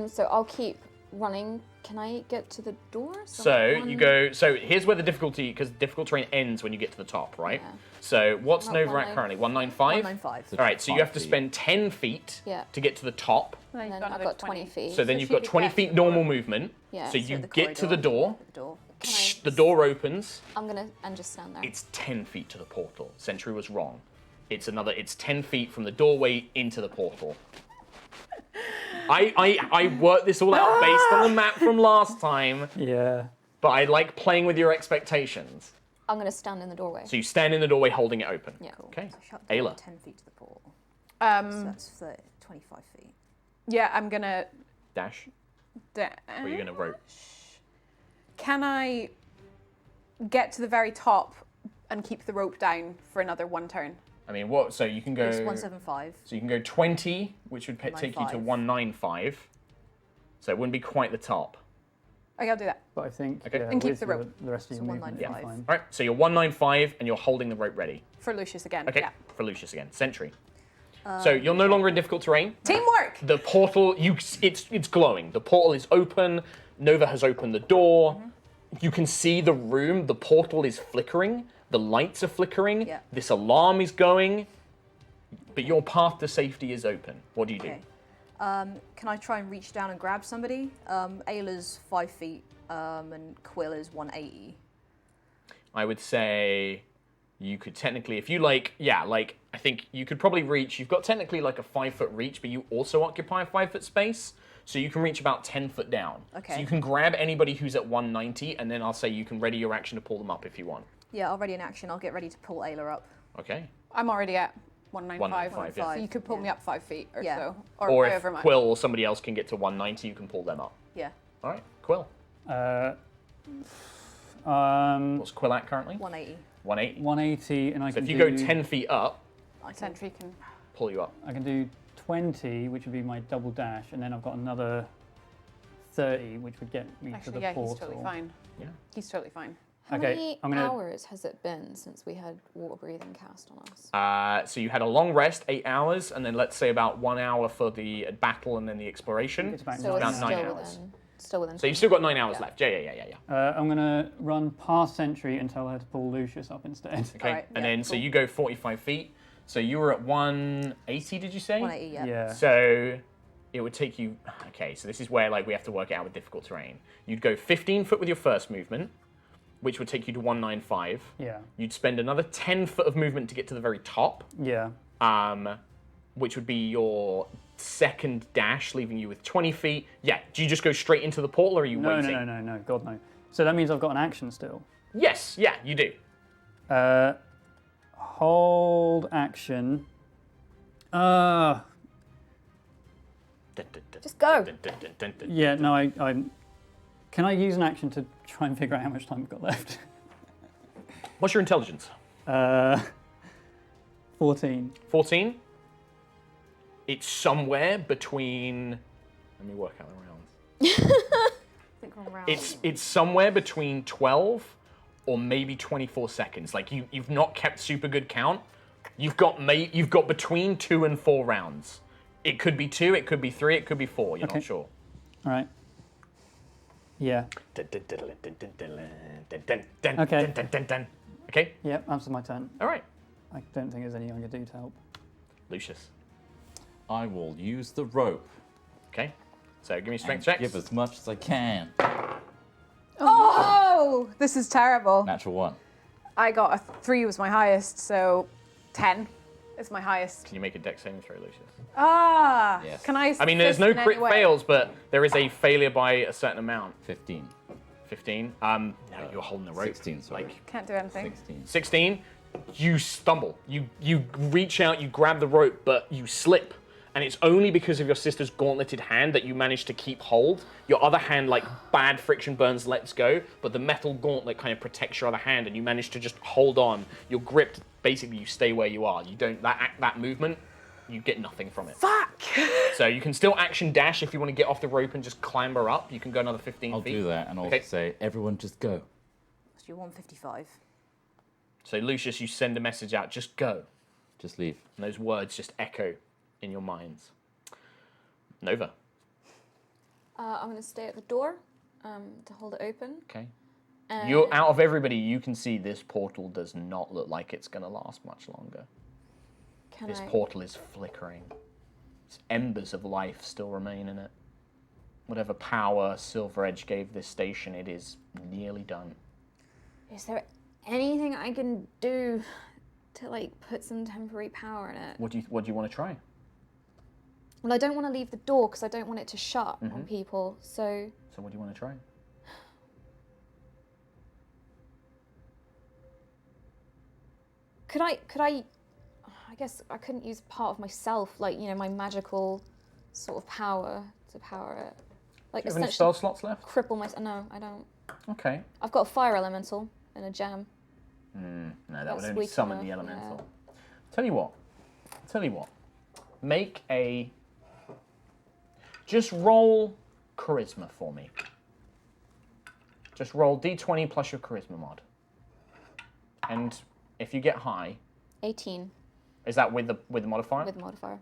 So I'll keep running. Can I get to the door? So you go. So here's where the difficulty, because difficult terrain ends when you get to the top, right? Yeah. So what's Not Nova at 19. currently? 195. 195. All right. So you have to 5 feet. spend 10 feet Yeah. to get to the top. Then And you've then I've another got 20 feet. So then So you've she got would 20 get feet to the normal door. movement. Yeah. So So you the get to the corridor. door. The door. Can I- The door opens. I'm gonna and just stand there. It's 10 feet to the portal. Sentry was wrong. It's 10 feet from the doorway into the portal. I worked this all out based on the map from last time, yeah. but I like playing with your expectations. I'm gonna stand in the doorway. So you stand in the doorway holding it open. Yeah. Okay. So shut the door Ayla. 10 feet to the portal. So that's 25 feet. Yeah, I'm gonna. Dash. Da- Or are you going to rope? Can I get to the very top and keep the rope down for another one turn? I mean, what? So you can go. It's 175. So you can go 20, which would take you to 195. So it wouldn't be quite the top. Okay, I'll do that. But I think Okay. yeah, And keep with the rope. the rest of So your movement, you're 195. fine. All right. So you're 195 and you're holding the rope ready. For Lucius again. Okay. Yeah. For Lucius again. Sentry. So you're no longer in difficult terrain. Teamwork! The portal, it's glowing. The portal is open. Nova has opened the door. You can see the room. The portal is flickering. The lights are flickering. Yeah. This alarm is going. But your path to safety is open. What do you do? Okay. Can I try and reach down and grab somebody? Ayla's 5 feet and Quill is 180. I would say you could technically, if you I think you could probably reach, you've got technically like a 5-foot reach, but you also occupy a 5-foot space. So you can reach about 10 foot down. Okay. So you can grab anybody who's at 190, and then I'll say you can ready your action to pull them up if you want. Yeah, I'll ready an action. I'll get ready to pull Ayla up. Okay. I'm already at 195. 195, yeah. So you could pull me up 5 feet or Yeah. so. Or if however much. Quill or somebody else can get to 190, you can pull them up. Yeah, All right, Quill. What's Quill at currently? 180. 180. 180, and I So can if you do, go 10 feet up, Sentry can. pull you up. I can do 20, which would be my double dash, and then I've got another 30, which would get me to Actually, the yeah, portal. he's totally fine. Yeah. He's totally fine. How Okay, many I'm gonna- hours has it been since we had water breathing cast on us? So you had a long rest, 8 hours, and then let's say about 1 hour for the battle and then the exploration. It's about So about it's 9 still hours. still within. So you've still got 9 hours Yeah. left. Yeah. I'm going to run past Sentry and tell her to pull Lucius up instead. Okay. Alright, and yeah, then so cool. you go 45 feet. So you were at 180, did you say? 180, yeah. Yeah. So it would take you. Okay, so this is where like we have to work it out with difficult terrain. You'd go 15 foot with your first movement, which would take you to 195. Yeah. You'd spend another 10 foot of movement to get to the very top, Yeah. which would be your second dash, leaving you with 20 feet. Yeah. Do you just go straight into the portal, or are you No, waiting? no. God, no. So that means I've got an action still. Yes. Yeah, you do. Hold action. Just go. Yeah, no, I can I use an action to try and figure out how much time I've got left? What's your intelligence? 14. 14. It's somewhere between. Let me work out the rounds. I think we're around. It's somewhere between 12 or maybe 24 seconds. Like you've not kept super good count. You've got between 2 and 4 rounds. It could be 2, it could be 3, it could be 4. You're Okay. not sure. All right. Yeah. Okay. Okay. Yep, answer my turn. All right. I don't think there's anything I can do to help. Lucius. I will use the rope. Okay. So give me And strength checks. give as much as I can. Oh, this is terrible. Natural 1. I got a 3 was my highest, so 10 is my highest. Can you make a dex saving throw, Lucius? Ah, Yes. can I? I mean, there's no assist in any crit way? fails, but there is a failure by a certain amount. 15. 15. No, you're holding the rope. 16, sorry. Like Can't do anything. 16. 16. You stumble. You reach out, you grab the rope, but you slip. And it's only because of your sister's gauntleted hand that you manage to keep hold. Your other hand, like bad friction burns, lets go, but the metal gauntlet kind of protects your other hand, and you manage to just hold on. You're gripped. Basically, you stay where you are. You don't that movement. You get nothing from it. Fuck. So you can still action dash if you want to get off the rope and just clamber up. You can go another 15 I'll feet. do that, and I'll say, everyone just go. So you're 155. So Lucius, you send a message out. Just go. Just leave. And those words just echo in your minds. Nova. I'm going to stay at the door to hold it open. Okay. And You're out of everybody. You can see this portal does not look like it's going to last much longer. Can This I? portal is flickering. Embers of life still remain in it. Whatever power Silver Edge gave this station, it is nearly done. Is there anything I can do to like put some temporary power in it? What do you want to try? Well, I don't want to leave the door because I don't want it to shut on people. So So what do you want to try? could I? I guess I couldn't use part of myself, like my magical sort of power to power it. Like Do you have any essentially spell slots left? cripple myself. No, I don't. Okay. I've got a fire elemental and a gem. No, that That's would only weak summon enough, the elemental. Tell you what. Make a... Just roll charisma for me. Just roll d20 plus your charisma mod. And if you get high... 18 Is that with the modifier? with modifier.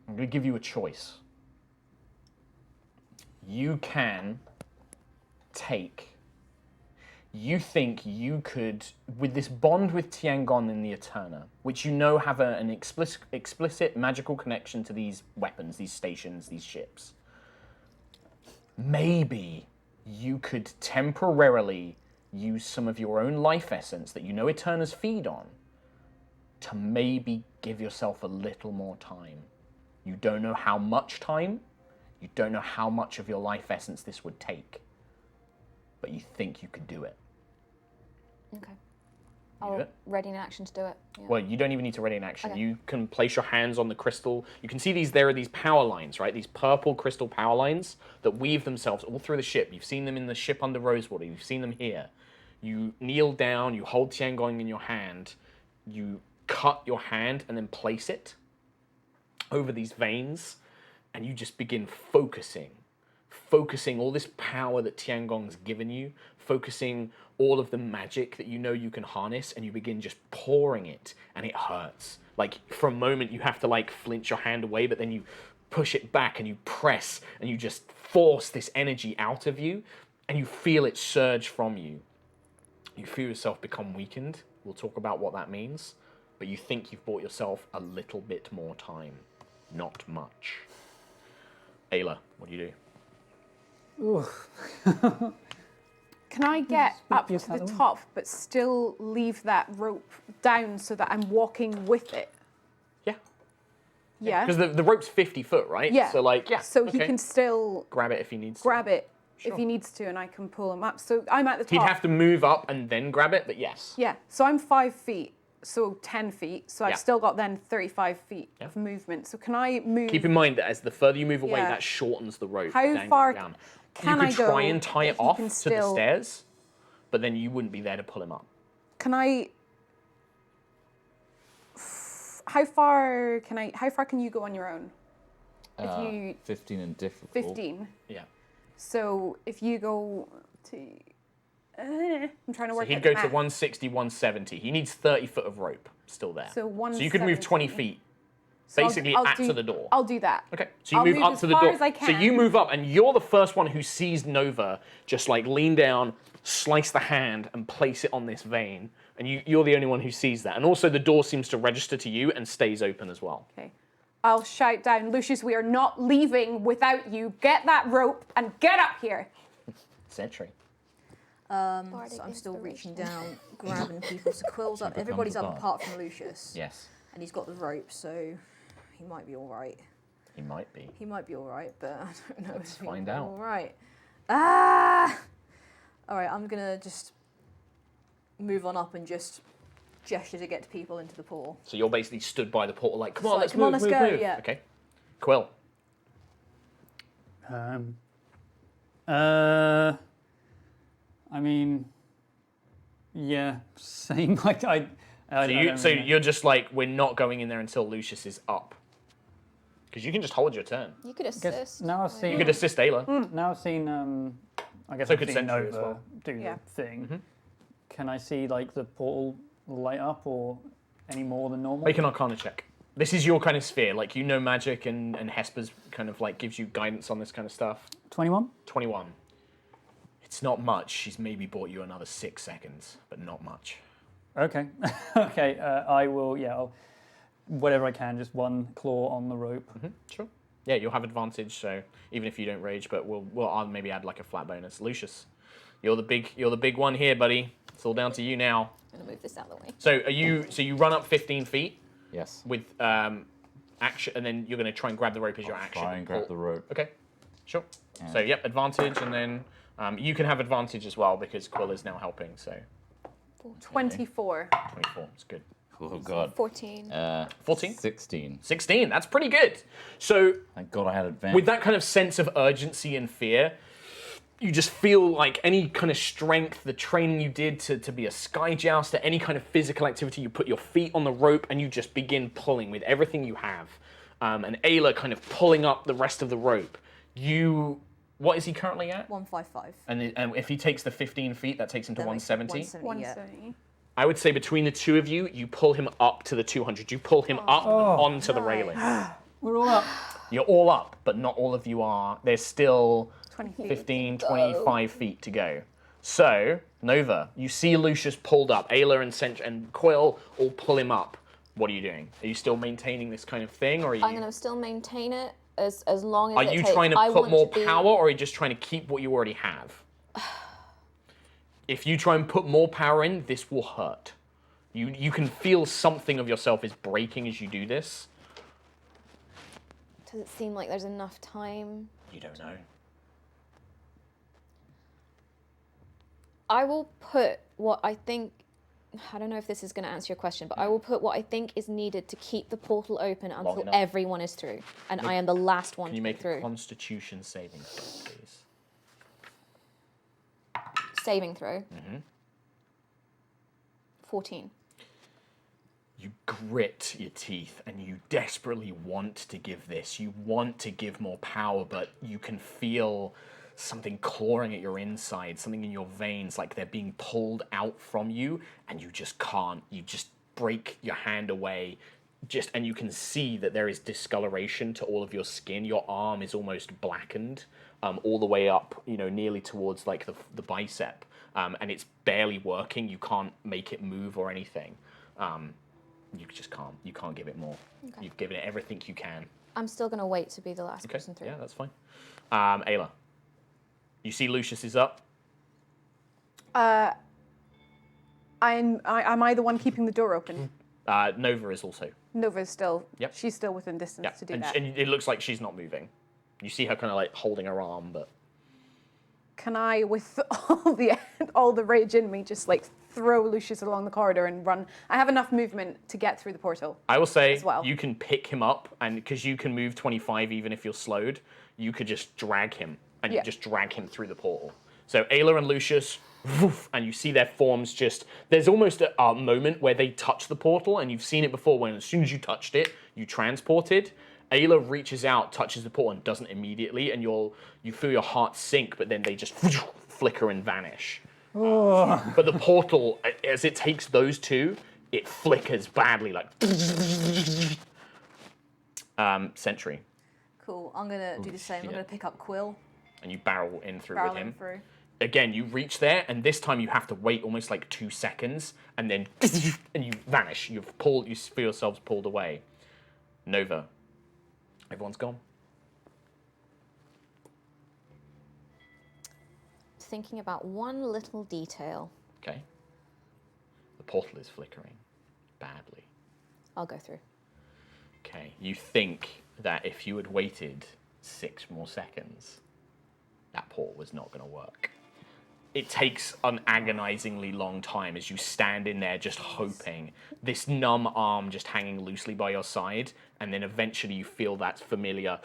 I'm going to give you a choice. You can take... You think you could, with this bond with Tiangong and the Eterna, which you know have an explicit magical connection to these weapons, these stations, these ships, maybe you could temporarily use some of your own life essence that you know Eternas feed on to maybe give yourself a little more time. You don't know how much time, you don't know how much of your life essence this would take, but you think you could do it. Okay. do I'll it? ready an action to do it. Yeah. Well, you don't even need to ready an action. Okay. You can place your hands on the crystal. You can see there are these power lines, right? These purple crystal power lines that weave themselves all through the ship. You've seen them in the ship under Rosewater. You've seen them here. You kneel down, you hold Tiangong in your hand, you cut your hand and then place it over these veins, and you just begin focusing all this power that Tiangong's given you, focusing all of the magic that you know you can harness, and you begin just pouring it, and it hurts. Like, for a moment, you have to, like, flinch your hand away, but then you push it back, and you press, and you just force this energy out of you, and you feel it surge from you. You feel yourself become weakened. We'll talk about what that means, but you think you've bought yourself a little bit more time. Not much. Ayla, what do you do? Can I get up your to the talent. top but still leave that rope down so that I'm walking with it? Yeah. Yeah. Because the rope's 50 foot, right? Yeah. So, like, yeah. So he okay. can still grab it if he needs to. grab it Sure. if he needs to, and I can pull him up. So I'm at the He'd top. have to move up and then grab it, but yes. Yeah. So I'm 5 feet, so 10 feet. So Yeah. I've still got then 35 feet Yeah. of movement. So can I move? Keep in mind that as the further you move away, Yeah. that shortens the rope. How dangling far down. can you I could go try and tie it if he off can to the still- stairs, but then you wouldn't be there to pull him up. Can I? How far can you go on your own? If you 15 and difficult. 15. Yeah. So if you go to, I'm trying to So work. he'd out go the to math. 160, 170. He needs 30 foot of rope still there. So you could move 20 170. feet. basically I'll to the door. I'll do that. Okay, so you I'll move move up as to the far door. as I So can. you move up, and you're the first one who sees Nova just like lean down, slice the hand, and place it on this vein. And you're the only one who sees that. And also, the door seems to register to you and stays open as well. Okay. I'll shout down, Lucius, we are not leaving without you. Get that rope and get up here. Sentry. So I'm still reaching down, grabbing people. So Quill's up. Everybody's up apart from Lucius. Yes. And he's got the rope, so he might be all right. He might be. He might be all right, but I don't know Let's if he'll find be out. all right. Ah! All right, I'm gonna just move on up and just gesture to get people into the pool. So you're basically stood by the portal, like, come on, like, let's come move, on, let's move, go, move. yeah. Okay. Quill. I mean, yeah, same. Like I So don't really know. you're just like, we're not going in there until Lucius is up. Because you can just hold your turn. You could I guess assist. now I've You seen. could assist Ayla. Now I've seen. I guess So I've could seen Sentry as Nova well. do Yeah. the thing. Can I see like the portal light up or any more than normal? Make an Arcana check. This is your kind of sphere. Like, you know magic, and Hesper's kind of like gives you guidance on this kind of stuff. 21. 21. It's not much. She's maybe bought you another 6 seconds, but not much. Okay. Okay. I will. Yeah. I'll, whatever I can. Just one claw on the rope. Sure. Yeah, you'll have advantage. So even if you don't rage, but I'll maybe add like a flat bonus. Lucius, you're the big one here, buddy. It's all down to you now. I'm gonna move this out of the way. So you run up 15 feet Yes. with action, and then you're going to try and grab the rope as your action. Try and grab the rope. Okay, sure. So yep, advantage, and then you can have advantage as well because Quill is now helping. So 24. 24, it's good. Oh God. 14. 14? 16. 16, that's pretty good. So Thank God I had advantage. with that kind of sense of urgency and fear, you just feel like any kind of strength, the training you did to be a sky jouster, any kind of physical activity, you put your feet on the rope and you just begin pulling with everything you have. And Ayla kind of pulling up the rest of the rope. What is he currently at? 155. And if he takes the 15 feet, that takes him to That makes 170. 170. I would say between the two of you, you pull him up to the 200. You pull him up onto the railing. We're all up. You're all up, but not all of you are. There's still 20 feet. 15, 25 feet to go. So, Nova, you see Lucius pulled up. Ayla and Quill all pull him up. What are you doing? Are you still maintaining this kind of thing, or are you? I'm gonna still maintain it as long as Are it you takes. trying to I put want more to be- power, or are you just trying to keep what you already have? If you try and put more power in, this will hurt. You can feel something of yourself is breaking as you do this. Does it seem like there's enough time? You don't know. I will put what I think. I don't know if this is going to answer your question, but I will put what I think is needed to keep the portal open until enough. everyone is through, and I am the last one Can you to make be through. a Constitution saving throw, please? Saving throw. 14. You grit your teeth and you desperately want to give this. You want to give more power, but you can feel something clawing at your inside, something in your veins, like they're being pulled out from you, and you just can't. You just break your hand away, and you can see that there is discoloration to all of your skin. Your arm is almost blackened, all the way up, nearly towards like the bicep, and it's barely working. You can't make it move or anything. You just can't. You can't give it more. Okay. You've given it everything you can. I'm still going to wait to be the last Okay. person through. Yeah, that's fine. Ayla, you see Lucius is up. Am I the one keeping the door open? Nova is also. Nova's still. Yep. She's still within distance to do that. And it looks like she's not moving. You see her kind of like holding her arm, but. Can I, with all the rage in me, just like throw Lucius along the corridor and run? I have enough movement to get through the portal. I will say as well. You can pick him up, and because you can move 25 even if you're slowed, you could just drag him, and you just drag him through the portal. So Ayla and Lucius, woof, and you see their forms just. There's almost a moment where they touch the portal, and you've seen it before. When as soon as you touched it, you transported. Ayla reaches out, touches the portal, and doesn't immediately, and you feel your heart sink, but then they just flicker and vanish. But the portal, as it takes those two, it flickers badly, like. Sentry. Cool. I'm gonna do the same. I'm shit. gonna pick up Quill. And you barrel in through Barrel with him. him through. Again, you reach there, and this time you have to wait almost like 2 seconds, and then and you vanish. You feel yourselves pulled away. Nova. Everyone's gone. Thinking about one little detail. Okay. The portal is flickering badly. I'll go through. Okay. You think that if you had waited 6 more seconds, that portal was not going to work. It takes an agonizingly long time as you stand in there just hoping, this numb arm just hanging loosely by your side, and then eventually you feel that familiar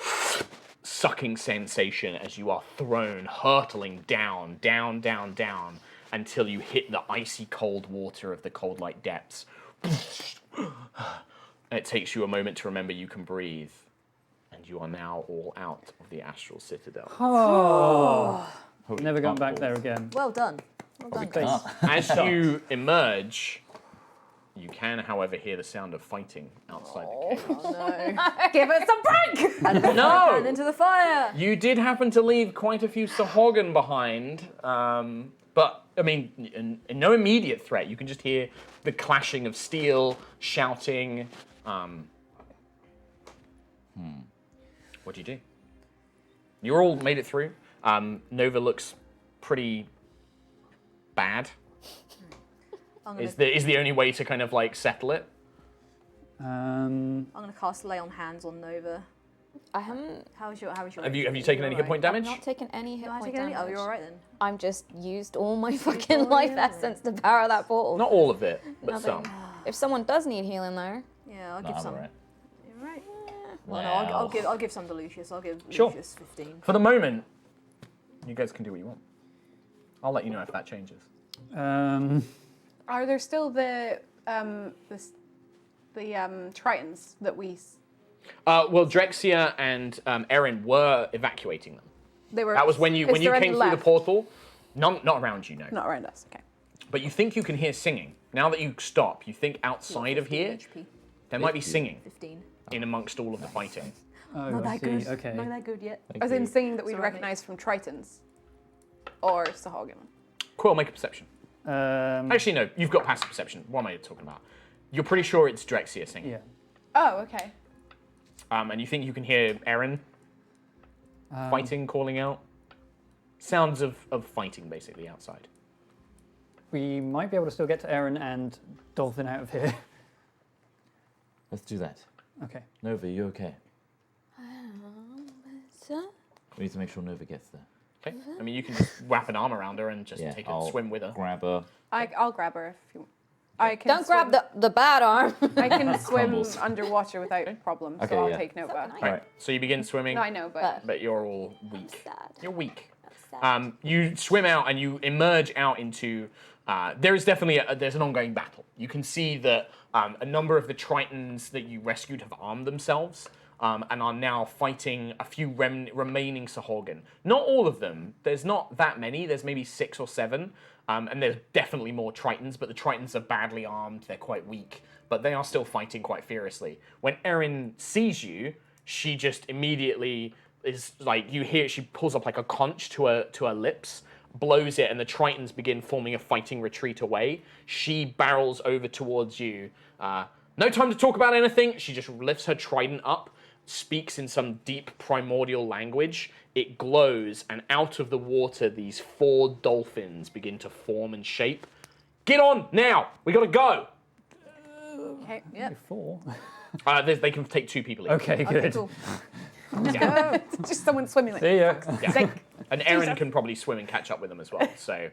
sucking sensation as you are thrown, hurtling down, down, down, down, until you hit the icy cold water of the cold light depths. And it takes you a moment to remember you can breathe, and you are now all out of the astral citadel. Holy Never going fuck back balls. there again. Well done. Well done, guys. Face. As you emerge, you can, however, hear the sound of fighting outside the cave. Oh no. Give us a break! And No! and into the fire. You did happen to leave quite a few Sahorgan behind, but, I mean, in no immediate threat. You can just hear the clashing of steel, shouting. What do you do? You all made it through. Nova looks pretty bad. I'm gonna, Is the only way to kind of like settle it. I'm gonna cast Lay on Hands on Nova. I haven't. How's your Have you taken any hit point I've damage? not taken any hit I point take any? damage. Oh, you're alright then. I'm just used all my fucking all life healing. essence to power that portal. Not all of it, but Nothing. some. If someone does need healing though, Yeah, I'll No, give I'm some. alright. You're right. Wow. No, I'll give some to Lucius. I'll give Sure. Lucius 15. For the moment, you guys can do what you want. I'll let you know if that changes. Are there still the Tritons that we? Well, Drexia and Erin were evacuating them. They were. That was when you Is came there any through the left? portal. Not around you, no. Not around us. Okay. But you think you can hear singing. Now that you stop, you think outside of 15 here, HP. there might be singing 15. in amongst all of the fighting. Oh, Not I that see. good. Okay. Not that good yet. As in singing that we Sorry, recognise from Tritons, or Sahagin. Quill, make a perception. Um, Actually, no, you've got passive perception. What am I talking about? You're pretty sure it's Drexia singing. yeah. Oh, okay. And you think you can hear Erin fighting, calling out. Sounds of fighting, basically, outside. We might be able to still get to Erin and Dolphin out of here. Let's do that. Okay. Nova, you okay? We need to make sure Nova gets there. Okay. I mean, you can just wrap an arm around her and just Yeah, take a I'll swim with her. grab her. I'll grab her if you. I can don't grab the bad arm. I can swim Crumbles. underwater without problem, so Okay, I'll yeah. take note of that. Right. So you begin swimming, No, I know, but but you're all weak. Sad. You're weak. Sad. You swim out and you emerge out into. There is definitely there's an ongoing battle. You can see that a number of the Tritons that you rescued have armed themselves and are now fighting a few remaining Sahorgan. Not all of them. There's not that many. There's maybe 6 or 7. And there's definitely more Tritons, but the Tritons are badly armed. They're quite weak, but they are still fighting quite furiously. When Erin sees you, she just immediately is like, you hear she pulls up like a conch to her lips, blows it, and the Tritons begin forming a fighting retreat away. She barrels over towards you. No time to talk about anything. She just lifts her trident up, speaks in some deep primordial language. It glows, and out of the water, these 4 dolphins begin to form and shape. Get on now! We gotta go! okay. Yep. 4. They can take 2 people each. Okay, good. Okay, cool. Just someone swimming like. See ya. Yeah. And Erin can probably swim and catch up with them as well. So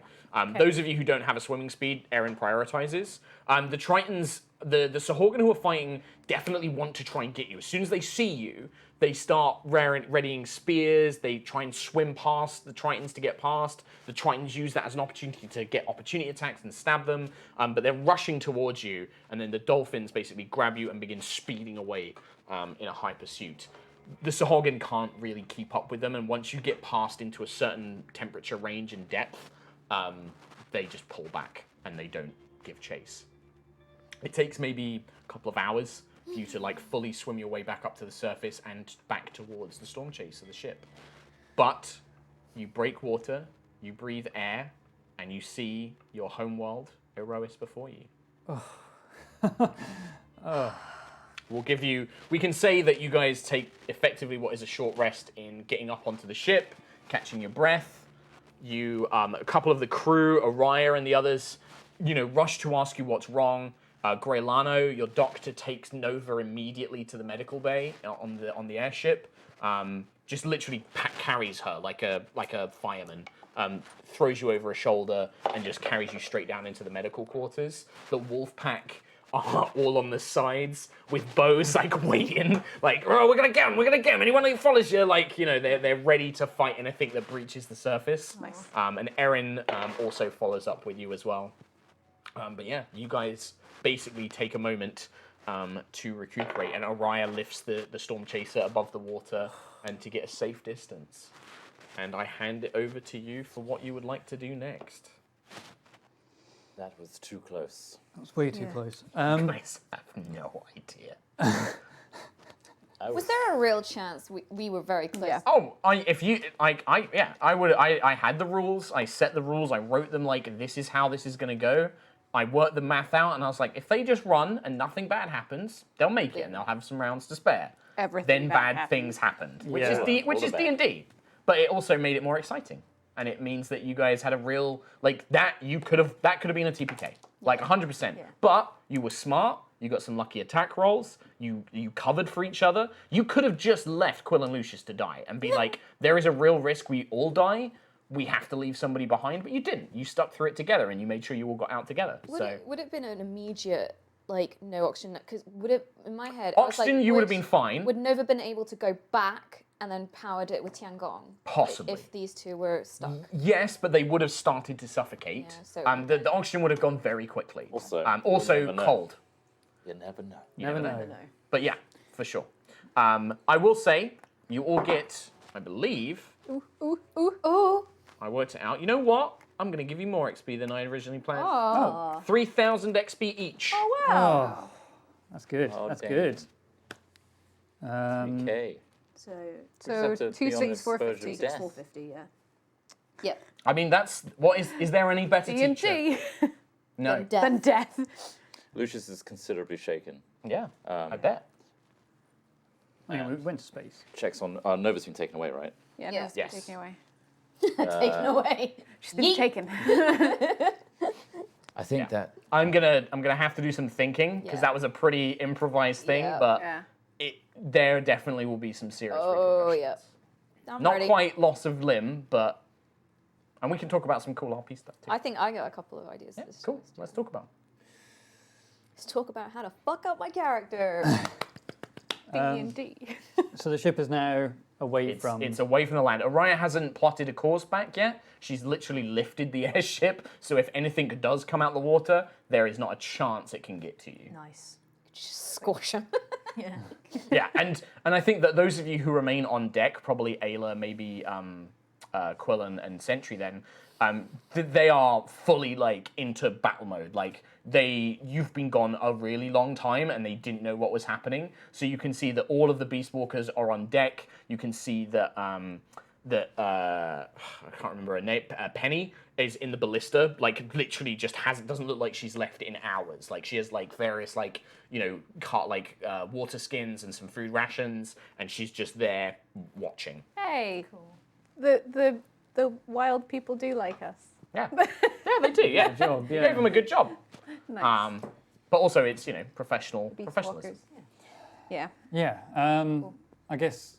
those of you who don't have a swimming speed, Erin prioritizes. The Tritons, the Sahorgan who are fighting definitely want to try and get you. As soon as they see you, they start readying spears. They try and swim past the Tritons to get past. The Tritons use that as an opportunity to get opportunity attacks and stab them. But they're rushing towards you. And then the dolphins basically grab you and begin speeding away in a high pursuit. The Sahorgan can't really keep up with them, and once you get past into a certain temperature range and depth, they just pull back and they don't give chase. It takes maybe a couple of hours for you to like fully swim your way back up to the surface and back towards the storm chaser, the ship. But you break water, you breathe air, and you see your homeworld, Aerois, before you. We can say that you guys take effectively what is a short rest in getting up onto the ship, catching your breath. You, a couple of the crew, Aerois and the others, rush to ask you what's wrong. Greylano, your doctor, takes Nova immediately to the medical bay on the airship. Just literally carries her like a fireman. Throws you over a shoulder and just carries you straight down into the medical quarters. The wolf pack are all on the sides with bows, like waiting, like, oh, we're gonna get him. Anyone that follows you, like, they're ready to fight anything that breaches the surface. Nice. And Erin also follows up with you as well. But yeah, you guys basically take a moment to recuperate, and Aerois lifts the storm chaser above the water and to get a safe distance. And I hand it over to you for what you would like to do next. That was too close. That was way too close. Guys have no idea. Was there a real chance we were very close? Yeah. Oh, I had the rules. I set the rules. I wrote them like, this is how this is going to go. I worked the math out, and I was like, if they just run and nothing bad happens, they'll make it, and they'll have some rounds to spare. Everything Then bad happened. things happened, which Yeah. is D&D. But it also made it more exciting, and it means that you guys had a real that could have been a TPK, like 100%. But you were smart. You got some lucky attack rolls. You covered for each other. You could have just left Quill and Lucius to die and be like, there is a real risk we all die. We have to leave somebody behind, but you didn't. You stuck through it together, and you made sure you all got out together. Would So it have been an immediate, no oxygen? Because would it, in my head, oxygen, you would have been fine. Would Nova been able to go back and then powered it with Tiangong? Possibly. If these two were stuck. Yes, but they would have started to suffocate. Yeah, so- The oxygen would have gone very quickly. Also, also you'll never know. cold. You never know. Never know. But yeah, for sure. I will say, you all get, I believe, Oh, I worked it out. You know what? I'm going to give you more XP than I originally planned. oh. 3,000 XP each. Oh, that's good. Oh, that's dang. good. Okay. So So Except to be on this 26450. version of death. 450, yeah. Yep. I mean, is there any better teacher? D&D. No. Then death. Then death. Lucius is considerably shaken. Yeah, I bet. Hang on, we went to space. Checks on. Nova's been taken away, right? Yeah, Yeah. no, it's Yes. taken away. Taken away. She's been Yeet. taken. I think that. I'm gonna have to do some thinking because Yeah. that was a pretty improvised thing, Yeah. but Yeah. there definitely will be some serious Oh, repercussions. yeah. I'm Not ready. quite loss of limb, but and we can talk about some cool RP stuff too. I think I got a couple of ideas. Yeah, Let's- cool. Let's talk about Let's talk about how to fuck up my character. D&D. So the ship is now away it. from. It's away from the land. Aerois hasn't plotted a course back yet. She's literally lifted the airship, so if anything does come out the water, there is not a chance it can get to you. Nice. Just squash him. Yeah. Yeah, and I think that those of you who remain on deck, probably Ayla, maybe Quill and Sentry then, they are fully into battle mode. You've been gone a really long time and they didn't know what was happening. So you can see that all of the Beast Walkers are on deck. You can see that I can't remember her name, Penny is in the ballista, literally just doesn't look like she's left in hours. She has various water skins and some food rations, and she's just there watching. Hey. The wild people do like us. Yeah, yeah, they do. Yeah, Good job, You yeah. gave them a good job. Nice. But also it's professionalism. Walkers. Yeah. Yeah. I guess.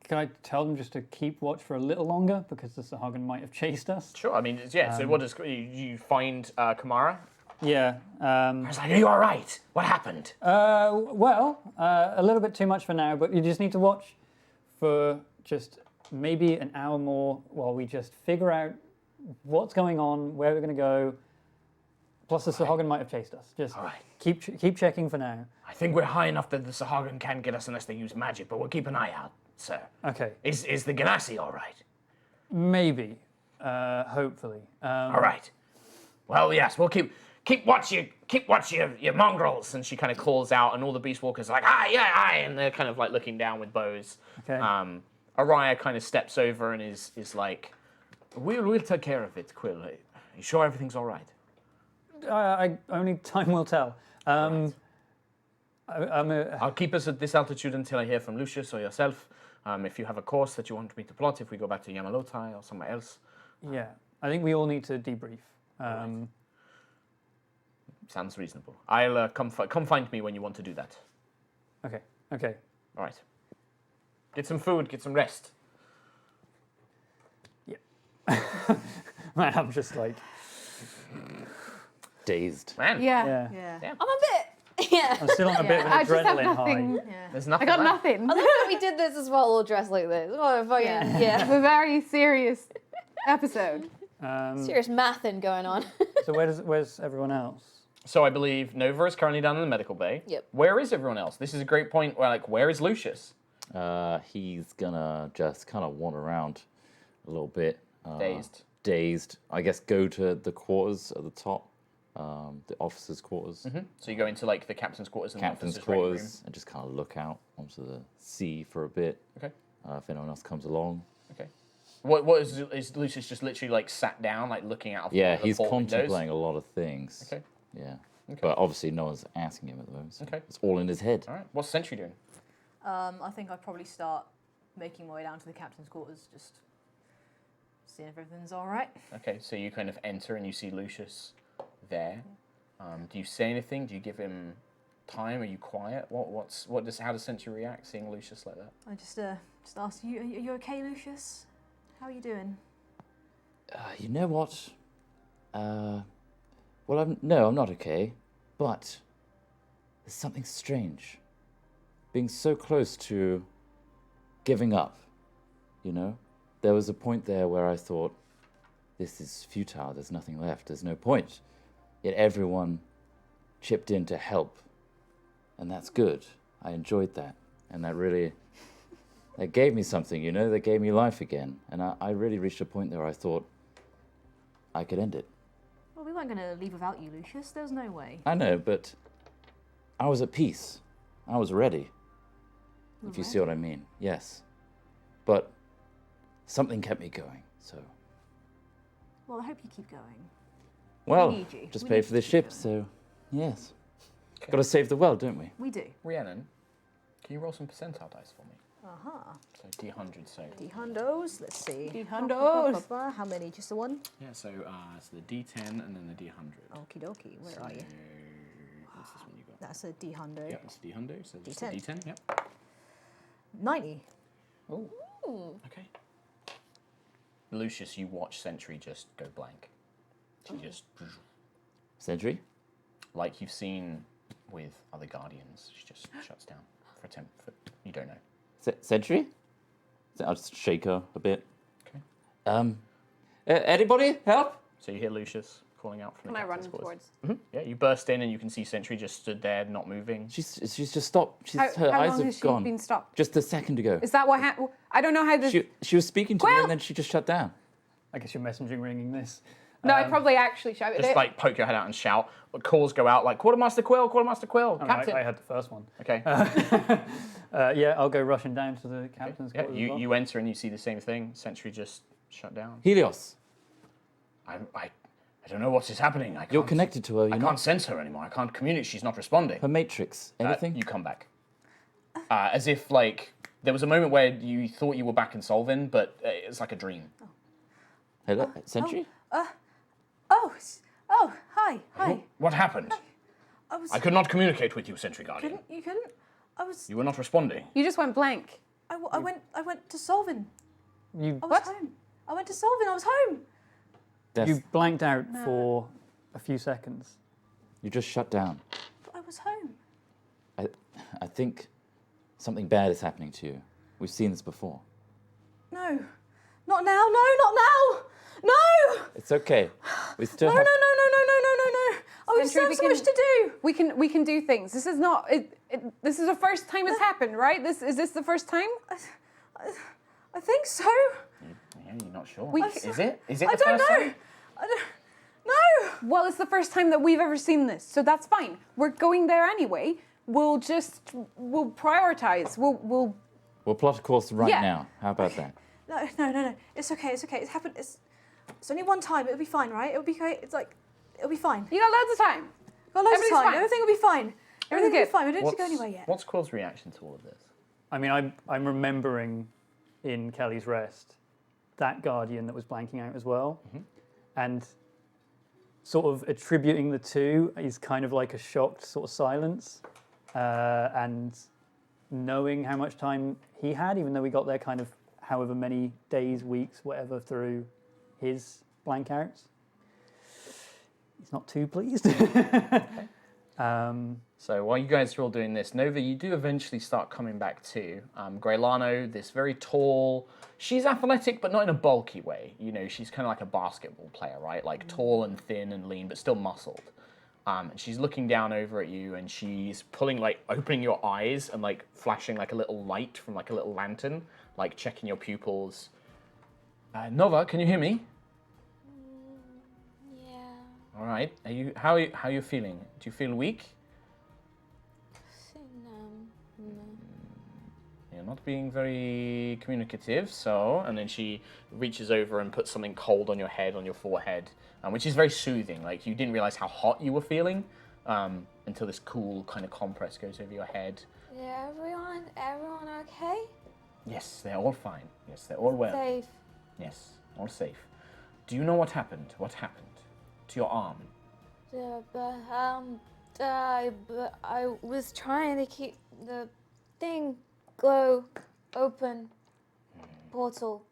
Can I tell them just to keep watch for a little longer because the Sahagin might have chased us? Sure. I mean, yeah. So what does you find Kamara? Yeah. I was like, "Are you all right? What happened?" A little bit too much for now, but you just need to watch for just maybe an hour more while we just figure out what's going on, where we're going to go. Plus, the Sahagin might have chased us. Just All right. keep checking for now. I think we're high enough that the Sahagin can get us unless they use magic, but we'll keep an eye out, sir. Okay. Is the Ganassi all right? Maybe. Hopefully. All right. Well, yes, we'll keep keep watch your mongrels. And she kind of calls out, and all the beast walkers are like, aye, and they're kind of like looking down with bows. Okay. Aerois kind of steps over and is like, we'll take care of it, Quill. Are you sure everything's all right? Only time will tell. I'll keep us at this altitude until I hear from Lucius or yourself. If you have a course that you want me to plot, if we go back to Yamalotai or somewhere else. Yeah, I think we all need to debrief. Sounds reasonable. I'll come find me when you want to do that. Okay. All right. Get some food, get some rest. Man, I'm just like... Dazed. Man. Yeah. Yeah. I'm a bit. Yeah. I'm still on a bit of an I just have adrenaline nothing. high. Yeah. There's I nothing got left. nothing. I love that we did this as well, all dressed like this. What a fucking yeah. A very serious episode. Serious mathing going on. So where's everyone else? So I believe Nova is currently down in the medical bay. Yep. Where is everyone else? This is a great point where, like, where is Lucius? He's gonna just kind of wander around a little bit. Dazed. I guess go to the quarters at the top, the officers' quarters. So you go into, like, the captain's quarters and Captain's the officers' ready room. quarters, and just kind of look out onto the sea for a bit. Okay. If anyone else comes along. Okay. What is Lucius just literally, like, sat down, like, looking out of Yeah, the he's port windows? contemplating a lot of things. Okay. Yeah. Okay. But obviously no one's asking him at the moment. So Okay. it's all in his head. All right. What's Sentry doing? I think I'd probably start making my way down to the captain's quarters, just seeing if everything's all right. Okay, so you kind of enter and you see Lucius there. Do you say anything? Do you give him time? Are you quiet? How does Sentry react seeing Lucius like that? I just asked you, are you okay, Lucius? How are you doing? You know what? Well, I'm not okay, but there's something strange. Being so close to giving up, you know? There was a point there where I thought, this is futile, there's nothing left, there's no point. Yet everyone chipped in to help, and that's good. I enjoyed that, and that gave me something, you know? That gave me life again, and I really reached a point there where I thought I could end it. Well, we weren't going to leave without you, Lucius. There's no way. I know, but I was at peace. I was ready. If you see what I mean, yes. But something kept me going, so. Well, I hope you keep going. Well, need you. just We paid need for to the keep ship, going. so yes. Got to save the world, don't we? We do. Rhiannon, can you roll some percentile dice for me? Uh-huh. So D100, so. D-hundos, let's see. D-hundos. How many? Just the one? Yeah, so it's the D10 and then the D100. Okie dokie, where are you? What's this one you got? That's a D-hundo. Yep, it's a D100, so just D10. a D10, yep. 90. Okay. Lucius, you watch Sentry just go blank. She just, Sentry? like you've seen with other Guardians, she just shuts down for you don't know. Sentry? I'll just shake her a bit. Okay. Anybody? Help? So you hear Lucius calling out from Can the I run captain's quarters. towards? Yeah, you burst in and you can see Sentry just stood there, not moving. She's just stopped. Her How eyes long have has she gone. been stopped? Just a second ago. Is that what happened? I don't know how this... She was speaking to me Quill! and then she just shut down. I guess you're messaging ringing this. No, I probably actually shouted Just it. like poke your head out and shout. But calls go out like Quartermaster Quill, Captain. I had the first one. Okay. Yeah, I'll go rushing down to the captain's Yeah, quarters as well. you enter and you see the same thing. Sentry just shut down. Helios, I don't know what is happening. you're connected to her. I You're can't not. sense her anymore. I can't communicate. She's not responding. Her matrix. Anything? You come back. As if like there was a moment where you thought you were back in Solvin, but it's like a dream. Hello, Sentry? Oh, hi. What happened? I could not communicate with you, Sentry Guardian. You couldn't? You were not responding. You just went blank. I went to Solvin. You I was home. I went to Solvin. I was home. Death. you blanked out for a few seconds. You just shut down. But I was home. I think something bad is happening to you. We've seen this before. No. Not now. No, not now. No. It's okay. We still No. have. I was Sentry, so much to do. We can do things. This is not... this is the first time it's happened, right? Is this the first time? I think so. Yeah, you're not sure. We- Is it? Is it I the don't first know. time? No. Well, it's the first time that we've ever seen this, so that's fine. We're going there anyway. We'll prioritize. We'll plot a course right Yeah. now. How about that? No. It's okay. It's okay. It's happened. It's only one time. It'll be fine, right? It'll be great. It'll be fine. You got loads of time. Got loads of Everything's time. fine. Everything will be fine. Everything will good. be fine. We don't need to go anywhere yet. What's Quill's reaction to all of this? I mean, I'm remembering in Kelly's Rest that Guardian that was blanking out as well. And sort of attributing the two is kind of like a shocked sort of silence. And knowing how much time he had, even though we got there kind of however many days, weeks, whatever, through his blank outs. He's not too pleased. So while you guys are all doing this, Nova, you do eventually start coming back too. Greylano, this very tall, she's athletic, but not in a bulky way. You know, she's kind of like a basketball player, right? Like tall and thin and lean, but still muscled. And she's looking down over at you, and she's pulling, like, opening your eyes and, like, flashing, like, a little light from, like, a little lantern, like, checking your pupils. Nova, can you hear me? Yeah. All right. How are you feeling? Do you feel weak? No. You're not being very communicative, so... And then she reaches over and puts something cold on your head, on your forehead, which is very soothing. Like, you didn't realize how hot you were feeling until this cool kind of compress goes over your head. Yeah, everyone okay? Yes, they're all fine. Yes, they're all well. Safe. Yes, all safe. Do you know what happened? What happened to your arm? But I was trying to keep the thing glow open. Portal.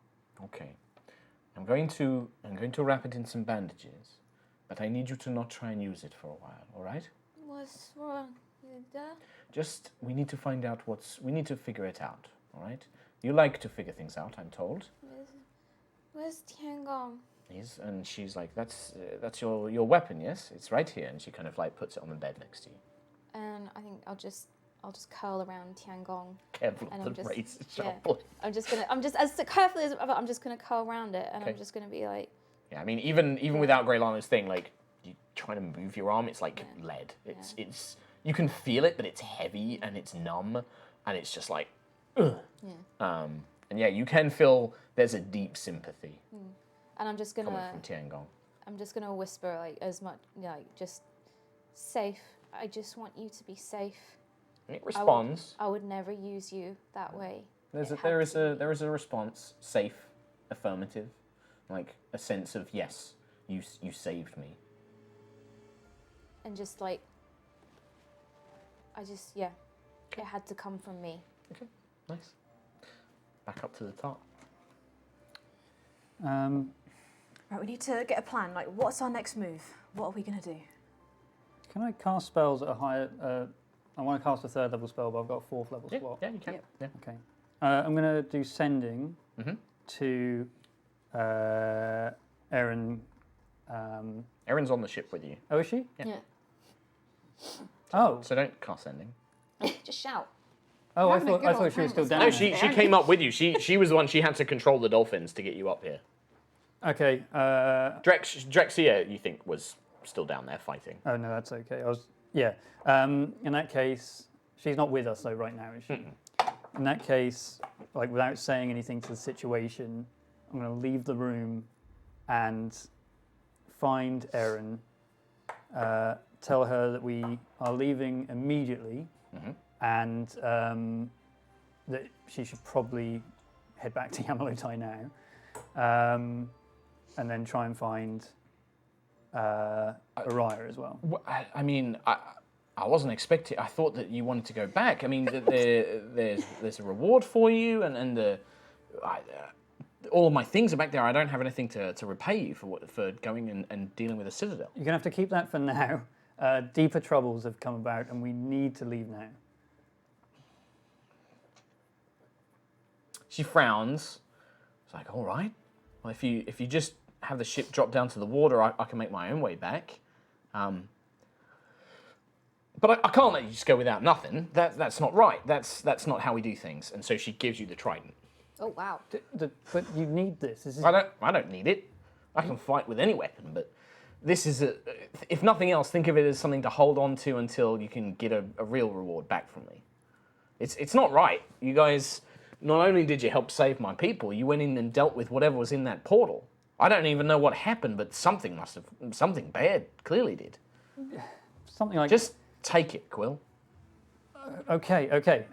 Okay. I'm going to wrap it in some bandages, but I need you to not try and use it for a while, all right? What's wrong with that? Just, we need to find out we need to figure it out, all right? You like to figure things out, I'm told. Where's Tiangong? And she's like, that's your weapon, yes? It's right here. And she kind of like puts it on the bed next to you. And I think I'll just curl around Tiangong. Careful And of I'm the just- razor yeah. sharp blade. I'm just as carefully as I'm just gonna curl around it, and Okay. I'm just gonna be like, Yeah, I mean, even without Greylana's thing, like, you trying to move your arm, it's like lead. It's you can feel it, but it's heavy and it's numb, and it's just like, ugh. yeah. And yeah, you can feel there's a deep sympathy And I'm just coming gonna from Tiangong. I'm just gonna whisper like as much like just safe. I just want you to be safe. And it responds. I would never use you that way. There is a response, safe, affirmative, like a sense of yes, you saved me. And just like it had to come from me. Okay, nice. Back up to the top. Right, we need to get a plan. Like, what's our next move? What are we going to do? Can I cast spells at a higher... I want to cast a 3rd level spell, but I've got a 4th level slot. Yeah, you can. Yep. Yeah. Okay. I'm going to do Sending to Erin. Erin's on the ship with you, Oh, is she? Yeah. Oh. so don't cast sending. Just shout. Oh, I having a thought good old she was time still with down No, there. she came up with you. She was the one. She had to control the dolphins to get you up here. Okay. Drexia, you think, was still down there fighting. Oh no, that's okay. In that case, she's not with us though right now, is she? In that case, like without saying anything to the situation, I'm going to leave the room and find Erin. Tell her that we are leaving immediately, and that she should probably head back to Yamalotai now, and then try and find Aerois as well. I mean, I wasn't expecting. I thought that you wanted to go back. I mean, there's a reward for you, and all of my things are back there. I don't have anything to repay you for going and dealing with the Citadel. You're going to have to keep that for now. Deeper troubles have come about, and we need to leave now. She frowns. It's like, all right. Well, if you just have the ship drop down to the water, I can make my own way back. But I can't let you just go without nothing. That's not right. That's not how we do things. And so she gives you the trident. Oh wow. But you need this. This is I don't need it. I can fight with any weapon, but this is if nothing else, think of it as something to hold on to until you can get a real reward back from me. It's not right. You guys, not only did you help save my people, you went in and dealt with whatever was in that portal. I don't even know what happened, but something bad clearly did. Something like... Just take it, Quill. Okay.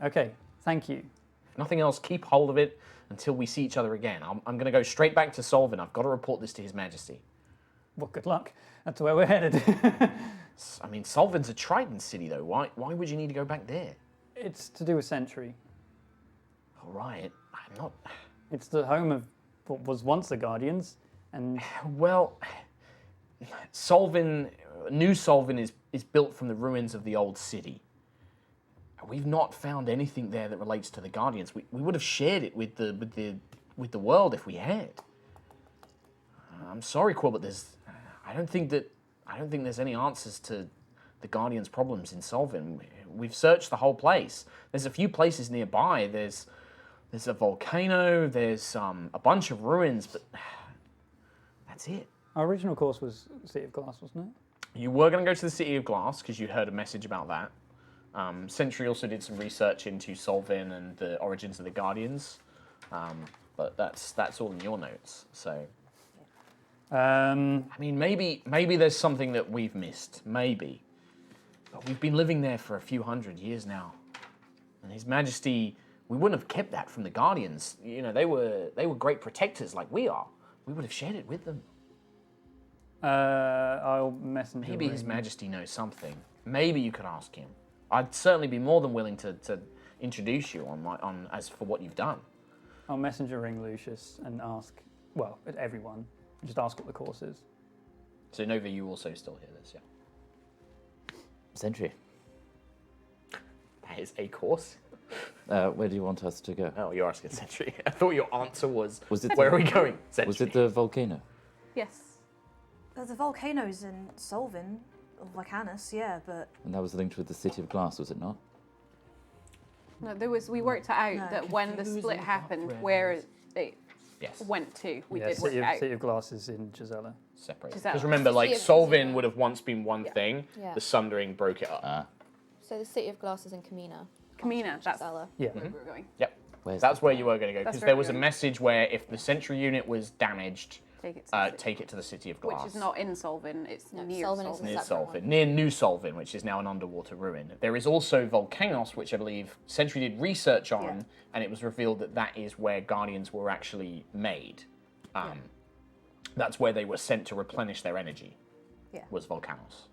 Thank you. If nothing else, keep hold of it until we see each other again. I'm going to go straight back to Solvin. I've got to report this to His Majesty. Well, good luck. That's where we're headed. I mean, Solvin's a Triton city, though. Why would you need to go back there? It's to do with Sentry. All right, I'm not... It's the home of what was once the Guardians, and... Well, New Solvin is built from the ruins of the old city. We've not found anything there that relates to the Guardians. We would have shared it with the world if we had. I'm sorry, Quill, but I don't think there's any answers to the Guardians' problems in Solvin. We've searched the whole place. There's a few places nearby. There's a volcano. There's a bunch of ruins, but that's it. Our original course was City of Glass, wasn't it? You were going to go to the City of Glass because you heard a message about that. Sentry also did some research into Solvin and the origins of the Guardians, but that's all in your notes. So, I mean, maybe there's something that we've missed, maybe, but we've been living there for a few hundred years now, and His Majesty, we wouldn't have kept that from the Guardians. You know, they were great protectors like we are. We would have shared it with them. I'll messenger. Maybe His Majesty knows something. Maybe you could ask him. I'd certainly be more than willing to introduce you on as for what you've done. I'll messenger ring Lucius and ask, well, everyone, just ask what the course is. So Nova, you also still hear this, yeah? Sentry, That is a course. where do you want us to go? Oh, you're asking Sentry. I thought your answer was it where are we going? Sentry. Was it the volcano? Yes. There's the volcanoes in Solvin, or Volcanus, yeah, but And that was linked with the City of Glass, was it not? No, we worked it out No. that when the split happened, where it Yes. went to, we Yeah, did work City it of, out. City of Glass is in Gisela. Separate. Is that- Because remember, like, City of Solvin Gisela. would have once been one thing. Yeah. The Sundering broke it up. So the City of Glass is in Kamina. Kamina, that's Gisela. Yeah. where we were going. Yep. Where's That's the- where you were going to go. That's Because where there we're was a going. message where if the Sentry unit was damaged, Take it to the city. take it to the City of Glass. Which is not in Solvin, it's No, near Solvin is Solvin. Near separate Solvin, one. near New Solvin, which is now an underwater ruin. There is also Volcanos, which I believe Sentry did research on, Yeah. and it was revealed that that is where Guardians were actually made. That's where they were sent to replenish their energy. Yeah. Was Volcanos.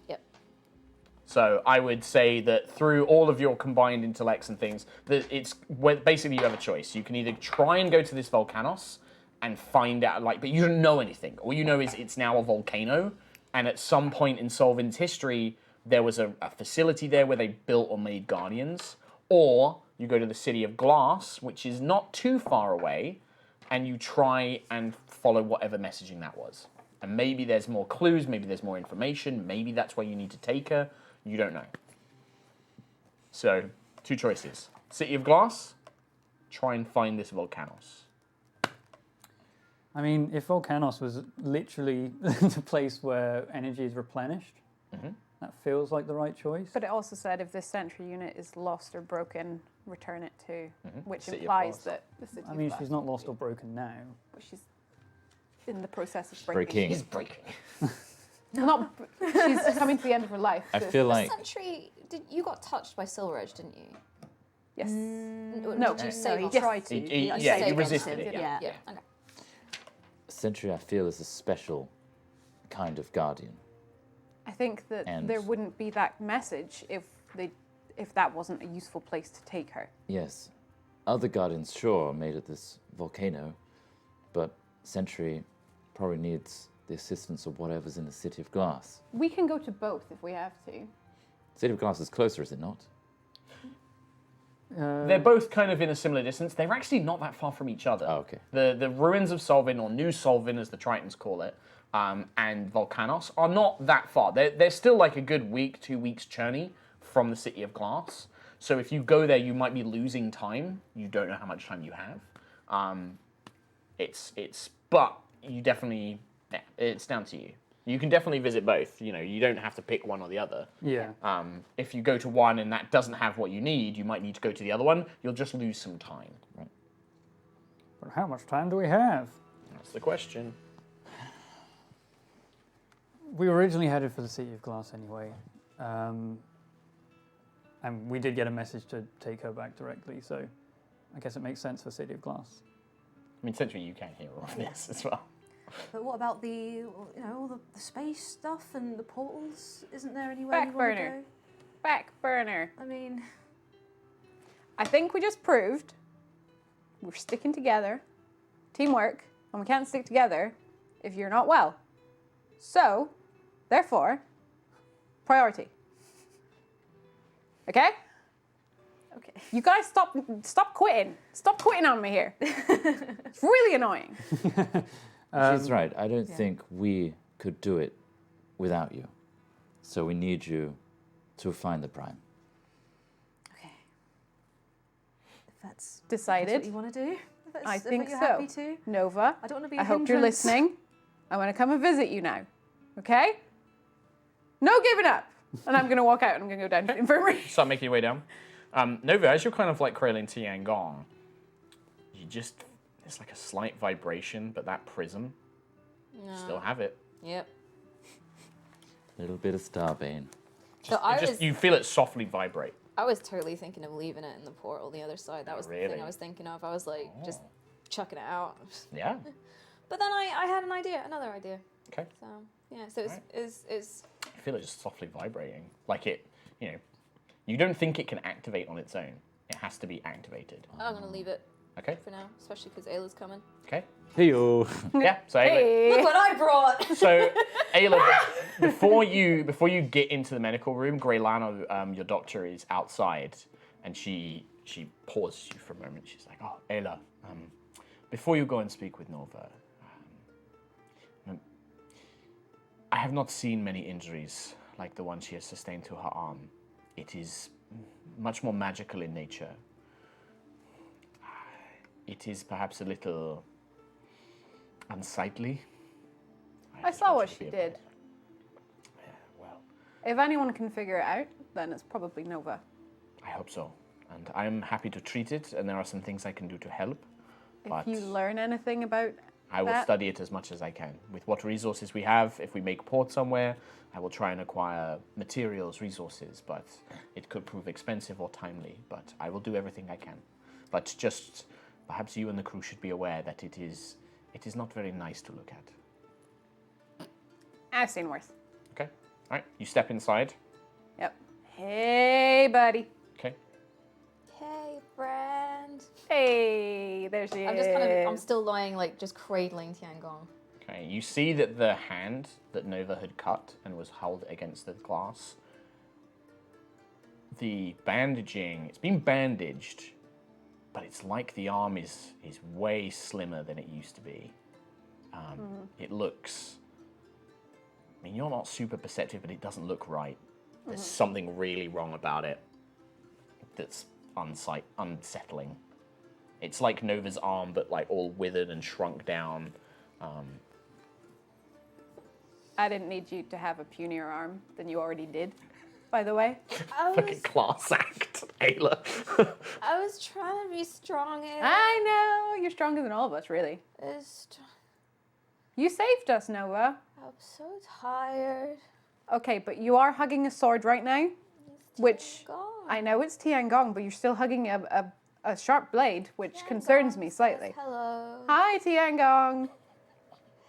Yep. So I would say that through all of your combined intellects and things, that basically you have a choice. You can either try and go to this Volcanos and find out, but you don't know anything. All you know is it's now a volcano, and at some point in Solvin's history, there was a facility there where they built or made Guardians. Or you go to the City of Glass, which is not too far away, and you try and follow whatever messaging that was. And maybe there's more clues, maybe there's more information, maybe that's where you need to take her. You don't know. So, two choices. City of Glass, try and find this Volcanos. I mean, if Volcanos was literally the place where energy is replenished, that feels like the right choice. But it also said if this Sentry unit is lost or broken, return it to, which City of implies Glass. that the City I of mean, Glass, she's not lost or broken now. but she's in the process of Breaking. He's breaking. Not, she's coming to the end of her life. I so- feel like Sentry, you got touched by Silver Edge, didn't you? Yes. No, did you no, save he off? tried to. He saved resisted him. it, yeah. Yeah. Okay. Sentry, I feel, is a special kind of guardian. I think that And- there wouldn't be that message if that wasn't a useful place to take her. Yes. Other guardians, sure, are made at this volcano, but Sentry probably needs the assistance of whatever's in the City of Glass. We can go to both if we have to. City of Glass is closer, is it not? They're both kind of in a similar distance. They're actually not that far from each other. Oh, okay. The ruins of Solvin, or New Solvin as the Tritons call it, and Volcanos are not that far. They're still like a good week, 2 weeks journey from the City of Glass. So if you go there, you might be losing time. You don't know how much time you have. But you definitely, it's down to you. You can definitely visit both. You know, you don't have to pick one or the other. Yeah. If you go to one and that doesn't have what you need, you might need to go to the other one. You'll just lose some time. But how much time do we have? That's the question. We were originally headed for the City of Glass anyway. And we did get a message to take her back directly, so I guess it makes sense for City of Glass. I mean, essentially, you can hear all of this as well. But what about all the space stuff and the portals? Isn't there anywhere Back you want to burner. go? Back burner. I mean, I think we just proved we're sticking together, teamwork, and we can't stick together if you're not well. So, therefore, priority. Okay? okay. You guys stop quitting. Stop quitting on me here. It's really annoying. She's right. I don't think we could do it without you. So we need you to find the Prime. Okay. If that's Decided. what you want to do, I think you're so. happy to. Nova, I don't want to be. I hope you're listening. I want to come and visit you now. Okay? No giving up. And I'm going to walk out and I'm going to go down to the infirmary. Start making your way down. Nova, as you're kind of like cradling Tiangong, it's like a slight vibration, but that prism, you still have it. Yep. A little bit of Starbane. You feel it softly vibrate. I was totally thinking of leaving it in the portal the other side. That was the Really? thing I was thinking of. I was like, just chucking it out. Yeah. But then I had another idea. Okay. So yeah, so it's I feel it just softly vibrating. Like it, you don't think it can activate on its own. It has to be activated. I'm gonna leave it Okay. for now, especially because Ayla's coming. Okay. Hey-o. Yeah. So Hey. Look what I brought! So, Ayla, before you get into the medical room, Greylano, your doctor, is outside, and she pauses you for a moment. She's like, "Oh, Ayla, before you go and speak with Nova, I have not seen many injuries like the one she has sustained to her arm. It is much more magical in nature. It is perhaps a little unsightly." I saw what she did. Yeah, well, If anyone can figure it out, then it's probably Nova. I hope so. And I'm happy to treat it, and there are some things I can do to help. But If you learn anything about I will that, study it as much as I can. With what resources we have, if we make port somewhere, I will try and acquire materials, resources, but it could prove expensive or timely. But I will do everything I can. But just perhaps you and the crew should be aware that it is not very nice to look at. I've seen worse. Okay? All right, you step inside. Yep. Hey, buddy. Okay? Hey, friend. Hey, there she is. I'm still lying, like, just cradling Tiangong. Okay, you see that the hand that Nova had cut and was held against the glass, the bandaging, it's been bandaged, but it's like the arm is way slimmer than it used to be. It looks, I mean, you're not super perceptive, but it doesn't look right. There's something really wrong about it that's unsettling. It's like Nova's arm, but like all withered and shrunk down. I didn't need you to have a punier arm than you already did, by the way. Fucking class act, Ayla. I was trying to be strong. I know. You're stronger than all of us, really. You saved us, Nova. I'm so tired. Okay, but you are hugging a sword right now, which I know it's Tiangong, but you're still hugging a sharp blade, which concerns me slightly. Hello. Hi, Tiangong.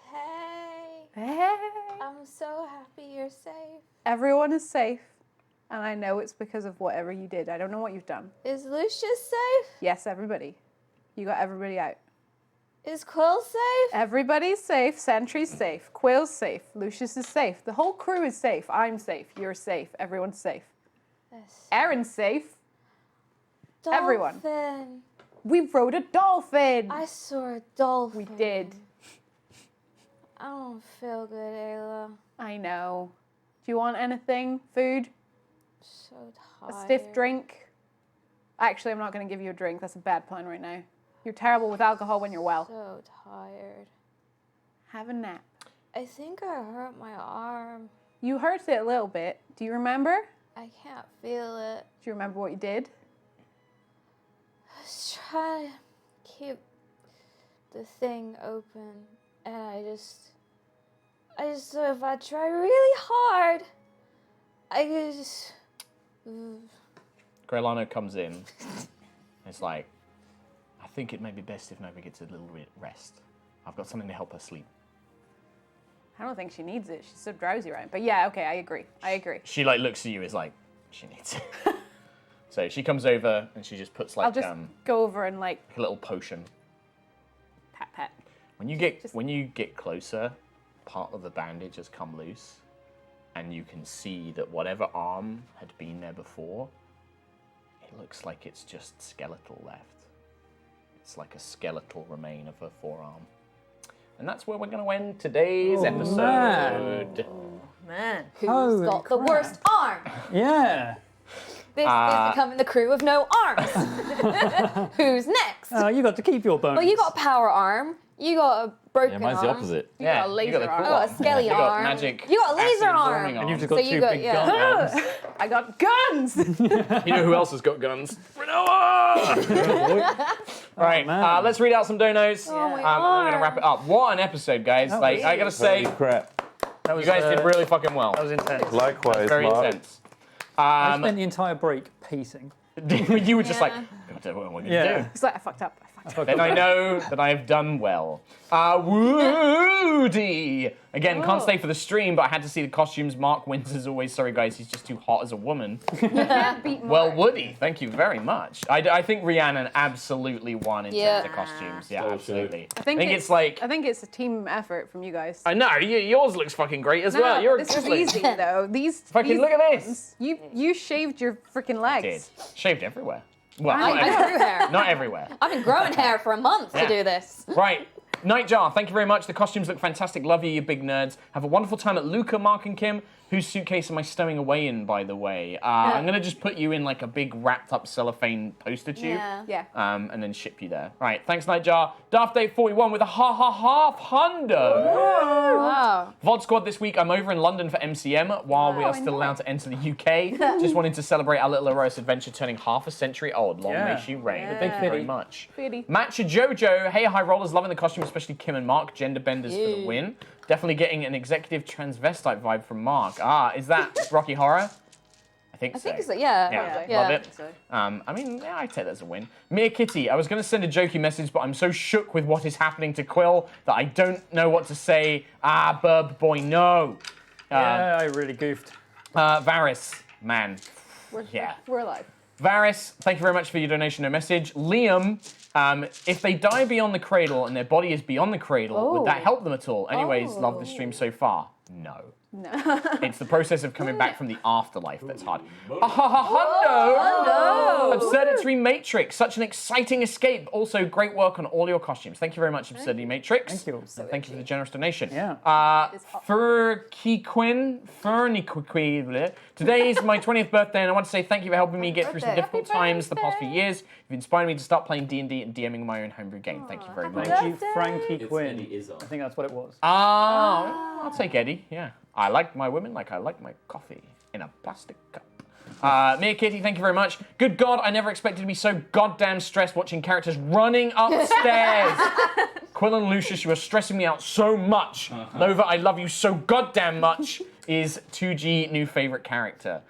Hey. Hey. I'm so happy you're safe. Everyone is safe, and I know it's because of whatever you did. I don't know what you've done. Is Lucius safe? Yes, everybody. You got everybody out. Is Quill safe? Everybody's safe. Sentry's safe. Quill's safe. Lucius is safe. The whole crew is safe. I'm safe. You're safe. Everyone's safe. Aaron's safe. Dolphin. Everyone. We rode a dolphin. I saw a dolphin. We did. I don't feel good, Ayla. I know. Do you want anything? Food? So tired. A stiff drink? Actually, I'm not going to give you a drink. That's a bad plan right now. You're terrible with alcohol when you're well. So tired. Have a nap. I think I hurt my arm. You hurt it a little bit. Do you remember? I can't feel it. Do you remember what you did? I was trying to keep the thing open, and I just thought if I try really hard, I could just. Greylano comes in. It's like, I think it may be best if Nova gets a little rest. I've got something to help her sleep. I don't think she needs it. She's so drowsy, right? But yeah, okay, I agree. She like looks at you as like, she needs it. So she comes over and she just puts like I'll just go over and like a little potion. pat. When you get closer, part of the bandage has come loose, and you can see that whatever arm had been there before, it looks like it's just skeletal left. It's like a skeletal remain of her forearm. And that's where we're going to end today's episode. Man. Who's Holy got the crap. worst arm? Yeah. This is becoming the crew of no arms. Who's next? You got to keep your bonus. Well, you got a power arm. You got a broken Yeah, mine's the arm. opposite. You got a laser the arm. cool Oh, a skelly You got arm. magic. You got a laser acid-absorbing arm. And you've just So got you two got- big yeah. gun arms. I got guns! You know who else has got guns? Rinoa! Right, man. let's read out some donos. Oh my We're God. going to wrap it up. What an episode, guys. Like, I got to say, Holy crap. That was, you guys did really fucking well. That was intense. Likewise, Very Mark. intense. I spent the entire break pacing. You were just like, God, what are we going to Yeah. do? It's like, I fucked up. Then I know that I have done well. Woody! Again, can't stay for the stream, but I had to see the costumes. Mark wins as always. Sorry, guys, he's just too hot as a woman. Beat Well, Mark. Woody, thank you very much. I think Rhiannon absolutely won in Yeah. terms of costumes. Yeah, Stole absolutely. I think it's like, I think it's a team effort from you guys. I know, yours looks fucking great as well. You're a this is grizzly. easy though. These Fucking these look at this. ones, You shaved your freaking legs. Did. Shaved everywhere. Well, I not everywhere. grew hair. Not everywhere. I've been growing hair for a month Yeah. to do this. Right. Nightjar, thank you very much. The costumes look fantastic. Love you, you big nerds. Have a wonderful time at Luca, Mark, and Kim. Whose suitcase am I stowing away in, by the way? I'm going to just put you in like a big wrapped up cellophane poster tube. Yeah. And then ship you there. Right, thanks, Nightjar. Daft Date 41 with a half hundo. Wow. VOD Squad this week. I'm over in London for MCM while we are still allowed to enter the UK. Just wanted to celebrate our little Aerois adventure turning half a century old. Long may she reign. Yeah. Thank you very Fitty. much. Fitty. Matcha Jojo. Hey, high rollers. Loving the costume, especially Kim and Mark. Gender benders for the win. Definitely getting an executive transvestite vibe from Mark. Is that Rocky Horror? I think I so. think so, yeah. Yeah, Yeah. love it. I mean, yeah, I'd take that as a win. Mia Kitty, I was going to send a jokey message, but I'm so shook with what is happening to Quill that I don't know what to say. Bub boy, no. Yeah, I really goofed. Varys, man. Yeah. We're alive. Varys, thank you very much for your donation and message. Liam, if they die beyond the cradle and their body is beyond the cradle, would that help them at all? Anyways, love the stream so far. No. It's the process of coming back from the afterlife that's hard. Hundo! Absurdity Matrix, such an exciting escape. Also, great work on all your costumes. Thank you very much, Absurdity Matrix. Thank you. And thank you for the generous donation. Yeah. Fernie. Today is my 20th birthday, and I want to say thank you for helping me get through some difficult times the past few years. You've inspired me to start playing D&D and DMing my own homebrew game. Thank you very much. Thank you, Frankie It's Quinn. Eddie Izzard. I think that's what it was. I'll take Eddie, yeah. I like my women like I like my coffee in a plastic cup. Mia Kitty, thank you very much. Good God, I never expected to be so goddamn stressed watching characters running upstairs. Quill and Lucius, you are stressing me out so much. Nova, I love you so goddamn much, is 2G new favorite character.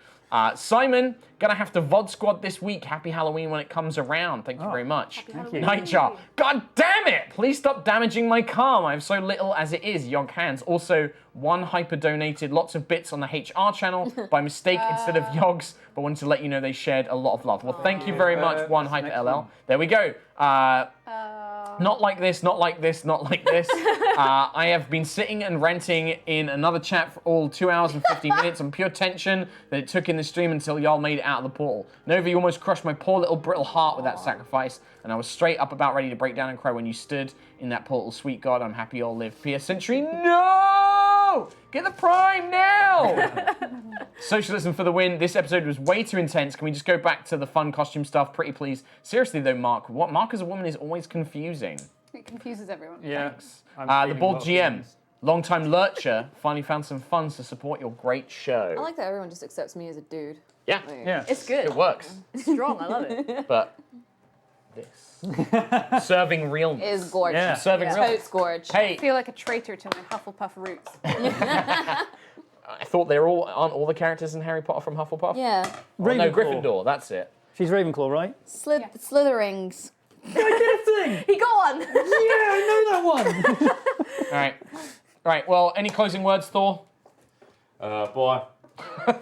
Simon, gonna have to VOD Squad this week. Happy Halloween when it comes around. Thank you very much. Thank you. Nightjar, God damn it! Please stop damaging my calm. I have so little as it is. Yog hands. Also, one hyper donated lots of bits on the HR channel by mistake instead of Yogs, but wanted to let you know they shared a lot of love. Well, thank you very much, one hyper next LL. one. There we go. Not like this, not like this, not like this. I have been sitting and ranting in another chat for all 2 hours and 50 minutes on pure tension that it took in the stream until y'all made it out of the portal. Nova, you almost crushed my poor little brittle heart with that sacrifice, and I was straight up about ready to break down and cry when you stood in that portal. Sweet God, I'm happy y'all live. P.S. Century, no! Get the prime now! Socialism for the win. This episode was way too intense. Can we just go back to the fun costume stuff, pretty please? Seriously though, Mark, what Mark as a woman is always confusing. It confuses everyone. Yeah. The bald GM. Long-time lurcher, finally found some funds to support your great show. I like that everyone just accepts me as a dude. Yeah, Yeah. It's good. it works. It's strong. I love it. But this. Serving realness. Is gorgeous. Yeah. Serving realness. Totes gorge. I Hey, feel like a traitor to my Hufflepuff roots. I thought aren't all the characters in Harry Potter from Hufflepuff? Yeah. Oh, no, Ravenclaw. Gryffindor, that's it. She's Ravenclaw, right? Slitherings. He got one. Yeah, I know that one. All right, well, any closing words, Thor? Bye. All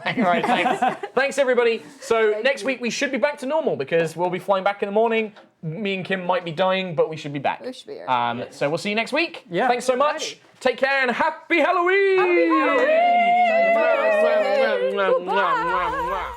right, thanks. Thanks, everybody. So next week we should be back to normal because we'll be flying back in the morning. Me and Kim might be dying, but we should be back. We should be here. So we'll see you next week. Yeah. Thanks so much. Take care and happy Halloween! Goodbye.